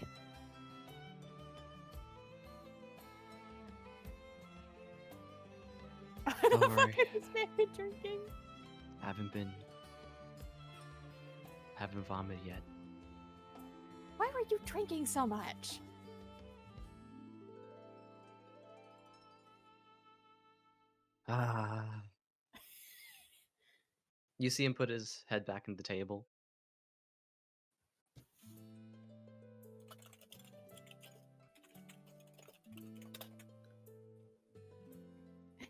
A: Don't
B: The
A: worry.
B: bucket has been drinking.
A: Haven't vomited yet.
B: Why were you drinking so much?
A: Ah. You see him put his head back in the table.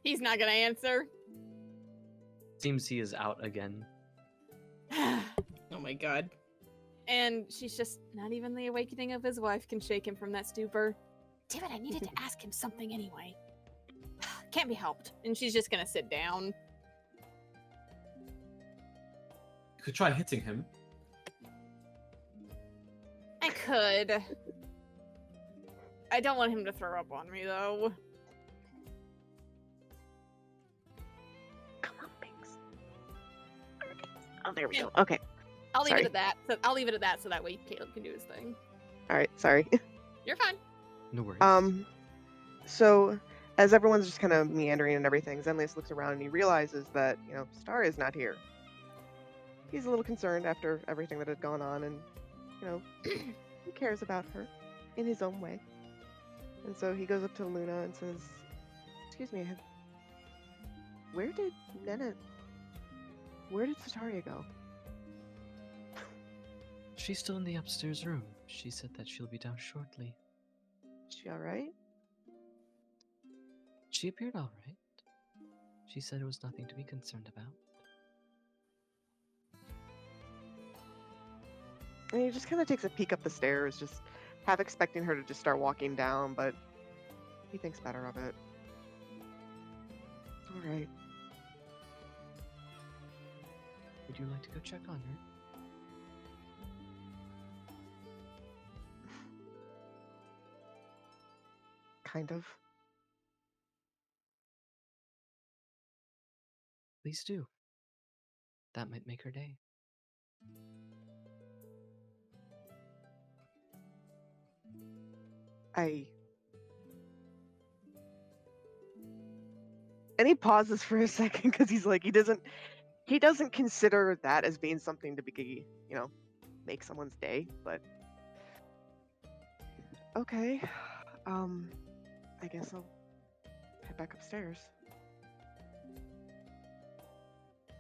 B: He's not gonna answer.
A: Seems he is out again.
C: Oh my god.
B: And she's just not even the awakening of his wife can shake him from that stupor. Damn it, I needed to ask him something anyway. Can't be helped. And she's just gonna sit down.
G: You could try hitting him.
B: I could. I don't want him to throw up on me though.
F: Come on, Binks. Oh, there we go. Okay.
B: I'll leave
F: Sorry.
B: it at that. So I'll leave it at that so that way Caleb can do his thing.
F: All right. Sorry.
B: You're fine.
A: No worries.
F: So as everyone's just kind of meandering and everything, Zenlius looks around and he realizes that, Star is not here. He's a little concerned after everything that had gone on, and, he cares about her in his own way. And so he goes up to Luna and says, "Excuse me, where did Sataria go?"
A: She's still in the upstairs room. She said that she'll be down shortly.
F: Is she alright?
A: She appeared all right. She said it was nothing to be concerned about.
F: And he just kind of takes a peek up the stairs, just half expecting her to just start walking down, but he thinks better of it. Alright.
A: Would you like to go check on her?
F: Kind of.
A: Please do. That might make her day.
F: And he pauses for a second because he's like, he doesn't consider that as being something to be, make someone's day, but okay. I guess I'll head back upstairs.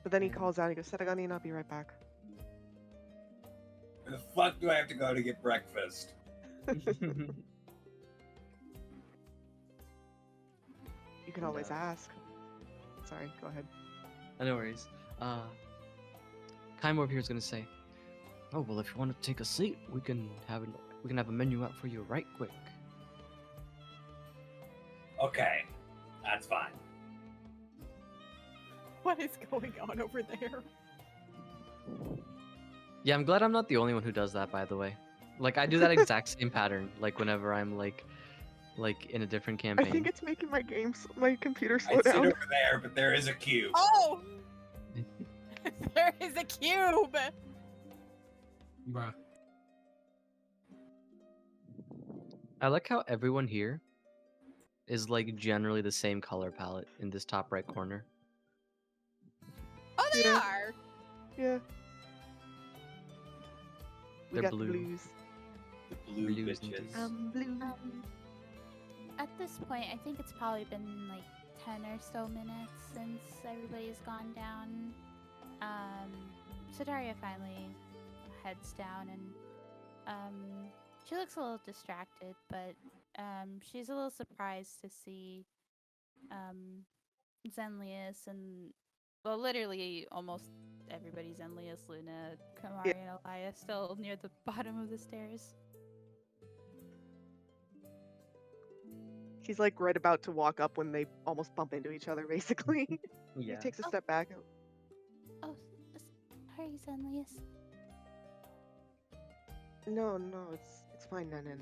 F: But then he calls out, he goes, "Setagani, and I'll be right back."
D: Where the fuck do I have to go to get breakfast?
F: You can always ask. Sorry, go ahead.
A: No worries. Kaimor here is gonna say, Oh well, if you want to take a seat, we can have a menu out for you right quick.
D: Okay, that's fine.
B: What is going on over there?
A: Yeah, I'm glad I'm not the only one who does that, by the way. Like, I do that exact same pattern, like, whenever I'm, like in a different
F: I
A: campaign.
F: think it's making my computer slow
D: I'd sit
F: down.
D: over there, but there is a cube.
B: Oh! There is a cube!
G: Bruh.
A: I like how everyone here is, like, generally the same color palette in this top right corner.
B: Oh, they
F: Yeah.
B: are!
F: Yeah. We
A: They're
F: got
A: blue.
F: the blues.
D: The blue
A: Blues and
D: bitches.
A: blues.
F: Blue.
E: At this point, I think it's probably been like 10 or so minutes since everybody's gone down. Sadaria finally heads down and she looks a little distracted, but she's a little surprised to see Zenlius and, well, literally almost everybody, Zenlius, Luna, Kamari, and Elia, still near the bottom of the stairs.
F: He's like right about to walk up when they almost bump into each other, basically.
A: Yeah.
F: He takes a
E: Oh.
F: step back.
E: Oh, sorry, Zenlius.
F: No, it's fine, Nenin.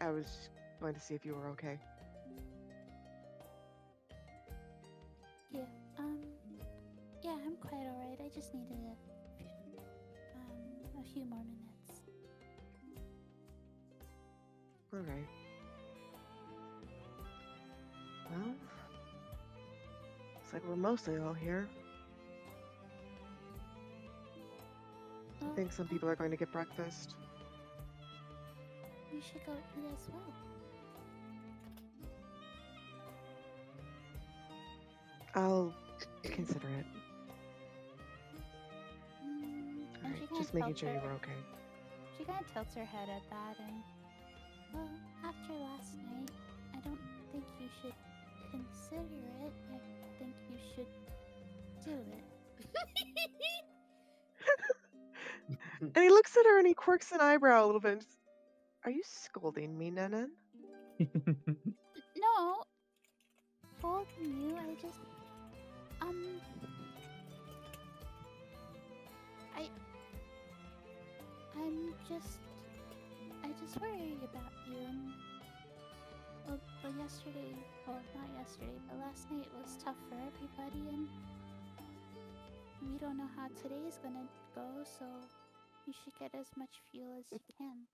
F: I was going to see if you were okay.
E: Yeah, I'm quite alright. I just needed a few more minutes.
F: Alright. Well, looks like we're mostly all here. I think some people are going to get breakfast.
E: You should go eat as well.
F: I'll consider it.
E: And
F: Alright,
E: she kinda
F: just making
E: tilts
F: sure you
E: her-
F: were okay.
E: She kind of tilts her head at that, and well, after last night, I don't think you should consider it. I think you should do it.
F: And he looks at her and he quirks an eyebrow a little bit. And just, are you scolding me, Nenin?
E: No, hold you. I just worry about you. And well, not yesterday, but last night was tough for everybody, and we don't know how today's gonna go. So you should get as much fuel as you can.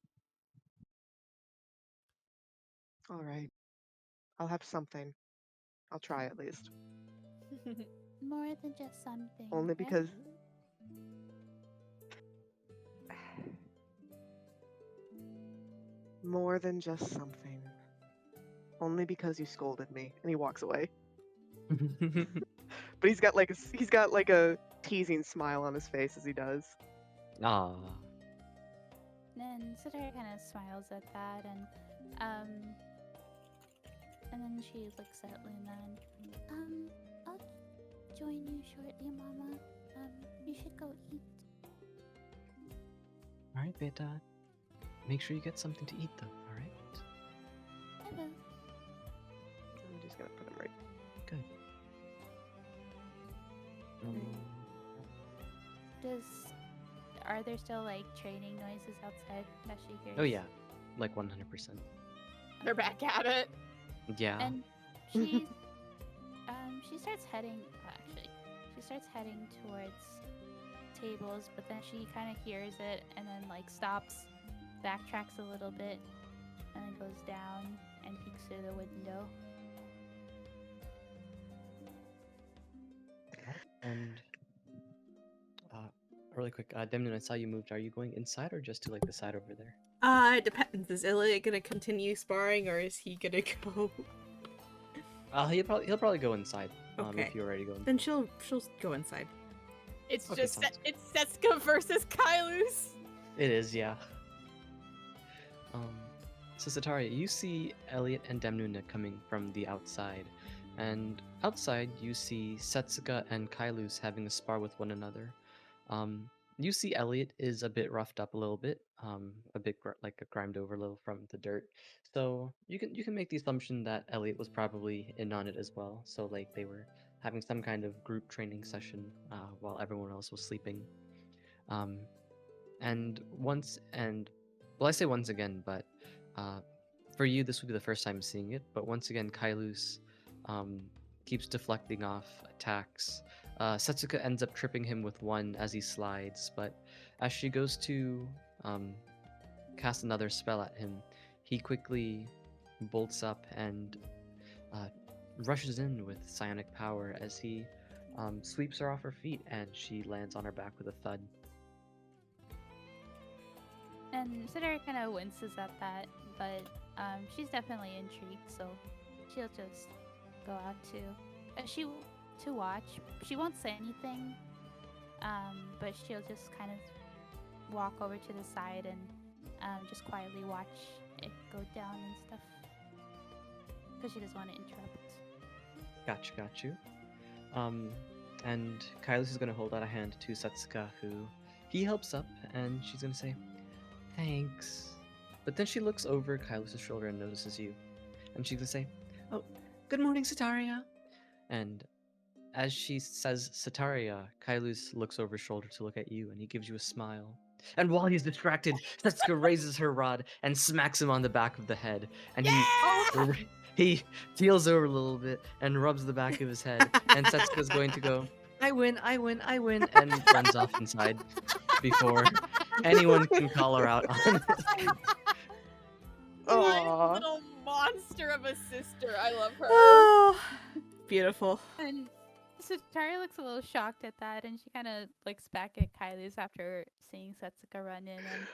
F: Alright. I'll have something. I'll try at least.
E: More than just something.
F: Only
E: right?
F: because... More than just something. Only because you scolded me. And he walks away. But he's got like a teasing smile on his face as he does.
A: Ah.
E: Then Sadara kind of smiles at that, and then she looks at Luna and, I'll join you shortly, Mama. You should go eat.
A: All right, beta. Make sure you get something to eat, though. All right.
E: I will.
F: I'm just gonna put him right.
A: Good.
E: Are there still like training noises outside that she hears?
A: Oh yeah, like 100%.
B: They're back at it.
A: Yeah.
E: And she starts heading. She starts heading towards tables, but then she kind of hears it and then like stops, backtracks a little bit, and then goes down and peeks through the window.
A: And really quick, Demnon, I saw you moved. Are you going inside or just to like the side over there?
C: It depends. Is Elliot gonna continue sparring, or is he gonna go?
A: He'll probably go inside.
C: Okay.
A: If you're ready to go.
C: Then she'll go inside.
B: It's
A: Okay,
B: just
A: sounds
B: it's Setsuka versus Kailus.
A: It is, yeah. So Sataria, you see Elliot and Demnuna coming from the outside, and outside you see Setsuka and Kailus having a spar with one another. You see Elliot is a bit roughed up a little bit, a bit like a grimed over a little from the dirt. So you can make the assumption that Elliot was probably in on it as well. So like they were having some kind of group training session while everyone else was sleeping. Um, and once and well, I say once again, but uh, for you this would be the first time seeing it. But once again, Kailus um, keeps deflecting off attacks. Setsuka ends up tripping him with one as he slides, but as she goes to um, cast another spell at him, he quickly bolts up and uh, rushes in with psionic power as he sweeps her off her feet, and she lands on her back with a thud.
E: And Sidera kind of winces at that, but she's definitely intrigued, so she'll just go out to watch. She won't say anything, but she'll just kind of walk over to the side and just quietly watch it go down and stuff, because she doesn't want to interrupt.
A: Got you. And Kylus is gonna hold out a hand to Setsuka, who he helps up, and she's gonna say, "Thanks." But then she looks over Kylus' shoulder and notices you, and she's gonna say, "Oh, good morning, Sataria." And as she says Sataria, Kylus looks over his shoulder to look at you, and he gives you a smile. And while he's distracted, Setsuka raises her rod and smacks him on the back of the head, and he feels over a little bit and rubs the back of his head, and Setsuka's going to go, I win, and runs off inside before anyone can call her out on it.
B: My little monster of a sister. I love her.
C: Oh, beautiful.
E: And so Tari looks a little shocked at that, and she kind of looks back at Kylie's after seeing Setsuka run in, and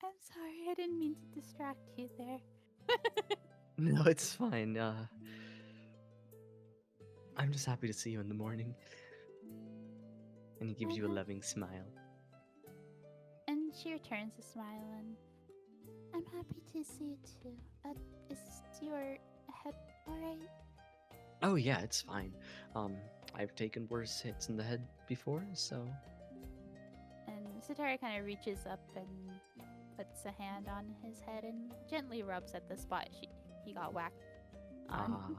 E: I'm sorry, I didn't mean to distract you there.
A: No, it's fine. I'm just happy to see you in the morning. And he gives you a loving smile.
E: And she returns the smile, and I'm happy to see you too. Is your head alright?
A: Oh yeah, it's fine. I've taken worse hits in the head before, so.
E: And Satara kind of reaches up and puts a hand on his head and gently rubs at the spot he got whacked on.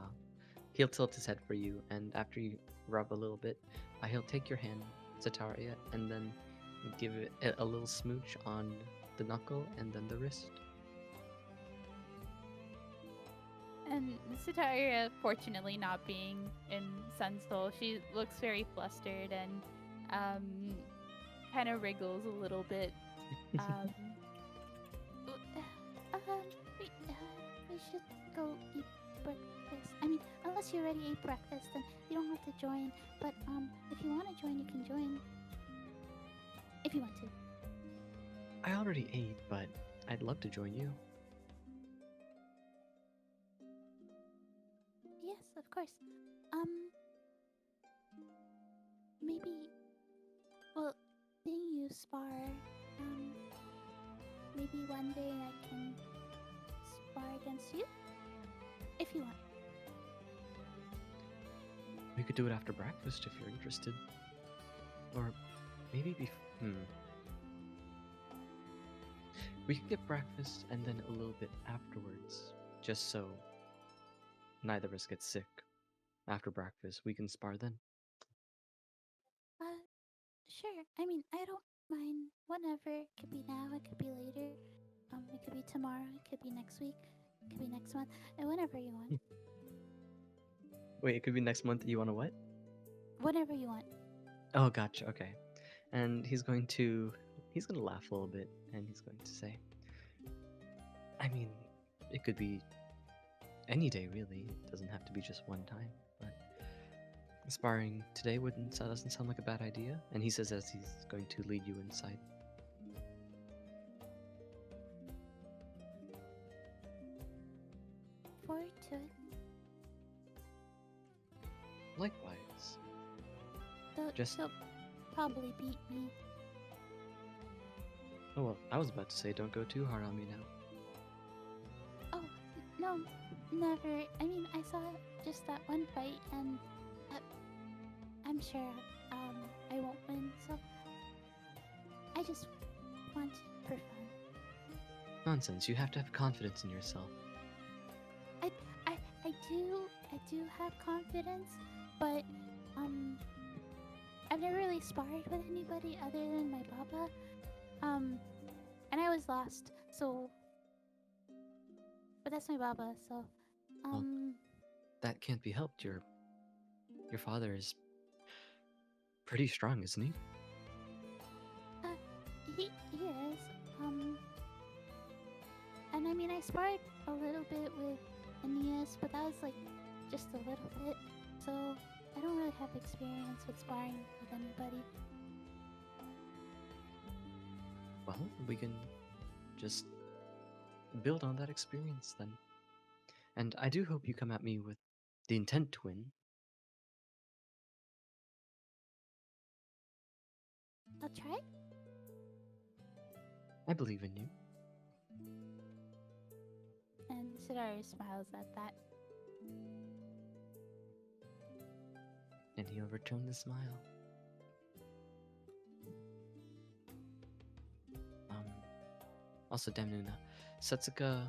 A: He'll tilt his head for you, and after you rub a little bit, he'll take your hand, Sataria, and then give it a little smooch on the knuckle and then the wrist.
E: And Sataria, fortunately not being in Sunsoul, she looks very flustered and kind of wriggles a little bit. We should go eat breakfast. I mean, unless you already ate breakfast, then you don't have to join. But if you want to join, you can join. If you want to.
A: I already ate, but I'd love to join you.
E: Yes, of course. Maybe, well, seeing you spar, maybe one day I can spar against you, if you want.
A: We could do it after breakfast if you're interested. Or maybe we could get breakfast and then a little bit afterwards, just so neither of us gets sick. After breakfast, we can spar then.
E: Sure. I mean, I don't mind whenever. It could be now, it could be later. It could be tomorrow, it could be next week, it could be next month, and whenever you want.
A: Wait, it could be next month. You want to what?
E: Whenever you want.
A: Oh, gotcha. Okay. And he's gonna laugh a little bit, and he's going to say, I mean, it could be any day, really. It doesn't have to be just one time. But sparring today doesn't sound like a bad idea. And he says as he's going to lead you inside.
E: Forward to it.
A: Likewise.
E: They'll probably beat me.
A: Oh well, I was about to say don't go too hard on me now.
E: Oh, no, never. I mean, I saw just that one fight, and I'm sure I won't win, so I just want for fun.
A: Nonsense. You have to have confidence in yourself.
E: I do have confidence, but I've never really sparred with anybody other than my baba. And I was lost, so but that's my baba, so
A: That can't be helped. Your father is pretty strong, isn't he?
E: he is. And I mean I sparred a little bit with Aeneas, but that was like just a little bit. So I don't really have experience with sparring with anybody.
A: Well, we can just build on that experience then. And I do hope you come at me with the intent to win.
E: I'll try.
A: I believe in you.
E: And Sidaru smiles at that.
A: And he'll return the smile. Also, Damnuna, Setsuka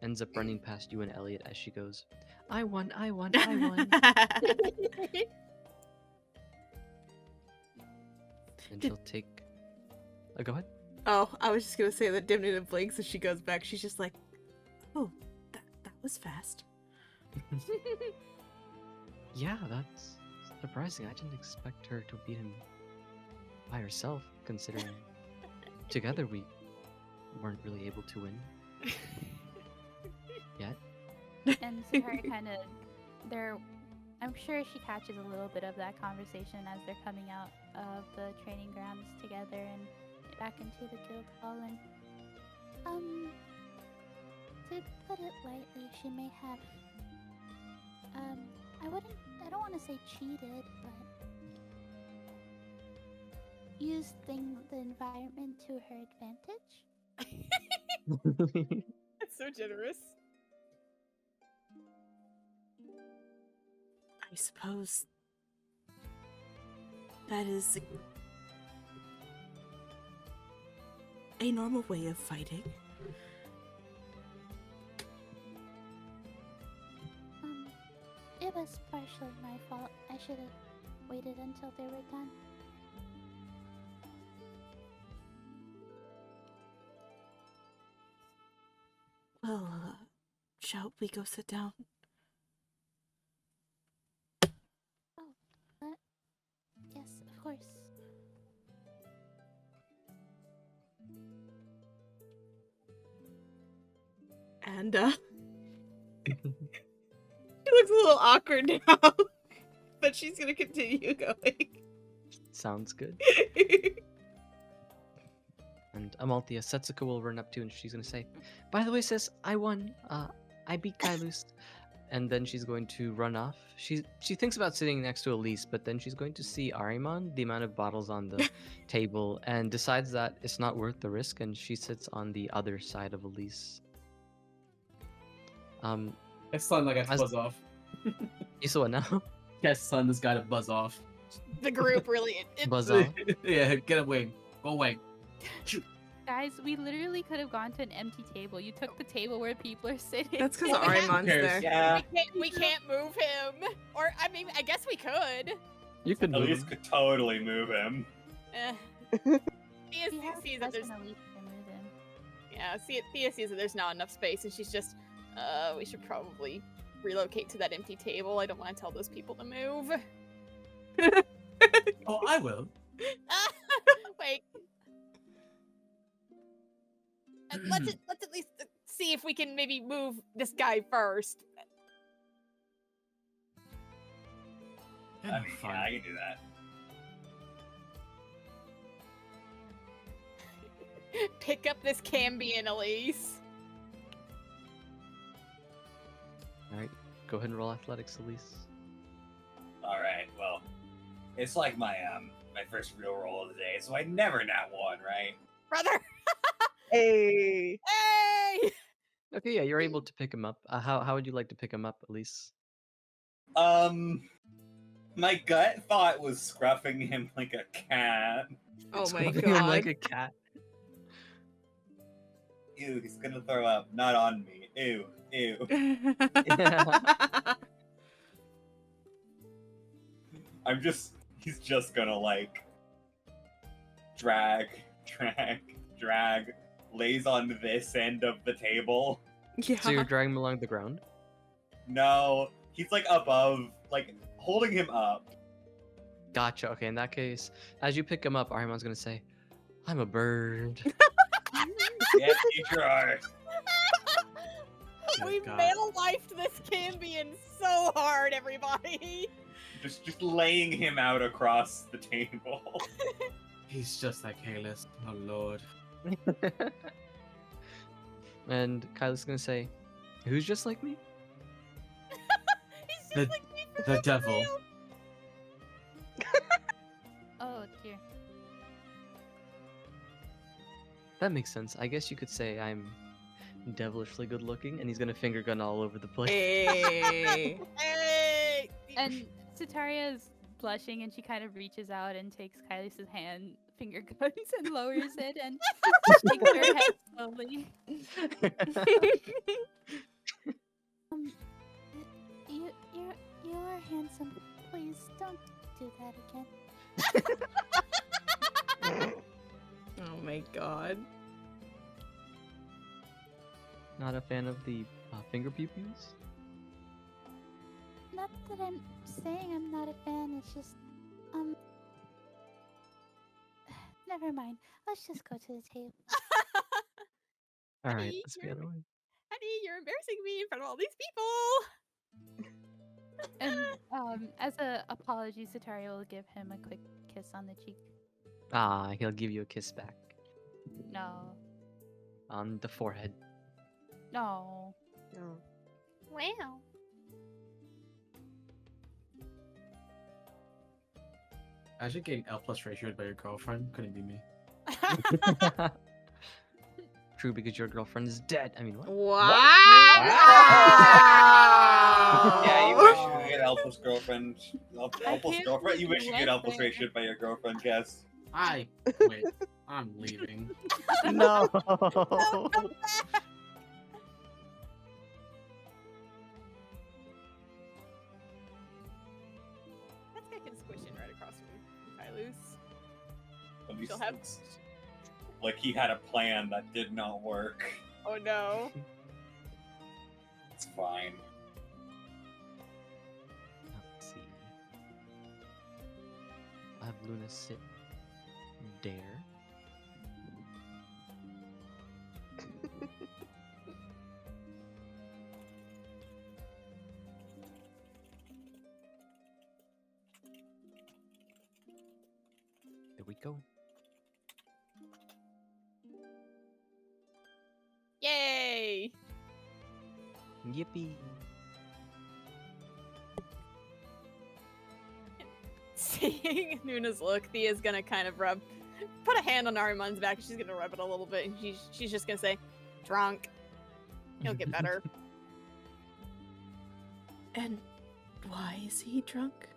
A: ends up running past you and Elliot as she goes, I won, I won, I won. And she'll take... go ahead.
C: Oh, I was just gonna say that Dimnita blinks and she goes back. She's just like, oh, that was fast.
A: Yeah, that's surprising. I didn't expect her to beat him by herself, considering together we weren't really able to win yet.
E: And Sidaru kind of, I'm sure she catches a little bit of that conversation as they're coming out of the training grounds together and back into the guild hall. And to put it lightly, she may have I don't want to say cheated, but used the environment to her advantage.
B: That's so generous.
C: I suppose that is a normal way of fighting.
E: It was partially my fault. I should have waited until they were done.
C: Well, shall we go sit down?
E: Yes, of course.
C: And, she looks a little awkward now, but she's gonna continue going.
A: Sounds good. And Amalthea, Setsuka will run up to and she's gonna say, by the way, sis, I won. I beat Kailus. And then she's going to run off. She thinks about sitting next to Elise, but then she's going to see Arimon, the amount of bottles on the table, and decides that it's not worth the risk, and she sits on the other side of Elise.
G: It's son like I got to buzz off.
A: You saw it now?
G: Yes, son, this guy to buzz off.
B: The group really
A: Buzz off.
G: Yeah, get away. Go away.
E: Guys, we literally could have gone to an empty table. You took the table where people are sitting.
C: That's because
B: Well, we have-
C: Arimon's there.
D: Yeah.
B: We can't move him. Or, I mean, I guess we could.
A: You can move
D: Elise
A: him.
D: could totally move him.
B: Thea
E: We have
B: sees that there's...
E: personally to move him.
B: Yeah, Thea sees that there's not enough space, and she's just, we should probably relocate to that empty table. I don't want to tell those people to move.
G: Oh, I will.
B: Wait. Let's at least see if we can maybe move this guy first.
D: I mean, yeah, I can do that.
B: Pick up this Cambion, Elise.
A: Alright, go ahead and roll athletics, Elise.
D: All right. Well, it's like my my first real roll of the day, so I never nat one, right?
B: Brother!
F: Hey.
B: Hey!
A: Okay, yeah, you're able to pick him up. How would you like to pick him up, Elise?
D: My gut thought was scruffing him like a cat.
C: Oh my
A: Scruffing him like
C: god.
A: a cat.
D: Ew, he's gonna throw up. Not on me. Ew, ew. He's just gonna like drag, lays on this end of the table.
C: Yeah.
A: So you're dragging him along the ground?
D: No, he's like above, like holding him up.
A: Gotcha. Okay, in that case, as you pick him up, Arimon's gonna say, I'm a bird.
D: Yeah, you try.
B: We
G: God.
B: male lifed this Cambion so hard, everybody.
D: Just laying him out across the table.
G: He's just like Halis. Oh lord.
A: And Kyla's gonna say, who's just like me?
B: He's just
G: The-
B: like me for
G: The devil.
B: real.
E: Oh dear.
A: That makes sense. I guess you could say I'm devilishly good looking, and he's gonna finger gun all over the place.
C: Hey.
B: Hey.
E: And Sitaria is blushing and she kind of reaches out and takes Kylie' hand, finger guns, and lowers it and shakes her head slowly. You are handsome. Please don't do that again.
C: Oh my god.
A: Not a fan of the finger pew-pews?
E: Not that I'm saying I'm not a fan, it's just, never mind. Let's just go to the table.
A: Alright,
B: Honey,
A: let's be
B: you're-
A: on our way.
B: Honey, you're embarrassing me in front of all these people.
E: And as a apology, Sitaria will give him a quick kiss on the cheek.
A: Ah, he'll give you a kiss back.
E: No.
A: On the forehead.
E: No.
F: No.
B: Wow.
G: Actually getting L plus ratioed by your girlfriend couldn't be me.
A: True, because your girlfriend is dead. I mean, what?
C: Wow.
D: Yeah, you wish you could get Alpha's girlfriend. Alpha's
E: can't
D: girlfriend? You
E: believe
D: wish you
E: you
D: could
E: went
D: Alpha's
E: there.
D: ratioed by your girlfriend, Jess.
G: Wait, I'm leaving.
A: No!
B: That guy can squish in right across from Tylus.
D: At least
B: She'll have-
D: it's like he had a plan that did not work.
B: Oh no.
D: It's fine.
A: Let's see. I'll have Luna sit there. There we go.
B: Yay!
A: Yippee!
B: Seeing Nuna's look, Thea's gonna kind of put a hand on Arimon's back, and she's gonna rub it a little bit, and she's just gonna say, "Drunk. He'll get better."
C: And why is he drunk?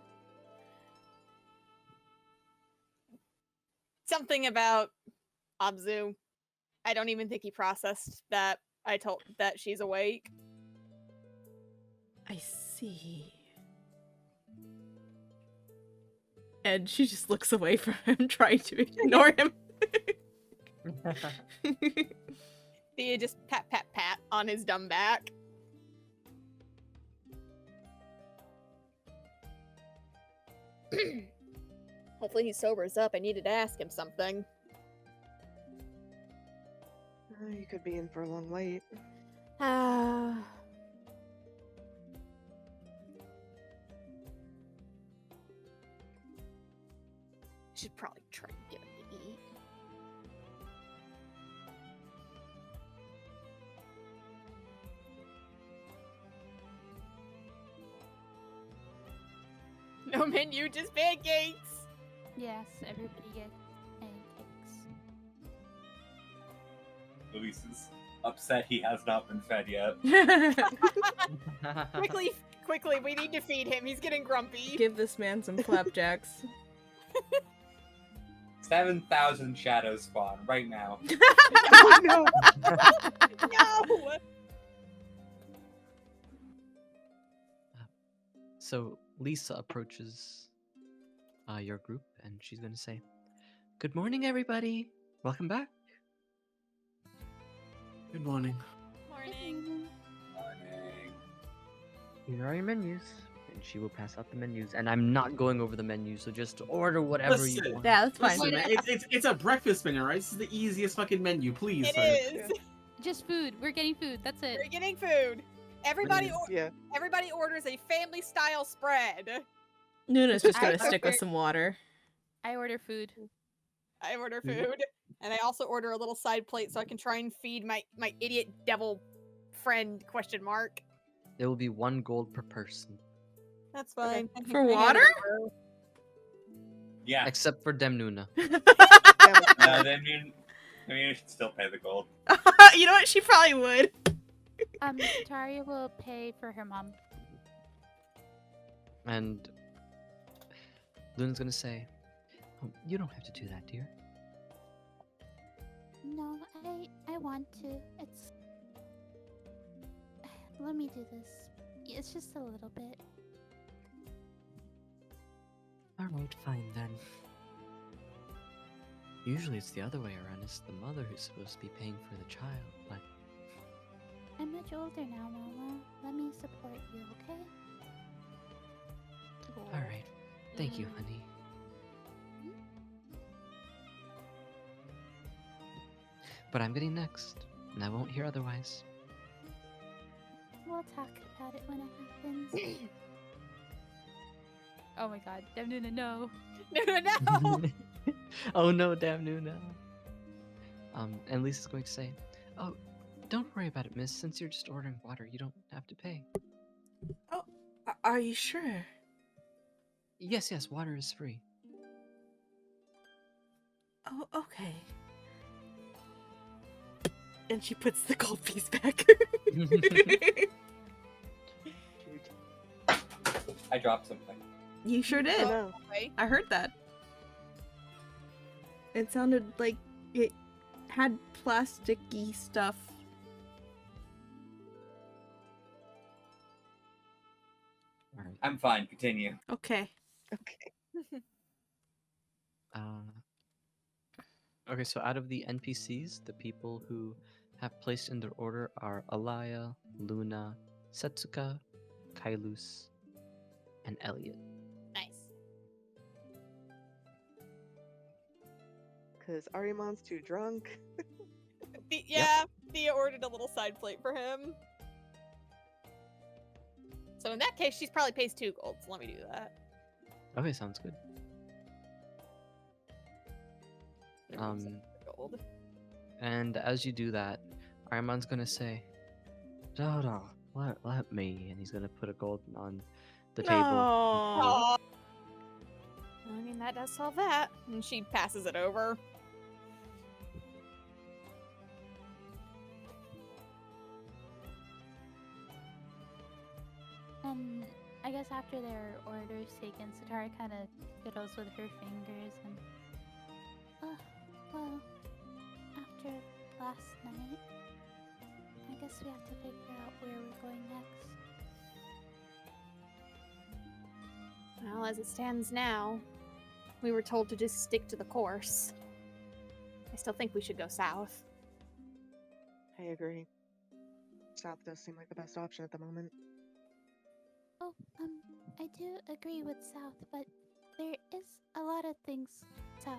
B: Something about Abzu. I don't even think he processed that I told that she's awake.
C: I see. And she just looks away from him, trying to ignore him.
B: Thea just pat pat pat on his dumb back. Hopefully he sobers up. I needed to ask him something.
F: You could be in for a long wait.
B: Should probably try and get him to eat. No menu, just pancakes.
E: Yes, everybody gets pancakes.
D: Luis is upset he has not been fed yet.
B: Quickly, we need to feed him. He's getting grumpy.
C: Give this man some flapjacks.
D: 7,000 shadows spawn right now.
F: Oh no!
B: No!
A: So Lisa approaches your group, and she's going to say, "Good morning, everybody. Welcome back."
G: Good morning.
B: Morning.
D: Morning.
A: Here are your menus. And she will pass out the menus. And I'm not going over the menu, so just order whatever
G: Listen.
A: you want.
C: Yeah, that's fine.
G: Listen, man, it's a breakfast menu, right? This is the easiest fucking menu, please.
B: It
G: sir.
B: is.
E: Just food. We're getting food. That's it.
B: We're getting food. Everybody,
A: Menus.
F: Yeah.
B: everybody orders a family-style spread.
C: Nuna's just gonna
E: I-
C: stick with some water.
E: I order food.
B: I order
A: Mhm.
B: food, and I also order a little side plate so I can try and feed my idiot devil friend ?
A: There will be 1 gold per person.
B: That's fine. I
C: For
B: hand it
C: water?
B: over.
D: Yeah.
A: Except for Demnuna.
D: No, then you should still pay the gold.
C: You know what? She probably would.
E: Taria will pay for her mom.
A: And Luna's going to say, "Oh, you don't have to do that, dear."
E: No, I want to. It's. Let me do this. It's just a little bit.
A: Alright, fine then. Usually it's the other way around. It's the mother who's supposed to be paying for the child, but
E: I'm much older now, Mama. Let me support you, okay?
A: alright. Thank you, honey. But I'm getting next, and I won't hear otherwise.
E: We'll talk about it when it happens. Oh my god, Demnuna, no.
B: No.
A: Oh no, damn Nuna. And Lisa's going to say, "Oh, don't worry about it, miss. Since you're just ordering water, you don't have to pay."
C: Are you sure?
A: Yes, water is free.
C: Oh, okay. And she puts the gold piece back.
D: I dropped something.
C: You sure did.
F: I know.
B: Okay.
C: I heard that. It sounded like it had plasticky stuff.
A: Alright.
D: I'm fine. Continue.
C: Okay.
F: Okay.
A: Okay, so out of the NPCs, the people who have placed in their order are Alaya, Luna, Setsuka, Kailus, and Elliot.
B: Nice.
F: Because Arimon's too drunk.
B: Yeah, Thea ordered a little side plate for him. So in that case, she's probably pays 2 gold. So let me do that.
A: Okay, sounds good.
B: Gold.
A: And as you do that, Arimon's gonna say, "Dodo, let me," and he's gonna put a gold on the table.
C: No.
B: Aw. I mean, that does solve that. And she passes it over.
E: And I guess after their orders taken, Satara kind of fiddles with her fingers and. Well, after last night, I guess we have to figure out where we're going next.
B: Well, as it stands now, we were told to just stick to the course. I still think we should go south.
F: I agree. South does seem like the best option at the moment.
E: Oh, I do agree with South, but there is a lot of things south.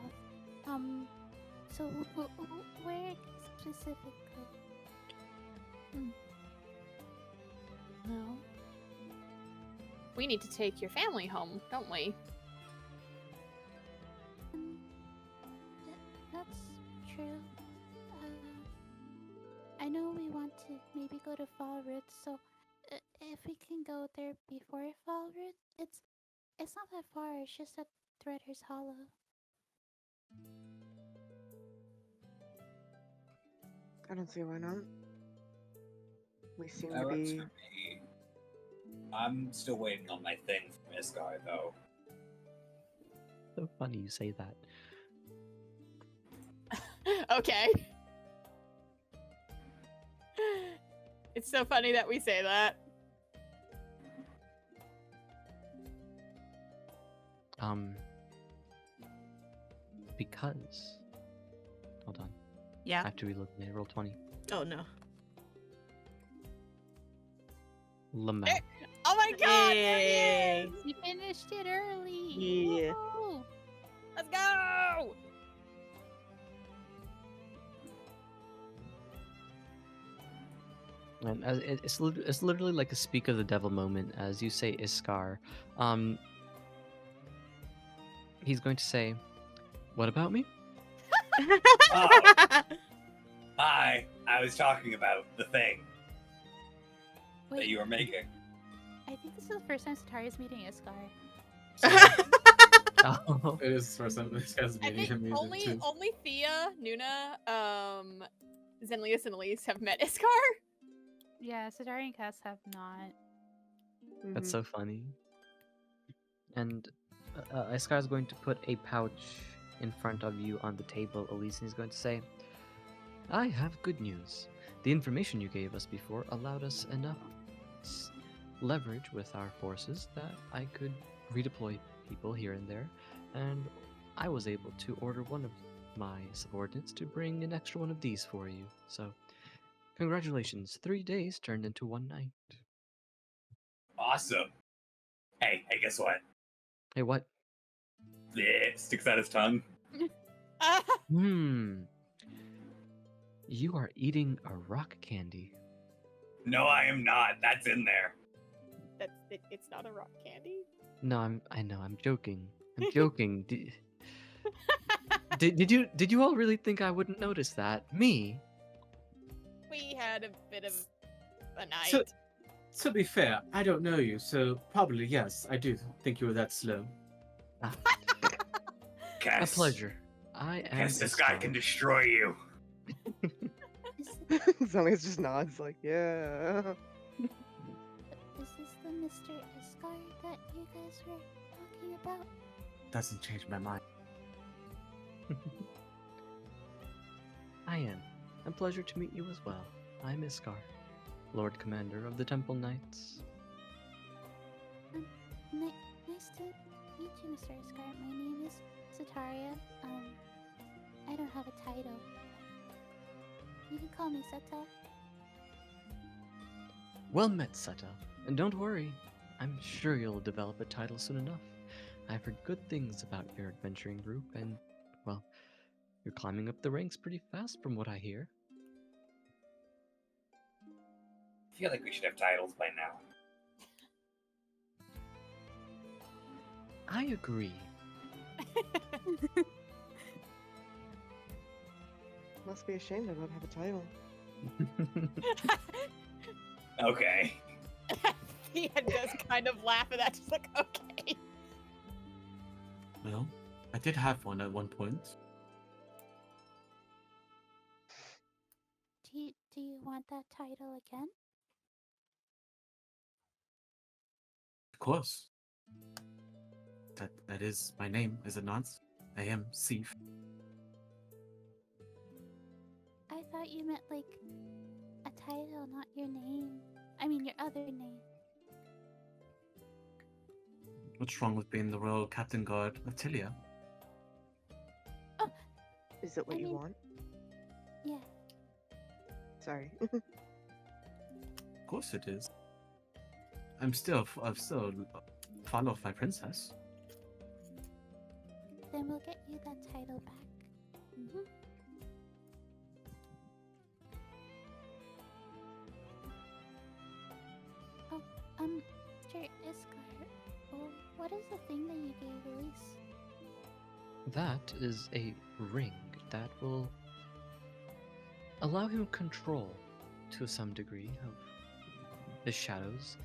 E: So where specifically?
B: No. We need to take your family home, don't we?
E: That's true. I know we want to maybe go to Fall Roots, so if we can go there before Fall Roots, it's not that far. It's just at Threader's Hollow.
F: I don't see why not. We seem
D: That
F: to
D: works
F: be
D: for me. I'm still waiting on my thing from Iskar, though.
A: So funny you say that.
B: Okay. It's so funny that we say that.
A: Because. Hold on.
C: Yeah.
A: I have to reload my roll 20.
C: Oh no.
A: Lamel.
B: Oh my god! There he
C: Yay.
B: is!
E: You finished it early.
C: Yeah.
E: Woohoo!
B: Let's go!
A: And as it's literally like a speak of the devil moment as you say Iskar. He's going to say, "What about me?"
D: Oh, hi. I was talking about the thing that
E: Wait,
D: you were making.
E: I think this is the first time Sataria's meeting Iskar.
A: Oh.
G: It is for some this guy's
B: I
G: meeting
B: think
G: him
B: only Thea, Nuna, Zenlius, and Elise have met Iskar.
E: Yeah, Satari and Cass have not.
A: That's
F: Mhm.
A: so funny. And Iskar is going to put a pouch in front of you on the table, Elise, and he's going to say, "I have good news. The information you gave us before allowed us enough leverage with our forces that I could redeploy people here and there, and I was able to order one of my subordinates to bring an extra one of these for you. So, congratulations, 3 days turned into 1 night."
D: Awesome. Hey, guess what?
A: Hey, what?
D: It sticks out his tongue.
A: You are eating a rock candy.
D: No, I am not. That's in there.
B: It's not a rock candy.
A: No, I know, I'm joking. I'm joking. Did you all really think I wouldn't notice that? Me?
B: We had a bit of a night.
G: So, to be fair, I don't know you, so probably yes, I do think you were that slow.
A: A
D: Cass,
A: pleasure. I am
D: Cass, this guy
A: Iskar.
D: can destroy you.
F: Zelius just nods like, yeah.
E: Is this the Mr. Iskar that you guys were talking about?
G: Doesn't change my mind.
A: I am. A pleasure to meet you as well. I'm Iskar, Lord Commander of the Temple Knights.
E: Nice to meet you, Mr. Iskar. My name is Sataria. I don't have a title. You can call me Seta.
A: Well met, Seta. And don't worry, I'm sure you'll develop a title soon enough. I've heard good things about your adventuring group, and, well, you're climbing up the ranks pretty fast from what I hear.
D: I feel like we should have titles by now.
A: I agree.
F: Must be ashamed I don't have a title.
D: Okay.
B: He does kind of laugh at that, just like, okay.
G: Well, I did have one at one point.
E: Do you want that title again?
G: Of course. That is my name, is it not? I am Sif.
E: I thought you meant like a title, not your name. I mean your other name.
G: What's wrong with being the Royal Captain Guard of Tilia?
F: Is it what
E: I
F: you
E: mean-
F: want?
E: Yeah.
F: Sorry.
G: Of course it is. I'm still fond of my princess.
E: Then we'll get you that title back.
B: Mm-hmm.
E: Mr. Iskar, what is the thing that you gave Elise?
A: That is a ring that will allow him control to some degree of the shadows.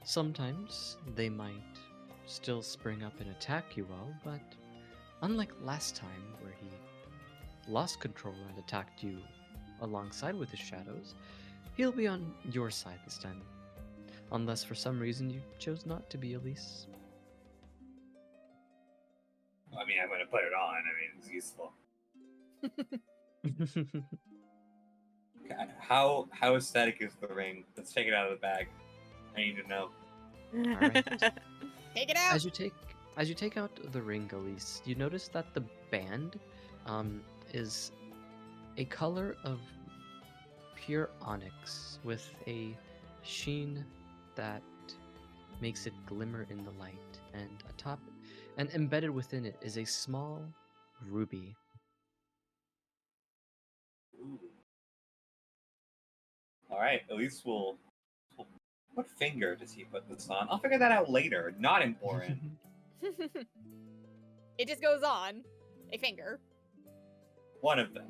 A: Sometimes they might still spring up and attack you all, but unlike last time where he lost control and attacked you alongside with the shadows, he'll be on your side this time. Unless for some reason you chose not to be, Elise.
D: I mean, I'm going to put it on. I mean, it's useful. God, how aesthetic is the ring? Let's take it out of the bag. I need to know.
A: Alright.
B: Take it out.
A: As you take out the ring, Elise, you notice that the band is a color of pure onyx with a sheen that makes it glimmer in the light, and embedded within it is a small ruby.
D: Ooh. All right, at least we'll. What finger does he put this on? I'll figure that out later. Not important.
B: It just goes on a finger.
D: One of them.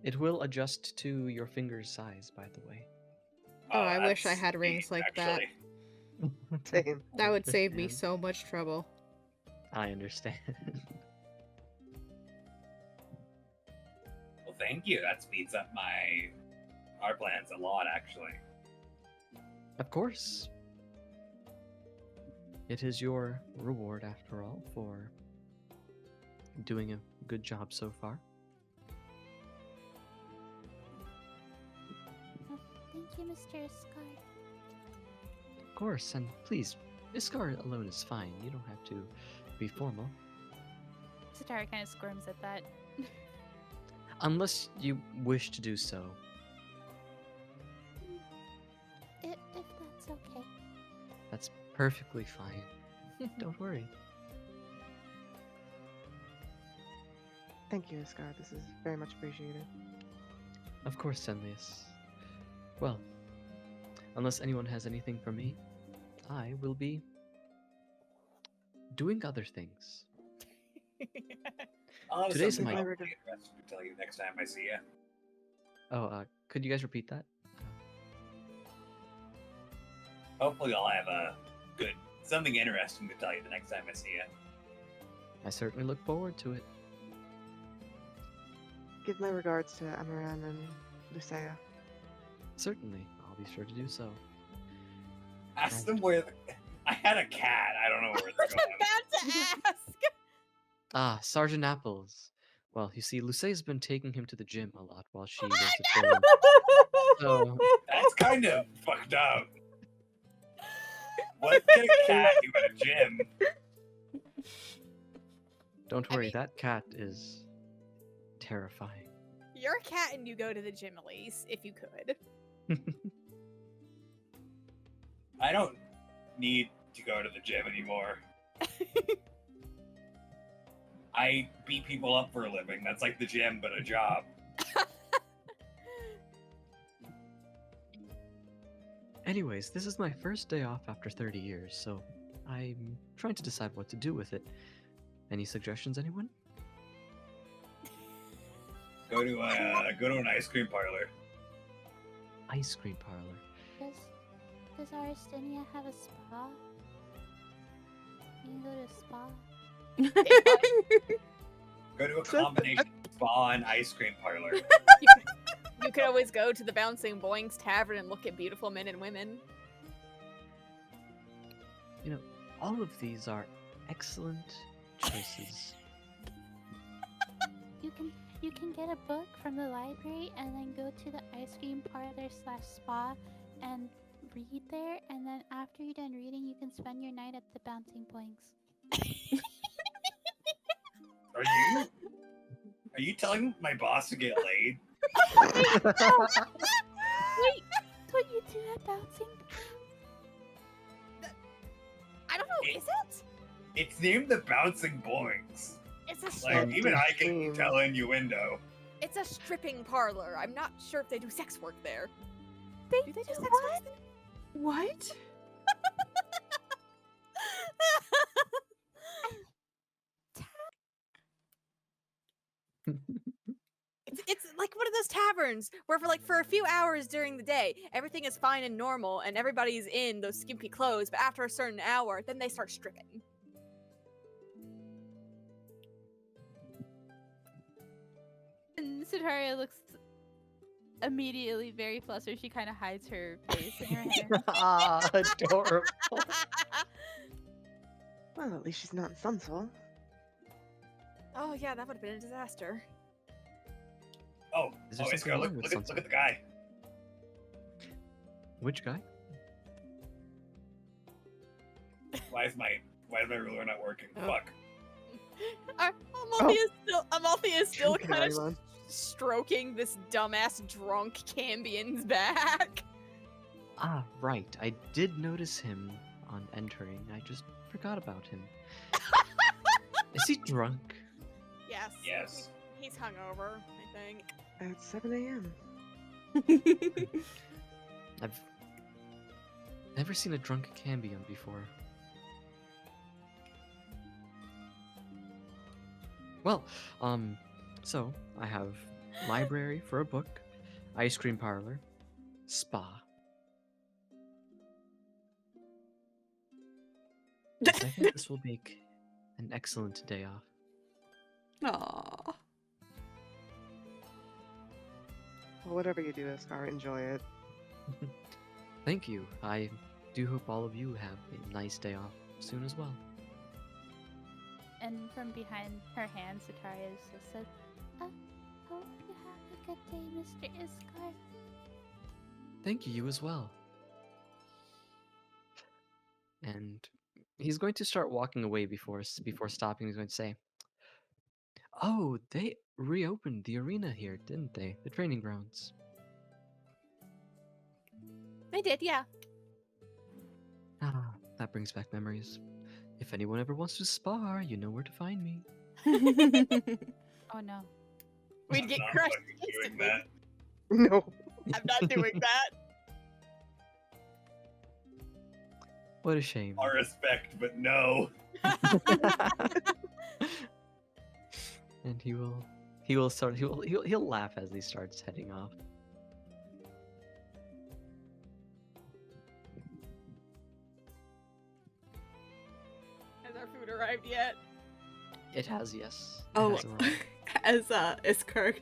A: It will adjust to your finger's size, by the way.
C: Oh, I wish I
D: that's
C: had rings
D: neat,
C: like that.
D: actually.
F: Same.
C: That would save me
A: Understand.
C: so much trouble.
A: I understand.
D: Well, thank you. That speeds up our plans a lot, actually.
A: Of course. It is your reward, after all, for doing a good job so far.
E: Oh, thank you, Mr. Scar.
A: Of course, and please, Iskar alone is fine. You don't have to be formal.
E: Satara kind of squirms at that.
A: Unless you wish to do so.
E: If that's okay.
A: That's perfectly fine. Don't worry.
F: Thank you, Iskar. This is very much appreciated.
A: Of course, Senlius. Well, unless anyone has anything for me, I will be doing other things.
D: Honestly,
A: Today's
D: I'm
A: my-
D: probably interested to tell you next time I see you.
A: Oh, could you guys repeat that?
D: Hopefully, I'll have something interesting to tell you the next time I see you.
A: I certainly look forward to it.
F: Give my regards to Amaran and Lucia.
A: Certainly, I'll be sure to do so.
D: Ask them where. I had a cat. I don't know where
B: I
D: they're
B: was
D: going.
B: about to ask.
A: Ah, Sergeant Apples. Well, you see, Lucia's been taking him to the gym a lot while she went
B: I
A: to train. So,
D: That's kind of fucked up. What can a cat do at a gym?
A: don't
B: I
A: worry,
B: mean-
A: that cat is terrifying.
B: You're a cat and you go to the gym, Elise, if you could.
D: I don't need to go to the gym anymore. I beat people up for a living. That's like the gym, but a job.
A: Anyways, this is my first day off after 30 years, so I'm trying to decide what to do with it. Any suggestions, anyone?
D: Go to an ice cream parlor.
A: Ice cream parlor.
E: Does Aristinia have a spa? You can go to a spa.
D: Go to a combination spa and ice cream parlor.
B: You could always go to the Bouncing Boings Tavern and look at beautiful men and women.
A: You know, all of these are excellent choices.
E: You can get a book from the library and then go to the ice cream parlor / spa and read there, and then after you're done reading you can spend your night at the Bouncing Boings.
D: Are you telling my boss to get laid?
E: Wait, don't you do that Bouncing?
B: I don't know, is it?
D: It's named the Bouncing Boings.
B: It's a
D: Like,
B: strip-
D: even I can
F: Dream.
D: tell innuendo.
B: it's a stripping parlor. I'm not sure if they do sex work there.
E: They
B: Do they do
E: do
B: sex
E: what?
B: work there?
C: What?
B: It's like one of those taverns where for a few hours during the day everything is fine and normal and everybody's in those skimpy clothes, but after a certain hour then they start stripping.
E: And Sitaria looks immediately very flustered. She kind of hides her face in her hands.
A: Ah, adorable.
F: Well, at least she's not insensible.
B: Oh yeah, that would have been a disaster.
D: Oh,
A: Is there
D: Iskar,
A: something wrong
D: look,
A: with
D: look, at,
A: something?
D: look at the guy.
A: Which guy?
D: Why is my ruler not working?
B: Oh.
D: Fuck.
B: Amalthea is still
F: Okay,
B: kind of
F: Arimon.
B: stroking this dumbass drunk Cambion's back.
A: Ah, right. I did notice him on entering. I just forgot about him. Is he drunk?
B: Yes.
D: Yes.
B: He's hungover, I think.
F: At 7 a.m.
A: I've never seen a drunk Cambion before. Well, so I have library for a book, ice cream parlor, spa. Yes, I think this will make an excellent day off.
C: Aww.
F: Well, whatever you do, Iskar, enjoy it.
A: Thank you. I do hope all of you have a nice day off soon as well.
E: And from behind her hand, Sataria just said, hope you have a good day, Mr. Iskar.
A: Thank you, you as well. And he's going to start walking away before stopping. He's going to say, "Oh, they reopened the arena here, didn't they? The training grounds."
B: I did, yeah.
A: Ah, that brings back memories. If anyone ever wants to spar, you know where to find me.
E: Oh no.
B: We'd
D: I'm
B: get
D: not
B: crushed
D: fucking doing
B: instantly.
D: that.
F: No.
B: I'm not doing that.
A: What a shame.
D: Our respect, but no.
A: And he'll laugh as he starts heading off.
B: Has our food arrived yet?
A: It has, yes. It
C: Oh,
A: has arrived.
C: as Iskar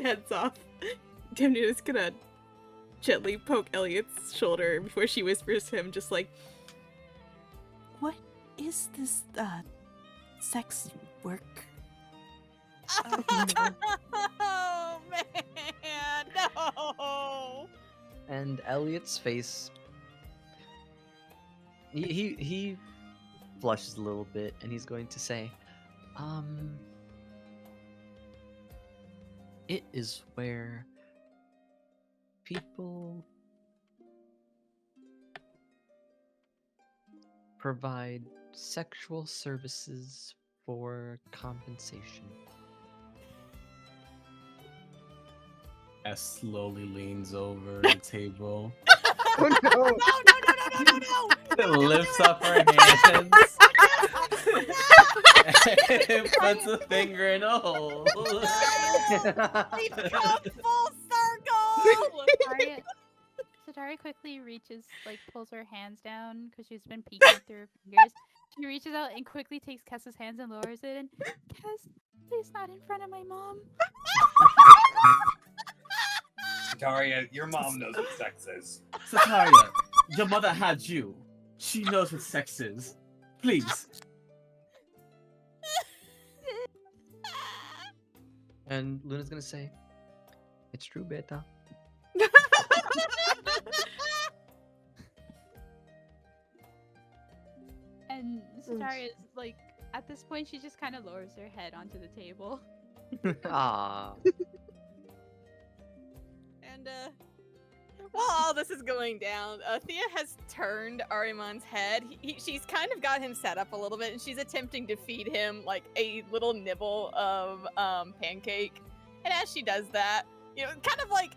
C: heads off, Damna's gonna gently poke Elliot's shoulder before she whispers to him, just like,
H: What is this, sex work?
B: Oh man, no!
A: And Elliot's face, he flushes a little bit, and he's going to say, it is where people provide sexual services for compensation.
G: As slowly leans over the table,
F: Oh no!
B: No!
G: lifts up her hands, and puts a finger in a hole.
B: We've come full circle!
E: Satari quickly reaches, pulls her hands down because she's been peeking through her fingers. She reaches out and quickly takes Kessa's hands and lowers it. And Kess, please not in front of my mom.
D: Daria, your mom knows what sex is.
G: Sataria, your mother had you. She knows what sex is. Please.
A: And Luna's gonna say, "It's true, beta."
E: And Satari is at this point, she just kind of lowers her head onto the table.
A: Ah.
B: And while all this is going down, Thea has turned Arimon's head. She's kind of got him set up a little bit, and she's attempting to feed him a little nibble of pancake. And as she does that, kind of like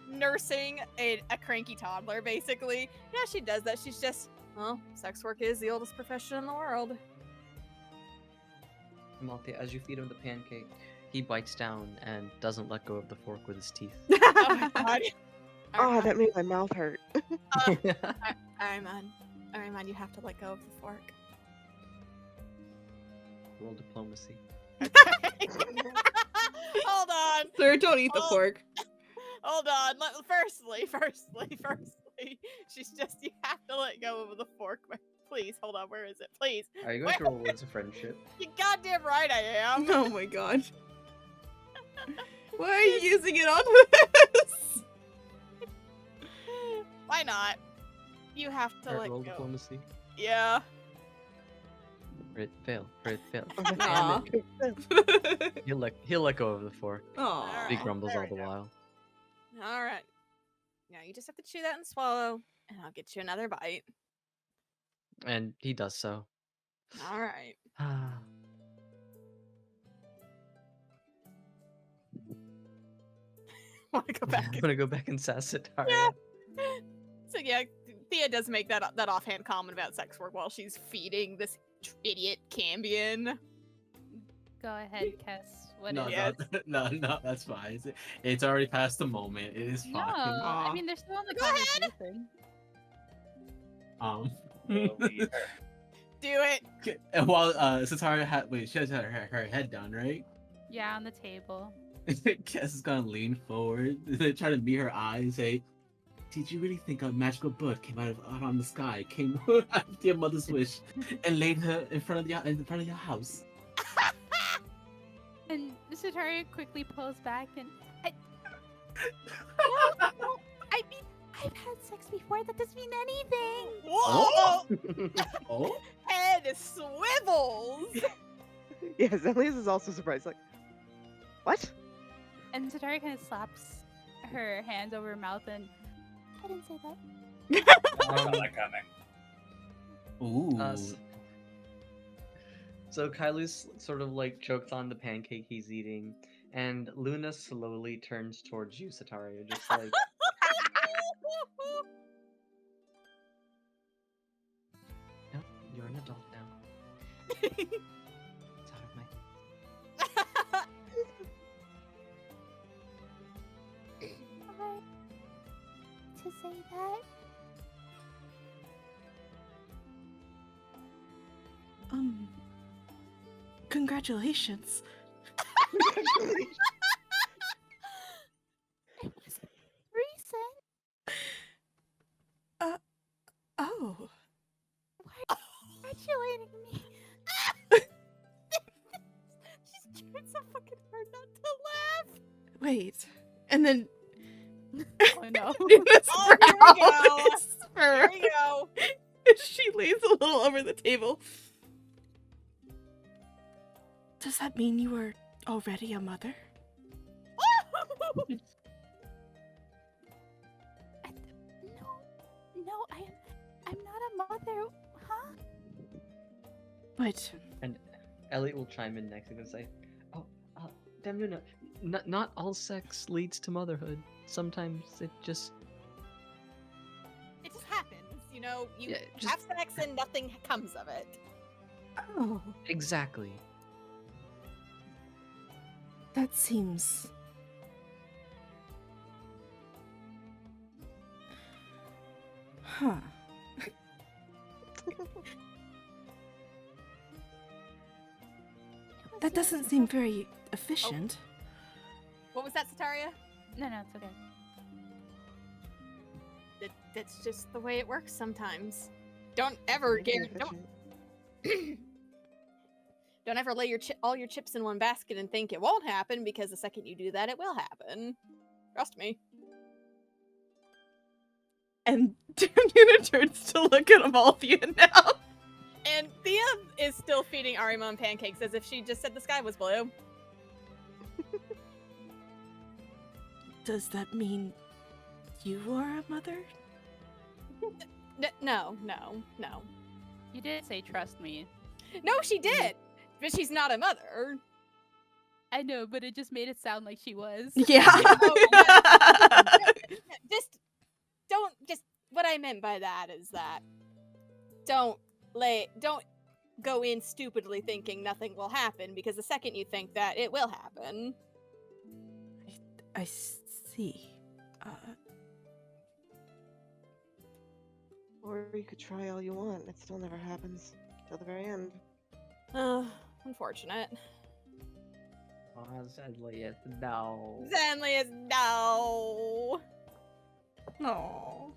B: nursing a cranky toddler, basically. And as she does that, she's just, well, sex work is the oldest profession in the world.
A: Malthea, as you feed him the pancake, he bites down and doesn't let go of the fork with his teeth.
B: Oh my god.
F: Oh, that made my mouth hurt.
B: Arimon, you have to let go of the fork.
A: Roll diplomacy.
B: Hold on.
C: Sir, don't eat the
B: Oh.
C: fork.
B: Hold on. Firstly, she's just. You have to let go of the fork. Please, hold on. Where is it? Please.
A: Are you going to roll words of friendship?
B: You goddamn right I am.
C: Oh my god. Why are you using it on this?
B: Why not? You have to
A: Alright,
B: let
A: roll
B: go.
A: diplomacy.
B: Yeah.
A: Crit fail. Crit fail.
C: Aw.
A: He'll let go of the fork.
C: Aw.
A: He grumbles
B: there
A: all the
B: we go.
A: while.
B: All right. Now you just have to chew that and swallow, and I'll get you another bite.
A: And he does so.
B: All right. Want to go back?
A: I'm gonna go back and sass it.
B: Yeah. So yeah, Thea does make that offhand comment about sex work while she's feeding this idiot Cambion.
E: Go ahead, Kess. What
G: No,
E: is
B: Yes.
G: no, that's fine. It's already past the moment. It is
E: No,
G: fine.
E: I mean, they're still in the
B: Go ahead.
E: conversation.
D: We'll leave her.
B: Do it.
G: And while Satara she has her head down, right?
E: Yeah, on the table.
G: Kess is gonna lean forward, try to meet her eyes, say, "Did you really think a magical bird came out on the sky, came after your mother's wish, and laid her in front of your house?"
E: And Sataria quickly pulls back and I mean, I've had sex before. That doesn't mean anything.
B: Whoa!
G: Oh,
B: Head swivels.
F: Yeah, Zelius is also surprised. Like, what?
E: And Sataria kind of slaps her hands over her mouth and I didn't say that.
D: I saw that coming.
G: ooh.
A: So Kailu's sort of like choked on the pancake he's eating, and Luna slowly turns towards you, Sataria, just like, no, you're an adult now. It's out of my
E: Alright. To say that.
C: Congratulations.
E: It wasn't recent.
C: Oh.
E: Why are you congratulating me?
B: She's trying so fucking hard not to laugh.
C: Wait. And then
E: Oh no.
C: Luna's
B: Oh, here we
C: brow
B: go.
C: is
B: Here
C: furrowed.
B: we go.
C: She leans a little over the table. Does that mean you were already a mother?
E: No, I'm not a mother, huh?
C: But
A: And Elliot will chime in next and say, "Oh, Demuna, not all sex leads to motherhood. Sometimes it just
B: It just happens, you know. You
A: Yeah, just-
B: have sex and nothing comes of it.
C: oh,
A: exactly."
C: that seems huh. That doesn't seem very efficient.
B: What was that, Sataria?
E: No, it's okay.
B: That's just the way it works sometimes. Don't ever don't ever lay all your chips in one basket and think it won't happen, because the second you do that, it will happen. Trust me.
C: And Damuna turns to look at all of you now.
B: And Thea is still feeding Arimon pancakes as if she just said the sky was blue.
C: Does that mean you are a mother?
B: No.
E: You did say trust me.
B: No, she did! But she's not a mother.
E: I know, but it just made it sound like she was.
C: Yeah.
B: Just what I meant by that is that don't go in stupidly thinking nothing will happen, because the second you think that, it will happen.
C: I see.
F: Or you could try all you want. It still never happens till the very end.
B: Unfortunate.
A: Oh, Zenlius, no.
B: Zenlius, no.
C: No.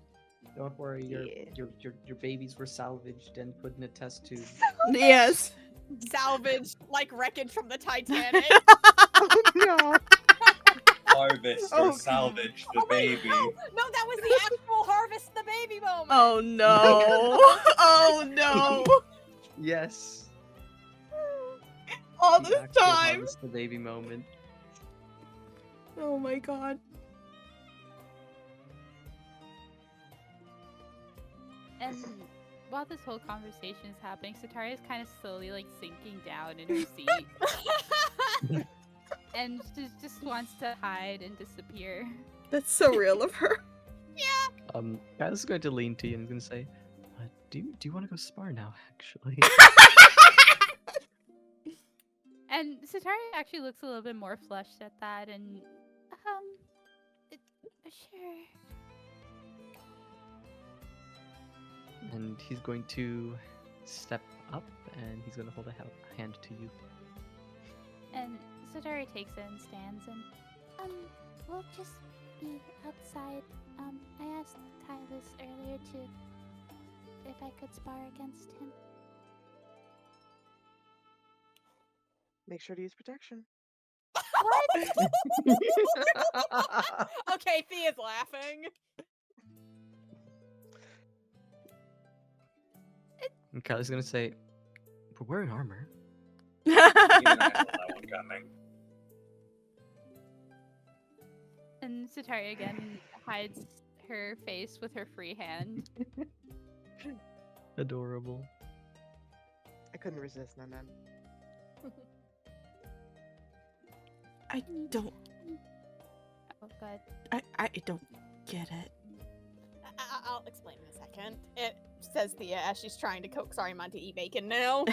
A: Don't worry,
F: Yeah.
A: your babies were salvaged and put in a test tube.
C: Yes.
B: Salvage like wreckage from the Titanic.
F: Oh no.
D: Harvest or
C: Oh,
D: salvage the
B: Oh, wait,
D: baby.
B: No, that was the actual harvest the baby moment.
C: Oh no. Oh no.
A: Yes.
C: All
A: The
C: this
A: actual
C: time.
A: harvest the baby moment.
C: Oh my god.
E: And while this whole conversation is happening, Satara is kind of slowly like sinking down in her seat and just wants to hide and disappear.
C: That's so real of her.
A: Kai's is going to lean to you and is going to say, do you want to go spar now, actually?
E: And Satara actually looks a little bit more flushed at that, and sure.
A: And he's going to step up and he's going to hold a hand to you.
E: And Satara takes it and stands, and we'll just be outside. I asked Tylus earlier if I could spar against him.
F: Make sure to use protection.
B: Okay, Thea's laughing.
A: And Kylie's going to say, we're wearing armor.
D: Even I saw that one coming.
E: And Satara again hides her face with her free hand.
A: Adorable.
F: I couldn't resist, Nan.
C: I don't.
E: Oh god.
C: I don't get it.
B: I'll explain in a second. It says Thea as she's trying to coax Ariman to eat bacon now.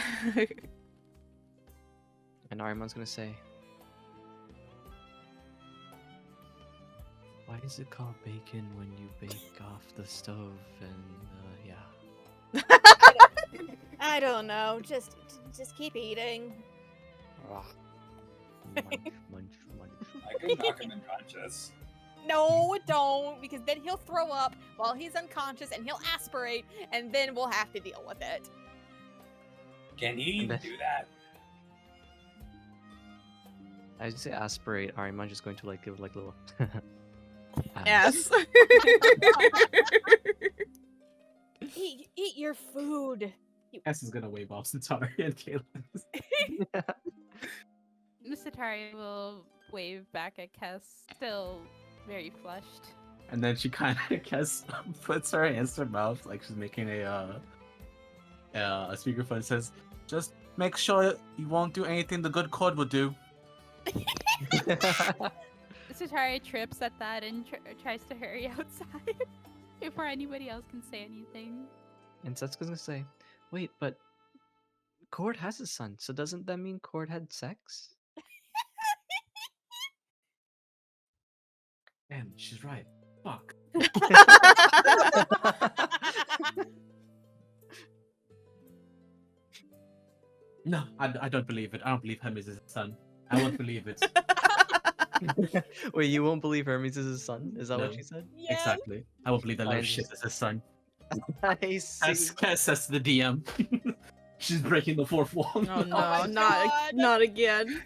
A: And Arimon's going to say, why is it called bacon when you bake off the stove? And, yeah.
B: I don't know. Just keep eating.
A: Ah. Munch, munch, munch.
D: I could knock him unconscious.
B: No, don't, because then he'll throw up while he's unconscious and he'll aspirate, and then we'll have to deal with it.
D: Can he
A: And then-
D: do that?
A: I just say aspirate. Arimon's just going to like give like a little
C: Yes.
B: Eat your food.
G: Cass is gonna wave off Satara and Caitlin.
E: Satara will wave back at Kess, still very flushed.
G: And then she kind of Cass puts her hands to her mouth like she's making a speakerphone and says, "Just make sure you won't do anything the good cord would do."
E: Satara trips at that and tries to hurry outside before anybody else can say anything.
A: And Setsuko's going to say, wait, but Cord has a son, so doesn't that mean Cord had sex?
G: Damn, she's right. Fuck. No, I don't believe it. I don't believe Hermes is his son. I won't believe it.
A: Wait, you won't believe Hermes is his son? Is that
G: No.
A: what you said?
B: Yeah.
G: Exactly. I won't believe that little
A: I
G: shit is his son.
A: I see.
G: Cass says to the DM. She's breaking the fourth wall.
C: Oh no,
B: my God.
C: not again.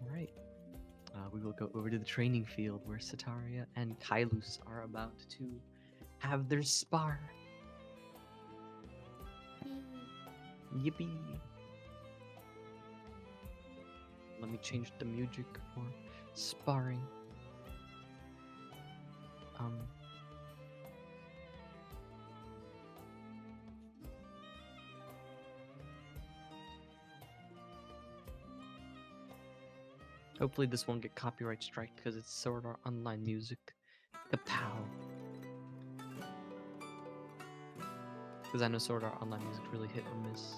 A: Alright. We will go over to the training field where Sataria and Kailus are about to have their spar. Yippee! Let me change the music for sparring. Hopefully this won't get copyright strike because it's Sword Art Online music. Kapow! Because I know Sword Art Online music really hit or miss.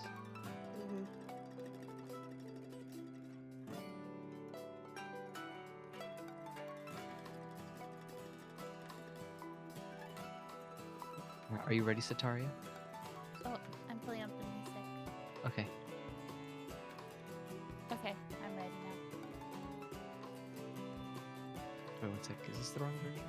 A: Are you ready, Sataria?
E: Oh, I'm pulling up the music.
A: Okay.
E: Okay, I'm ready now.
A: Wait one sec. Is this the wrong version?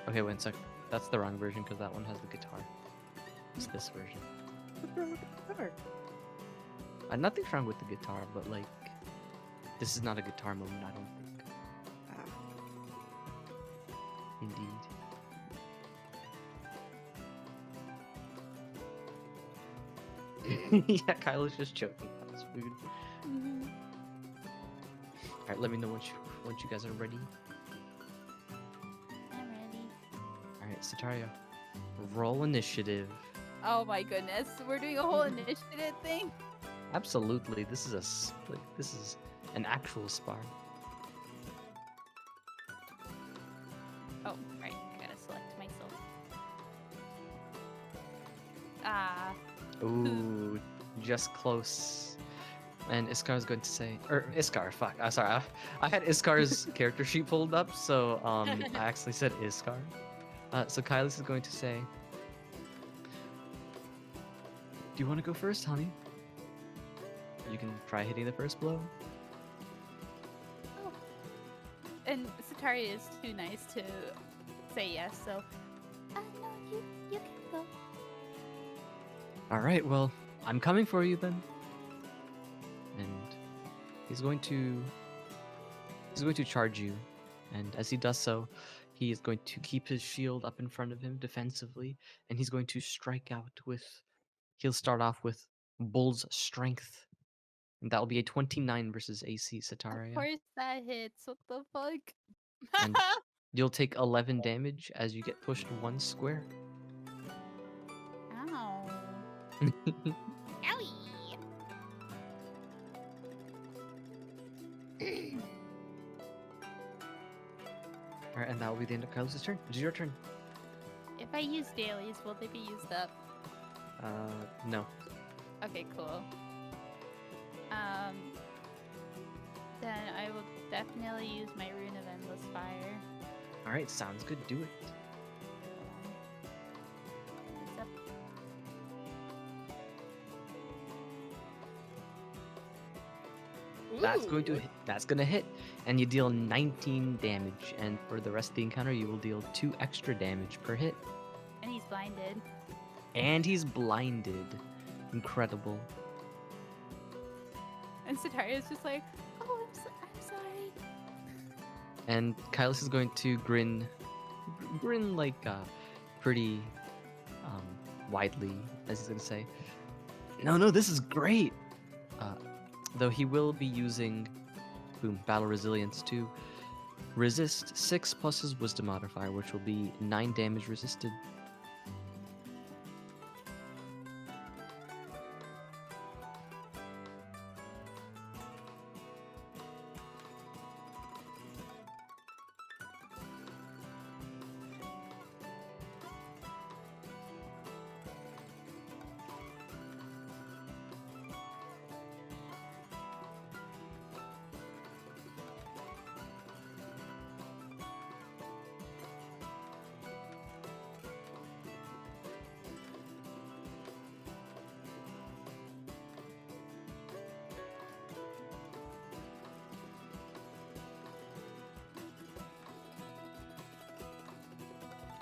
A: Okay, wait a sec. That's the wrong version because that one has the guitar. It's this version.
F: What's wrong with the guitar?
A: Nothing's wrong with the guitar, but like, this is not a guitar moment, I don't think. Indeed. Yeah, Kyle is just joking. That's weird. Alright, let me know once you guys are ready.
E: I'm ready.
A: Alright, Sataria. Roll initiative.
E: Oh my goodness, we're doing a whole initiative thing?
A: Absolutely. This is this is an actual spar.
E: Oh, right, I gotta select myself. Ah,
A: Ooh, just close. And Iskar's going to say, or Iskar, fuck. Sorry, I had Iskar's character sheet pulled up, so I actually said Iskar. So Kylus is going to say, "Do you want to go first, honey? You can try hitting the first blow."
E: oh. And Sataria is too nice to say yes, so. No, you can go.
A: All right, well, I'm coming for you then. And he's going to charge you, and as he does so, he is going to keep his shield up in front of him defensively, and he's going to strike out with. He'll start off with Bull's Strength, and that will be a 29 versus AC
E: Of
A: Sataria.
E: course that hits, what the fuck?
A: And you'll take 11 damage as you get pushed one square.
E: Ow. Owie.
A: Alright, and that will be the end of Kylos' turn. It is your turn.
E: If I use dailies, will they be used up?
A: No.
E: Okay, cool. Then I will definitely use my Rune of Endless Fire.
A: Alright, sounds good. Do it.
E: It's up.
A: That's gonna hit, and you deal 19 damage. And for the rest of the encounter, you will deal 2 extra damage per hit.
E: And he's blinded.
A: And he's blinded. Incredible.
E: And Sataria's just like, oh, I'm sorry.
A: And Kylus is going to grin like pretty widely, as he's gonna say, "No, this is great." Though he will be using, Battle Resilience to resist 6 plus his Wisdom modifier, which will be 9 damage resisted.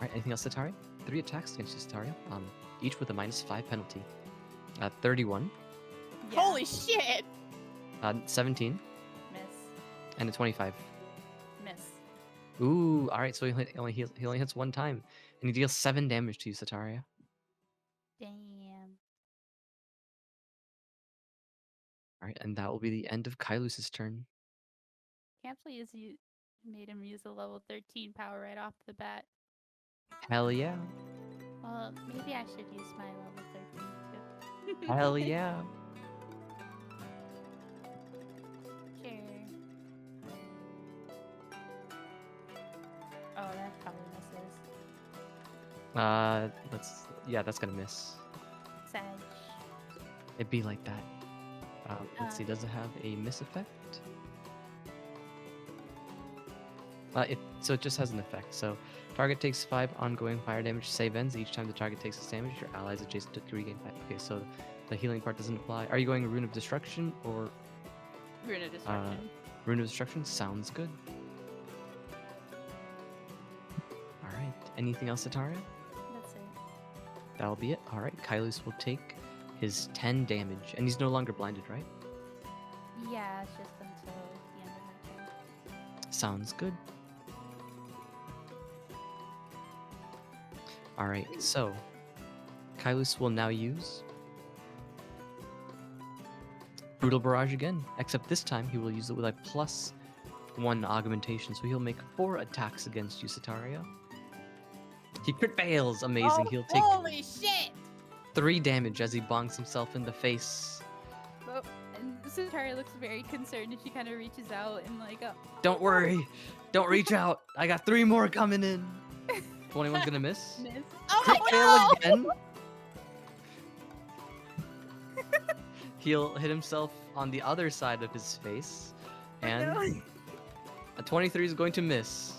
A: Alright, anything else, Sataria? 3 attacks against you, Sataria. Each with a -5 penalty. 31,
E: Yeah.
B: Holy shit!
A: 17,
E: Miss.
A: and a 25.
E: Miss.
A: Ooh, alright, so he only hits 1 time. And he deals 7 damage to you, Sataria.
E: Damn.
A: Alright, and that will be the end of Kylus's turn.
E: Can't believe you made him use a level 13 power right off the bat.
A: Hell yeah.
E: Well, maybe I should use my level 13 too.
A: Hell yeah.
E: Sure. Oh, that probably misses.
A: That's gonna miss.
E: Sag.
A: It'd be like that. Let's see, does it have a miss effect? So it just has an effect. So target takes 5 ongoing fire damage. Save ends. Each time the target takes this damage, your allies adjacent to regain 5. Okay, so the healing part doesn't apply. Are you going Rune of Destruction or
E: Rune of Destruction.
A: Rune of Destruction? Sounds good. Alright. Anything else, Ataria?
E: That's it.
A: That'll be it. Alright, Kylus will take his 10 damage. And he's no longer blinded, right?
E: Yeah, it's just until the end of my turn.
A: Sounds good. Alright, so Kylus will now use Brutal Barrage again, except this time he will use it with a +1 augmentation, so he'll make 4 attacks against you, Sataria. He crit fails! Amazing.
B: Oh,
A: He'll take
B: holy shit!
A: 3 damage as he bonks himself in the face.
E: Oh, and Sataria looks very concerned and she kind of reaches out and like,
A: Don't worry! Don't reach out! I got 3 more coming in! 21's gonna miss.
E: miss.
B: Oh
A: Crit
B: my
A: fail
B: god!
A: again. He'll hit himself on the other side of his face, and a 23 is going to miss.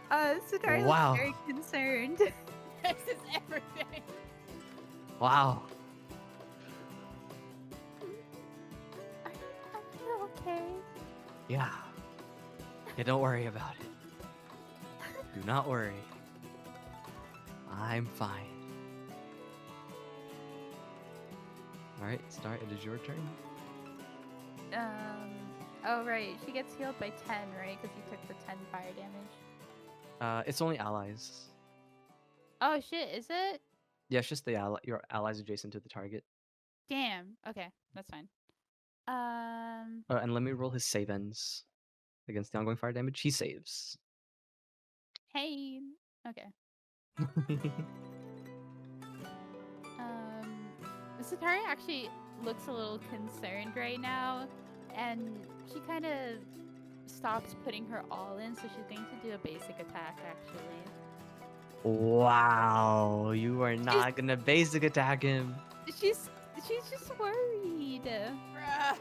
E: Sataria
A: Wow.
E: looks very concerned.
B: This is everything.
A: Wow.
E: Are you okay?
A: Yeah. Yeah, don't worry about it. Do not worry. I'm fine. Alright, Star, it is your turn.
E: Oh right, she gets healed by 10, right? Because you took the 10 fire damage.
A: It's only allies.
E: Oh shit, is it?
A: Yeah, it's just your allies adjacent to the target.
E: Damn. Okay, that's fine.
A: And let me roll his save ends against the ongoing fire damage. He saves.
E: Hey. Okay. Sataria actually looks a little concerned right now, and she kind of stops putting her all in, so she's going to do a basic attack actually.
A: Wow, you are not gonna basic attack him.
E: She's just worried.
B: Bruh.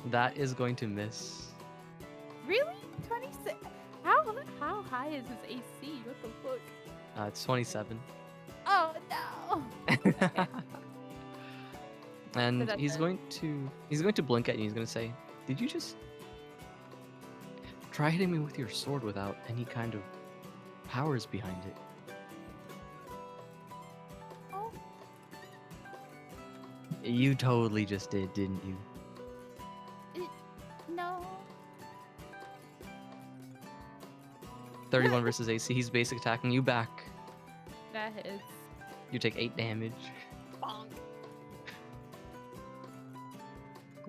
A: That is going to miss.
E: Really? 26? How high is his AC? What the fuck?
A: It's 27.
E: Oh no!
A: And
E: that's
A: he's
E: it.
A: going to blink at you. He's going to say, "Did you just try hitting me with your sword without any kind of powers behind it?"
E: Oh.
A: You totally just did, didn't you?
E: No.
A: 31 versus AC. He's basic attacking you back.
E: That hits.
A: You take 8 damage.
B: Bonk.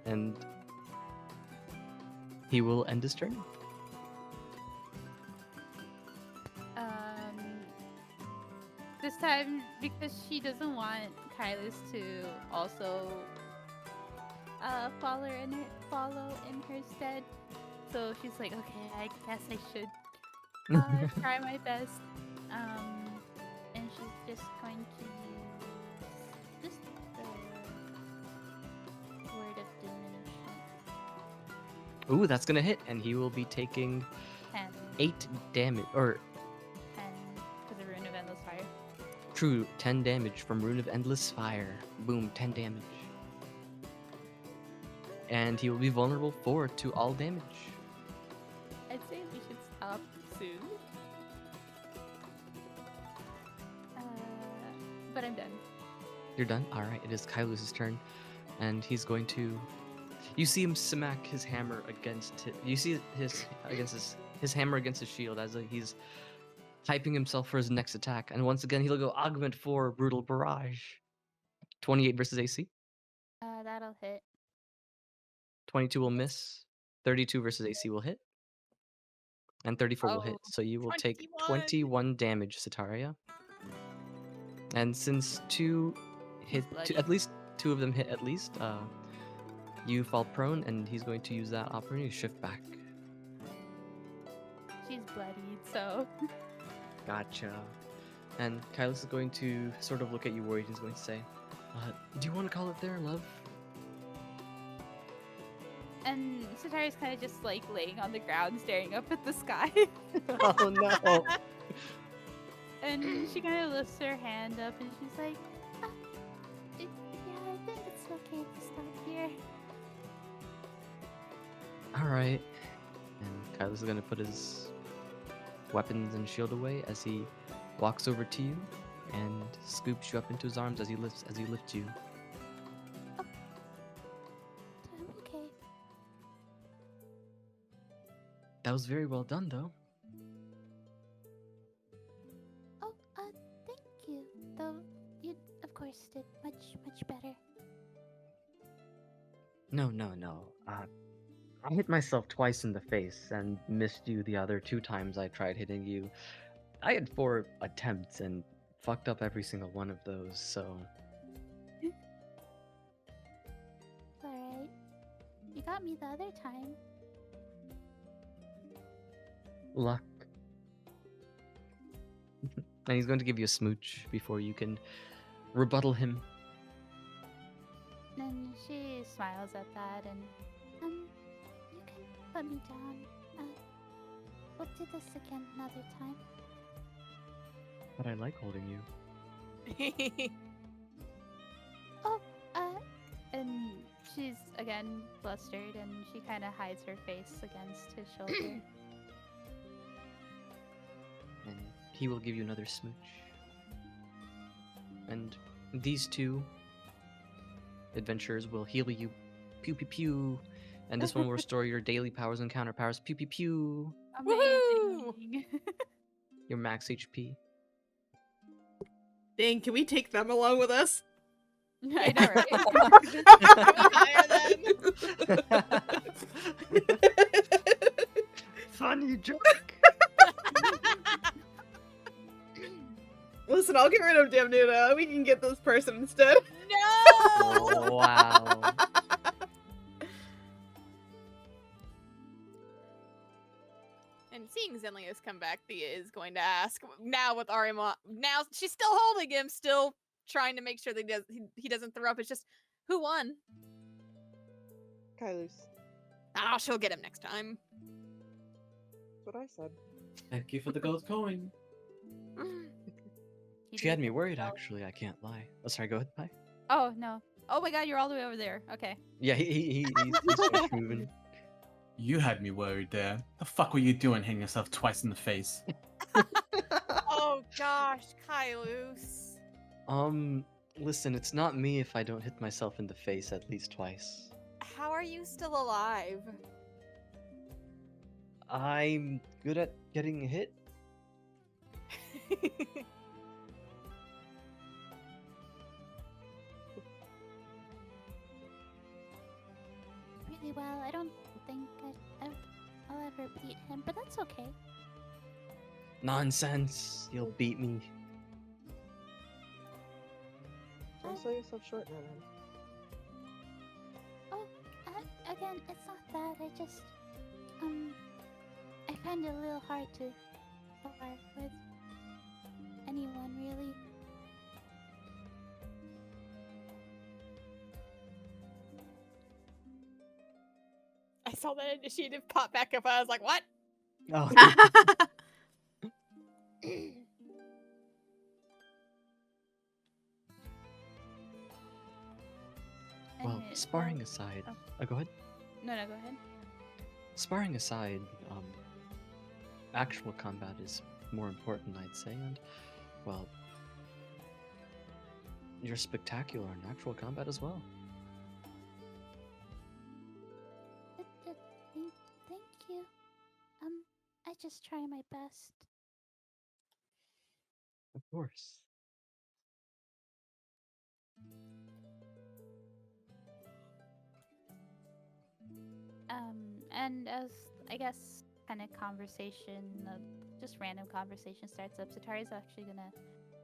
A: And he will end his turn.
E: This time, because she doesn't want Kylus to also follow in her stead, so she's like, okay, I guess I should try my best. And she's just going to use just the word of diminution.
A: Ooh, that's gonna hit, and he will be taking
E: 10.
A: 8 damage, or
E: 10 for the Rune of Endless Fire.
A: true, 10 damage from Rune of Endless Fire. Boom, 10 damage. And he will be vulnerable to all damage.
E: I'd say we should stop soon. But I'm done.
A: You're done? Alright, it is Kylus's turn. And he's going to... You see him smack his hammer against... You see his hammer against his shield as he's hyping himself for his next attack. And once again, he'll go augment for Brutal Barrage. 28 versus AC.
E: That'll hit.
A: 22 will miss. 32 versus AC will hit. And 34 will hit.
B: Oh,
A: So you will take
B: 21.
A: 21 damage, Sataria. And since at least 2 of them hit at least, you fall prone, and he's going to use that opportunity to shift back.
E: She's bloodied, so.
A: Gotcha. And Kylus is going to sort of look at you worried. He's going to say, "Do you want to call it there, love?"
E: And Satara's kind of just like laying on the ground, staring up at the sky.
A: Oh no.
E: And she kind of lifts her hand up and she's like, yeah, I think it's okay to stop here.
A: All right. And Kylo's gonna put his weapons and shield away as he walks over to you and scoops you up into his arms as he lifts you.
E: I'm okay.
A: That was very well done, though.
E: Oh, thank you. Though you, of course, did much better.
A: No. I hit myself twice in the face and missed you the other 2 times I tried hitting you. I had 4 attempts and fucked up every single one of those, so...
E: Alright. You got me the other time.
A: Luck. And he's going to give you a smooch before you can rebuttal him.
E: And she smiles at that and, you can put me down. We'll do this again another time.
A: But I like holding you.
E: And she's again flustered and she kind of hides her face against his shoulder.
A: And he will give you another smooch. And these 2 adventurers will heal you. Pew pew pew. And this one will restore your daily powers and counter powers. Pew pew pew.
E: Amazing.
A: Your max HP.
C: Dang, can we take them along with us?
E: I know, right?
A: Funny joke.
C: Listen, I'll get rid of Damnuda. We can get this person instead.
B: No!
A: Oh, wow.
B: And seeing Zenlius come back, Thea is going to ask, now with Arima, now she's still holding him, still trying to make sure that he doesn't throw up. It's just, who won?
F: Kylos.
B: Oh, she'll get him next time.
F: That's what I said.
G: Thank you for the gold coin.
A: She had me worried, actually. I can't lie. Oh, sorry, go ahead, Pi.
E: Oh, no. Oh my god, you're all the way over there. Okay.
A: Yeah, he's just moving.
G: You had me worried there. The fuck were you doing hitting yourself twice in the face?
B: Oh gosh, Kylos.
A: Listen, it's not me if I don't hit myself in the face at least twice.
B: How are you still alive?
A: I'm good at getting hit.
E: Really well. I don't think I'll ever beat him, but that's okay.
A: Nonsense. You'll beat me.
F: Don't sell yourself short now, then.
E: Oh, again, it's not that. I just, I find it a little hard to spar with anyone, really.
B: I saw that initiative pop back up. I was like, what?
A: Oh. Well,
E: And
A: sparring aside...
E: oh.
A: go ahead.
E: No, go ahead.
A: Sparring aside, actual combat is more important, I'd say, and, well, you're spectacular in actual combat as well.
E: Thank you. I just try my best.
A: Of course.
E: And as, I guess, kind of conversation, just random conversation starts up, Satari's actually gonna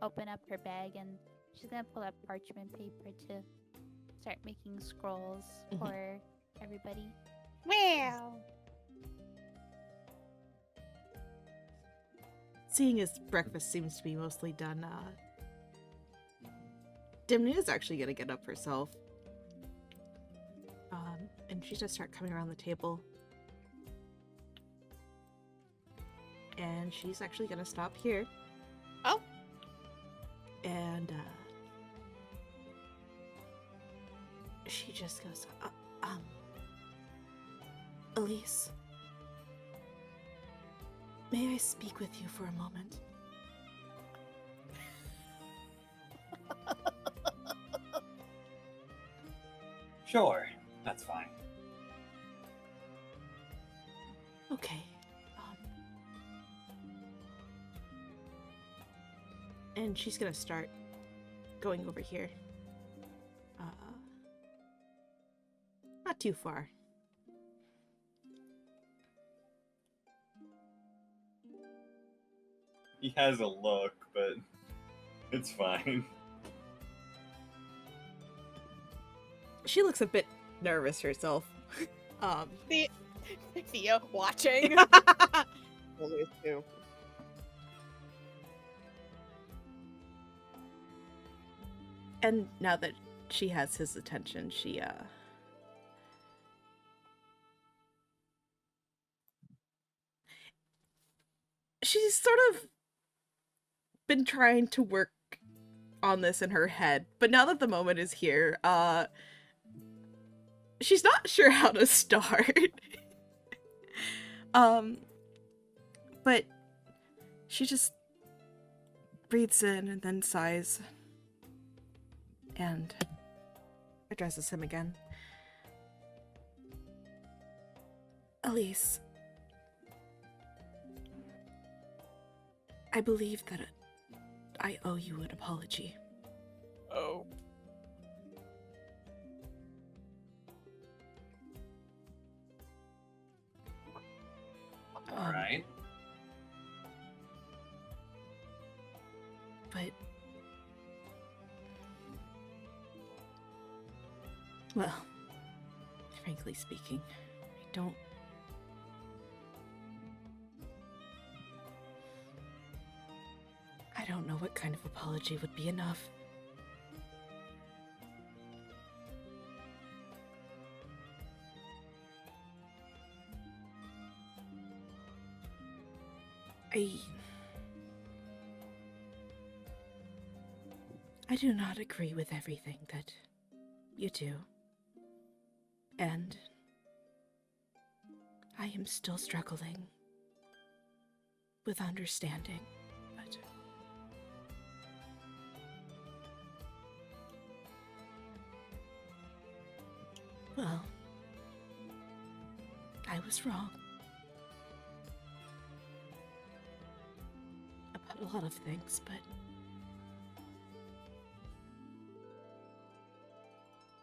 E: open up her bag and she's gonna pull out parchment paper to start making scrolls for everybody.
B: Wow.
C: Seeing as breakfast seems to be mostly done, Dimnuda's actually gonna get up herself. And she's gonna start coming around the table. And she's actually gonna stop here.
B: Oh.
C: And she just goes, Elise, may I speak with you for a moment?
D: Sure, that's fine.
C: Okay. And she's gonna start going over here. Not too far.
D: He has a look, but it's fine.
C: She looks a bit nervous herself.
B: Thea watching.
F: Always do.
C: And now that she has his attention, she's sort of been trying to work on this in her head, but now that the moment is here, she's not sure how to start. But she just breathes in and then sighs and addresses him again. Elise, I believe that I owe you an apology.
B: Oh.
D: Alright.
C: But, well, frankly speaking, I don't know what kind of apology would be enough. I do not agree with everything that you do. And I am still struggling with understanding, but well, I was wrong about a lot of things, but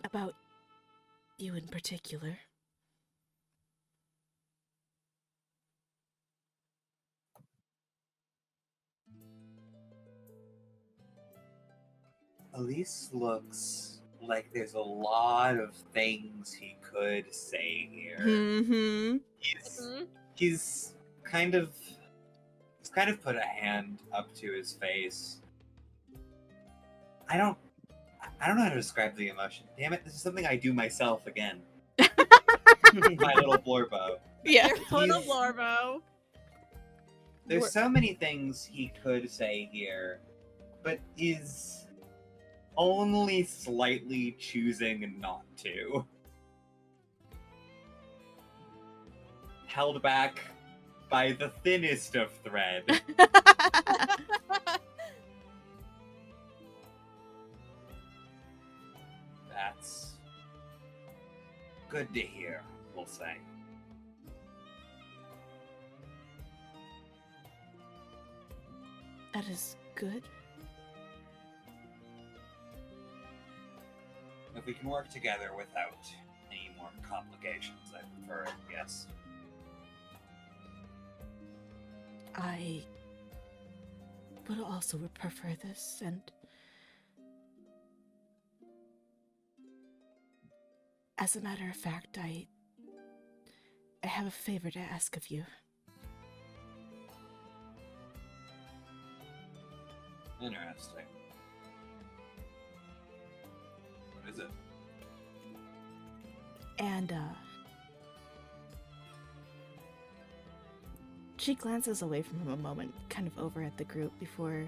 C: about you in particular.
D: Elise looks like there's a lot of things he could say here.
C: Mm-hmm.
D: He's kind of put a hand up to his face. I don't know how to describe the emotion. Damn it, this is something I do myself again. My little Blorbo.
C: Yeah.
B: Little Blorbo.
D: There's so many things he could say here, but is only slightly choosing not to. Held back by the thinnest of thread. That's good to hear, we'll say.
C: That is good.
D: If we can work together without any more complications, I prefer it, yes.
C: I would also prefer this, and as a matter of fact, I have a favor to ask of you.
D: Interesting. What is it?
C: And, she glances away from him a moment, kind of over at the group before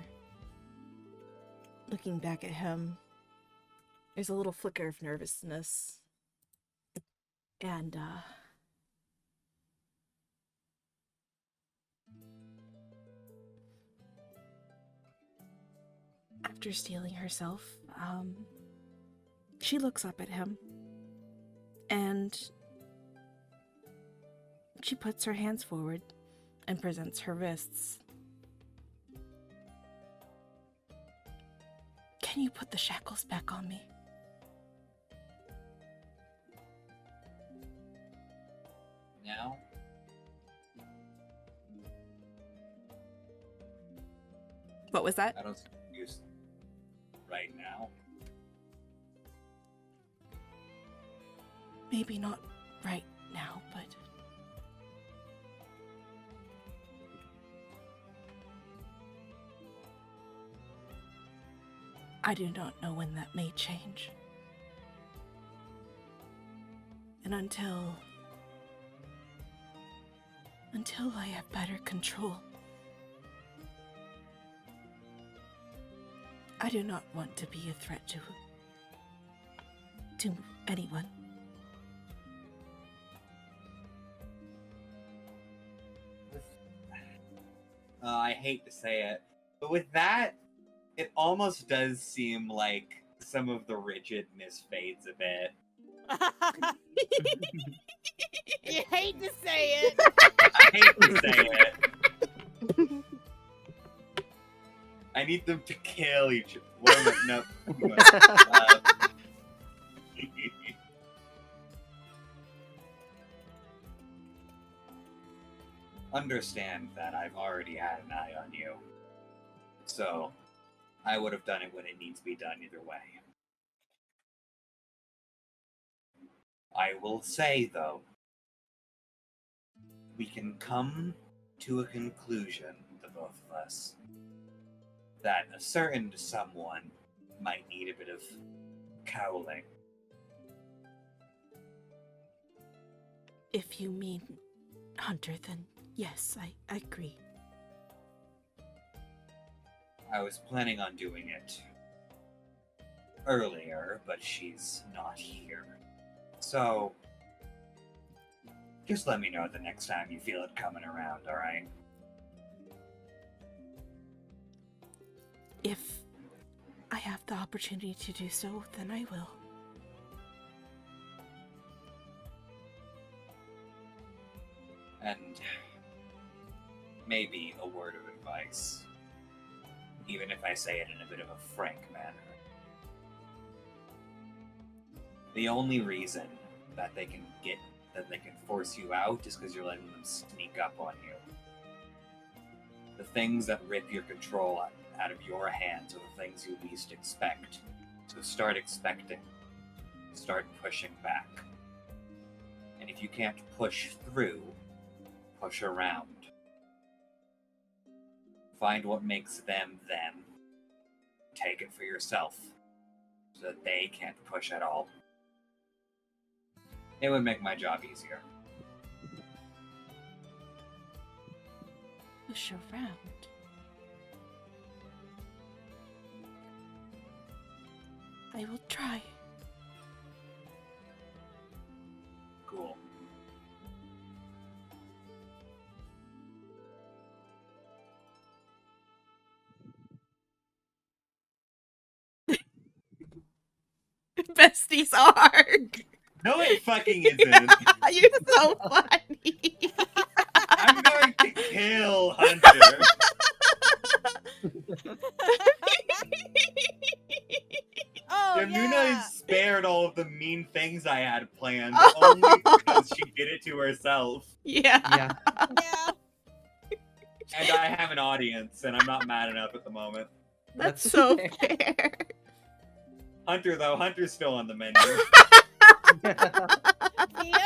C: looking back at him. There's a little flicker of nervousness. And, after steeling herself, she looks up at him. And she puts her hands forward and presents her wrists. Can you put the shackles back on me?
D: Now?
C: What was that?
D: I don't see use right now.
C: Maybe not right now, but... I do not know when that may change. And until I have better control, I do not want to be a threat to anyone.
D: I hate to say it, but with that, it almost does seem like some of the rigidness fades a bit.
B: You hate to say it.
D: I hate to say it. I need them to kill each other. No. Understand that I've already had an eye on you. So, I would have done it when it needs to be done either way. I will say, though, we can come to a conclusion, the both of us, that a certain someone might need a bit of cowling.
C: If you mean Hunter, then yes, I agree.
D: I was planning on doing it earlier, but she's not here. So, just let me know the next time you feel it coming around, alright?
C: If I have the opportunity to do so, then I will.
D: And maybe a word of advice, even if I say it in a bit of a frank manner. The only reason that they can force you out is because you're letting them sneak up on you. The things that rip your control out of your hands are the things you least expect. So start expecting. Start pushing back. And if you can't push through, push around. Find what makes them them. Take it for yourself, so that they can't push at all. It would make my job easier.
C: Push around. I will try.
D: Cool.
C: Besties are.
D: No, it fucking isn't.
C: You're so funny.
D: I'm going to kill Hunter.
B: Oh,
D: Yamuna
B: yeah.
D: is spared all of the mean things I had planned, only because she did it to herself.
C: Yeah.
A: Yeah.
B: Yeah.
D: And I have an audience, and I'm not mad enough at the moment.
C: That's
A: That's
C: so
A: fair.
C: fair.
D: Hunter, though, Hunter's still on the menu.
B: Thea,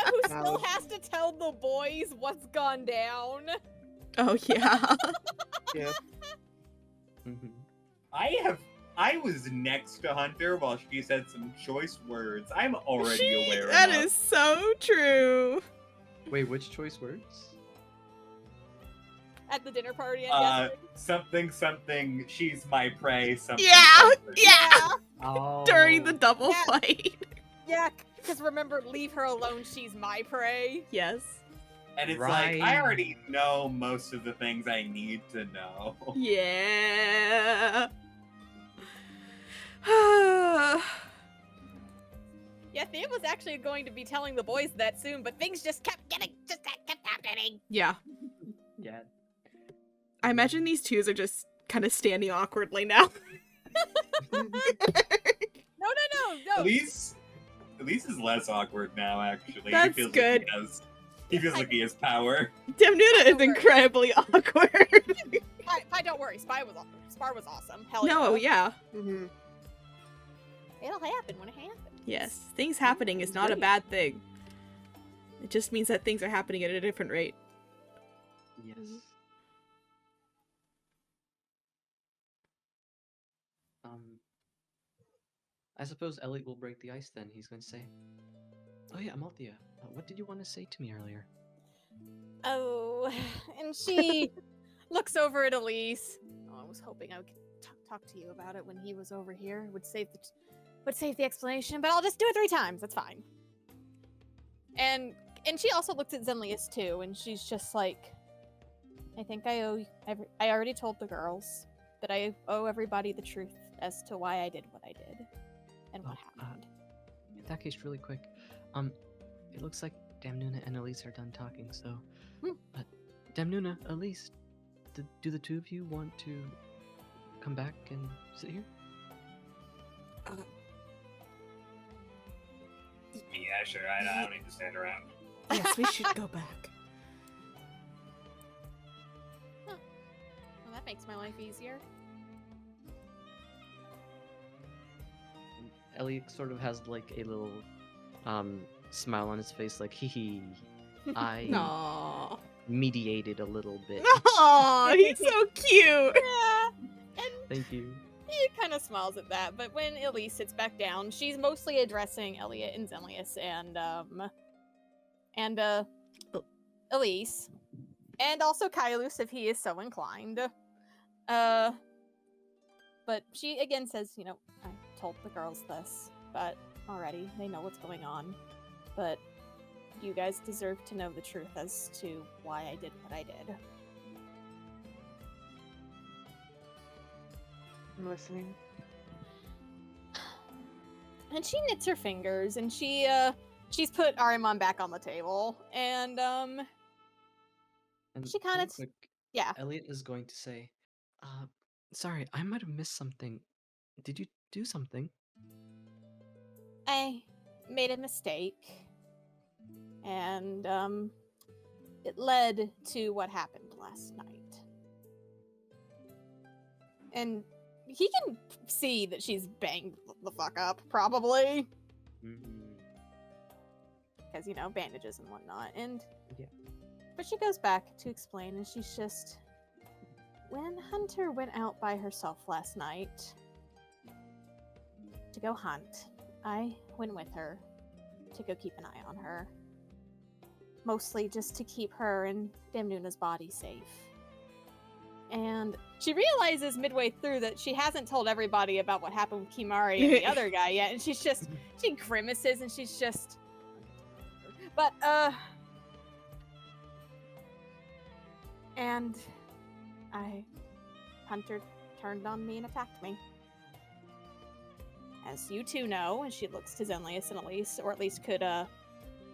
B: who still has to tell the boys what's gone down.
C: Oh yeah.
F: Yeah.
A: Mhm.
D: I I was next to Hunter while she said some choice words. I'm already aware
C: That
D: enough.
C: is so true.
A: Wait, which choice words?
B: At the dinner party, I'm guessing.
D: Something, she's my prey, something.
C: Yeah,
D: something.
C: yeah.
A: Oh.
C: During the double
B: Yeah.
C: fight.
B: Yeah, because remember, leave her alone, she's my prey.
C: Yes.
D: And it's
A: Right.
D: like, I already know most of the things I need to know.
C: Yeah.
B: Yeah, Thea was actually going to be telling the boys that soon, but things just kept happening.
C: Yeah.
A: Yeah.
C: I imagine these twos are just kind of standing awkwardly now.
B: No.
D: Elise is less awkward now, actually.
C: That's
D: he feels
C: good.
D: Like he feels like he has power.
C: Demnuna is incredibly awkward.
B: Pie, don't worry. Spar was awesome. Hell
C: No, yeah.
F: Mm-hmm.
B: It'll happen when it happens.
C: Yes, things happening is not a bad thing. It just means that things are happening at a different rate.
A: Yes. I suppose Elliot will break the ice then. He's going to say, "Oh yeah, Amalthea, what did you want to say to me earlier?"
B: Oh, and she looks over at Elise. Oh, I was hoping I could talk to you about it when he was over here. Would save the explanation, but I'll just do it 3 times. That's fine. And she also looked at Zenlius too, and she's just like, I think I already told the girls that I owe everybody the truth as to why I did what I did and what happened.
A: In that case, really quick, it looks like Damnuna and Elise are done talking. So, Damnuna, Elise, do the two of you want to come back and sit here?
D: Yeah, sure. I don't need to stand around.
C: Yes, we should go back.
B: Well, that makes my life easier.
A: Elliot sort of has like a little smile on his face, like, hee hee. I
C: Aww.
A: mediated a little bit.
C: Aww, he's so cute.
B: Yeah, and
A: Thank you.
B: he kind of smiles at that. But when Elise sits back down, she's mostly addressing Elliot and Zenlius and Elise, and also Kailus if he is so inclined. But she again says, you know, I told the girls this, but already they know what's going on. But you guys deserve to know the truth as to why I did what I did.
F: I'm listening.
B: And she knits her fingers, and she's put Arimon back on the table, and
A: And
B: she kinda
A: really quick,
B: yeah.
A: Elliot is going to say, sorry, I might have missed something. Did you do something?
B: I made a mistake, and it led to what happened last night. And he can see that she's banged the fuck up, probably. Because, you know, bandages and whatnot. And
A: Yeah.
B: But she goes back to explain, and she's just, when Hunter went out by herself last night to go hunt, I went with her to go keep an eye on her. Mostly just to keep her and Damnuna's body safe. And she realizes midway through that she hasn't told everybody about what happened with Kimari and the other guy yet, and she grimaces and she's just... But, and Hunter turned on me and attacked me. As you two know, and she looks to Zenlius and Elise, or at least could,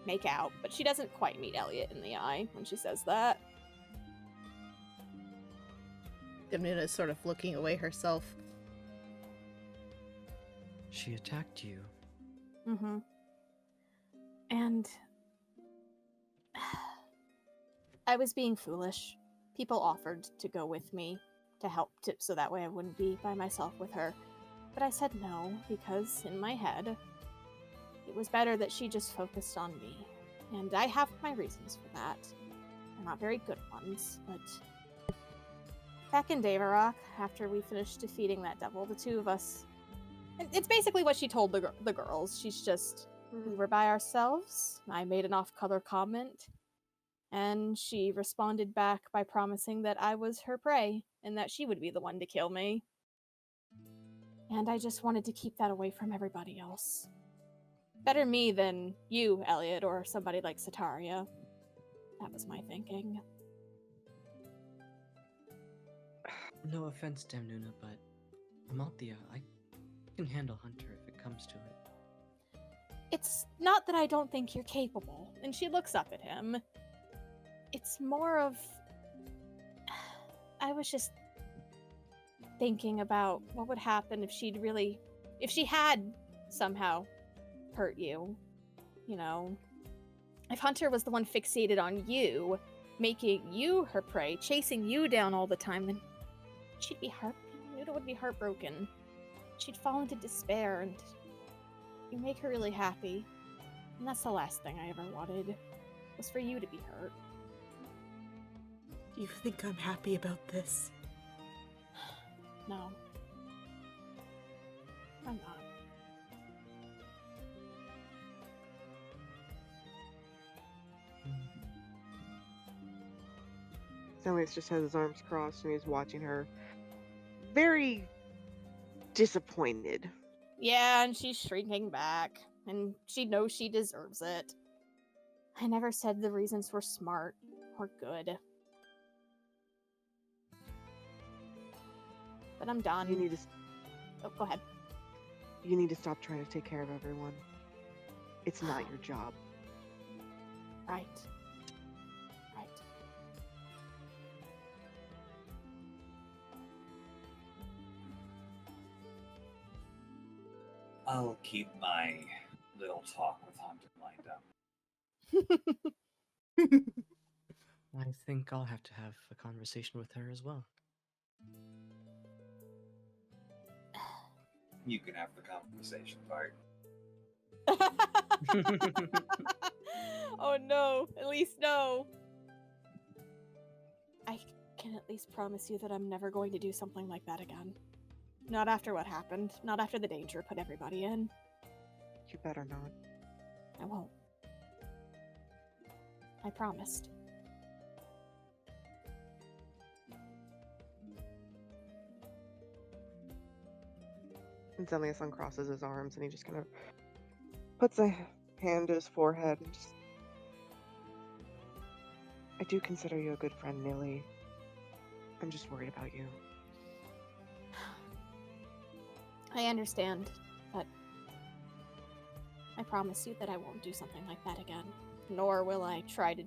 B: make out, but she doesn't quite meet Elliot in the eye when she says that.
C: Demnuna is sort of looking away herself.
A: She attacked you.
B: Mm-hmm. And I was being foolish. People offered to go with me to help so that way I wouldn't be by myself with her. But I said no, because in my head, it was better that she just focused on me. And I have my reasons for that. They're not very good ones, but Back in Davarok, after we finished defeating that devil, the two of us. It's basically what she told the girls. She's just, we were by ourselves. I made an off-color comment, and she responded back by promising that I was her prey and that she would be the one to kill me. And I just wanted to keep that away from everybody else. Better me than you, Elliot, or somebody like Sataria. That was my thinking.
A: No offense, Damnuna, but Amalthea, I can handle Hunter if it comes to it.
B: It's not that I don't think you're capable. And she looks up at him. It's more of... I was just thinking about what would happen if if she had somehow hurt you. You know, if Hunter was the one fixated on you, making you her prey, chasing you down all the time, then she'd be Nuda would be heartbroken. She'd fall into despair, and you make her really happy. And that's the last thing I ever wanted, was for you to be hurt.
C: Do you think I'm happy about this?
B: No. I'm not.
F: Zelius just has his arms crossed and he's watching her, very disappointed.
B: Yeah, and she's shrinking back, and she knows she deserves it. I never said the reasons were smart or good. But I'm done.
F: You need to.
B: Oh, go ahead.
F: You need to stop trying to take care of everyone. It's not your job.
B: Right. Right.
D: I'll keep my little talk with Hunter lined up.
A: I think I'll have to have a conversation with her as well.
D: You can have the conversation part.
B: Oh no, at least no. I can at least promise you that I'm never going to do something like that again. Not after what happened. Not after the danger put everybody in.
F: You better not.
B: I won't. I promised.
F: And Zelius uncrosses his arms and he just kind of puts a hand to his forehead and just... I do consider you a good friend, Nilly. I'm just worried about you.
B: I understand, but I promise you that I won't do something like that again. Nor will I try to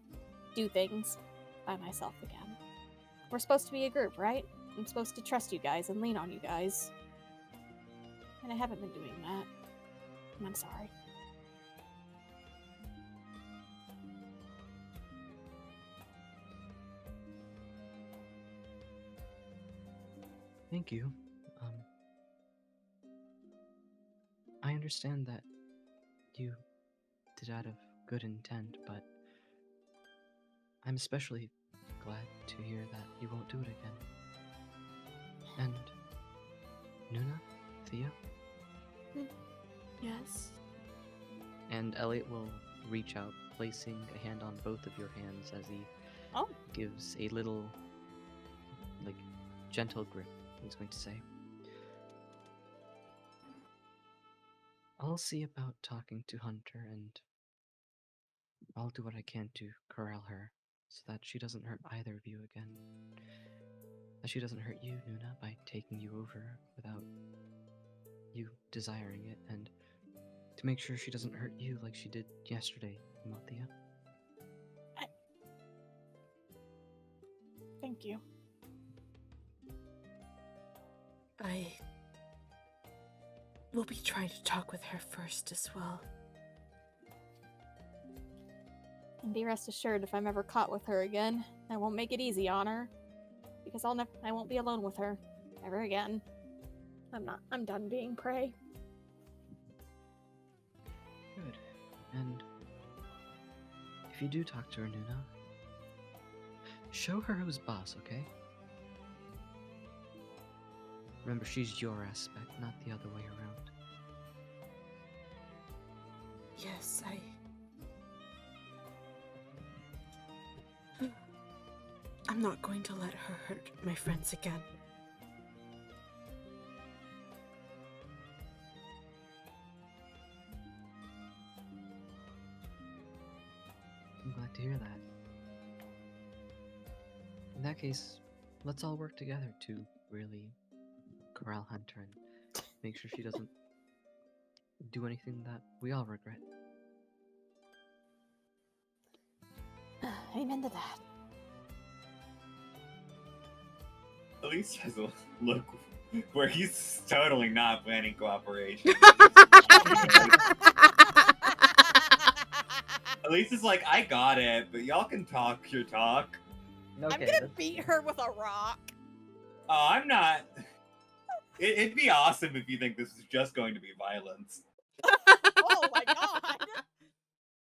B: do things by myself again. We're supposed to be a group, right? I'm supposed to trust you guys and lean on you guys. And I haven't been doing that. And I'm sorry.
A: Thank you. I understand that you did out of good intent, but I'm especially glad to hear that you won't do it again. And Nuna? Thea?
C: Yes?
A: And Elliot will reach out, placing a hand on both of your hands as he gives a little, gentle grip, he's going to say. I'll see about talking to Hunter, and I'll do what I can to corral her, so that she doesn't hurt either of you again. That she doesn't hurt you, Nuna, by taking you over without you desiring it, and to make sure she doesn't hurt you like she did yesterday, Amalthea.
B: Thank you.
C: I will be trying to talk with her first as well.
B: And be rest assured, if I'm ever caught with her again, I won't make it easy on her. Because I won't be alone with her. Ever again. I'm done being prey.
A: Good. And if you do talk to her, Nuna, show her who's boss, okay? Remember, she's your aspect, not the other way around.
C: Yes, I'm not going to let her hurt my friends again.
A: I'm glad to hear that. In that case, let's all work together to really corral Hunter and make sure she doesn't do anything that we all regret.
B: Amen to that.
D: Elise has a look where he's totally not planning cooperation. Elise is like, I got it, but y'all can talk your talk.
A: Okay,
B: I'm gonna beat her with a rock.
D: Oh, I'm not. It'd be awesome if you think this is just going to be violence.
B: Oh my god!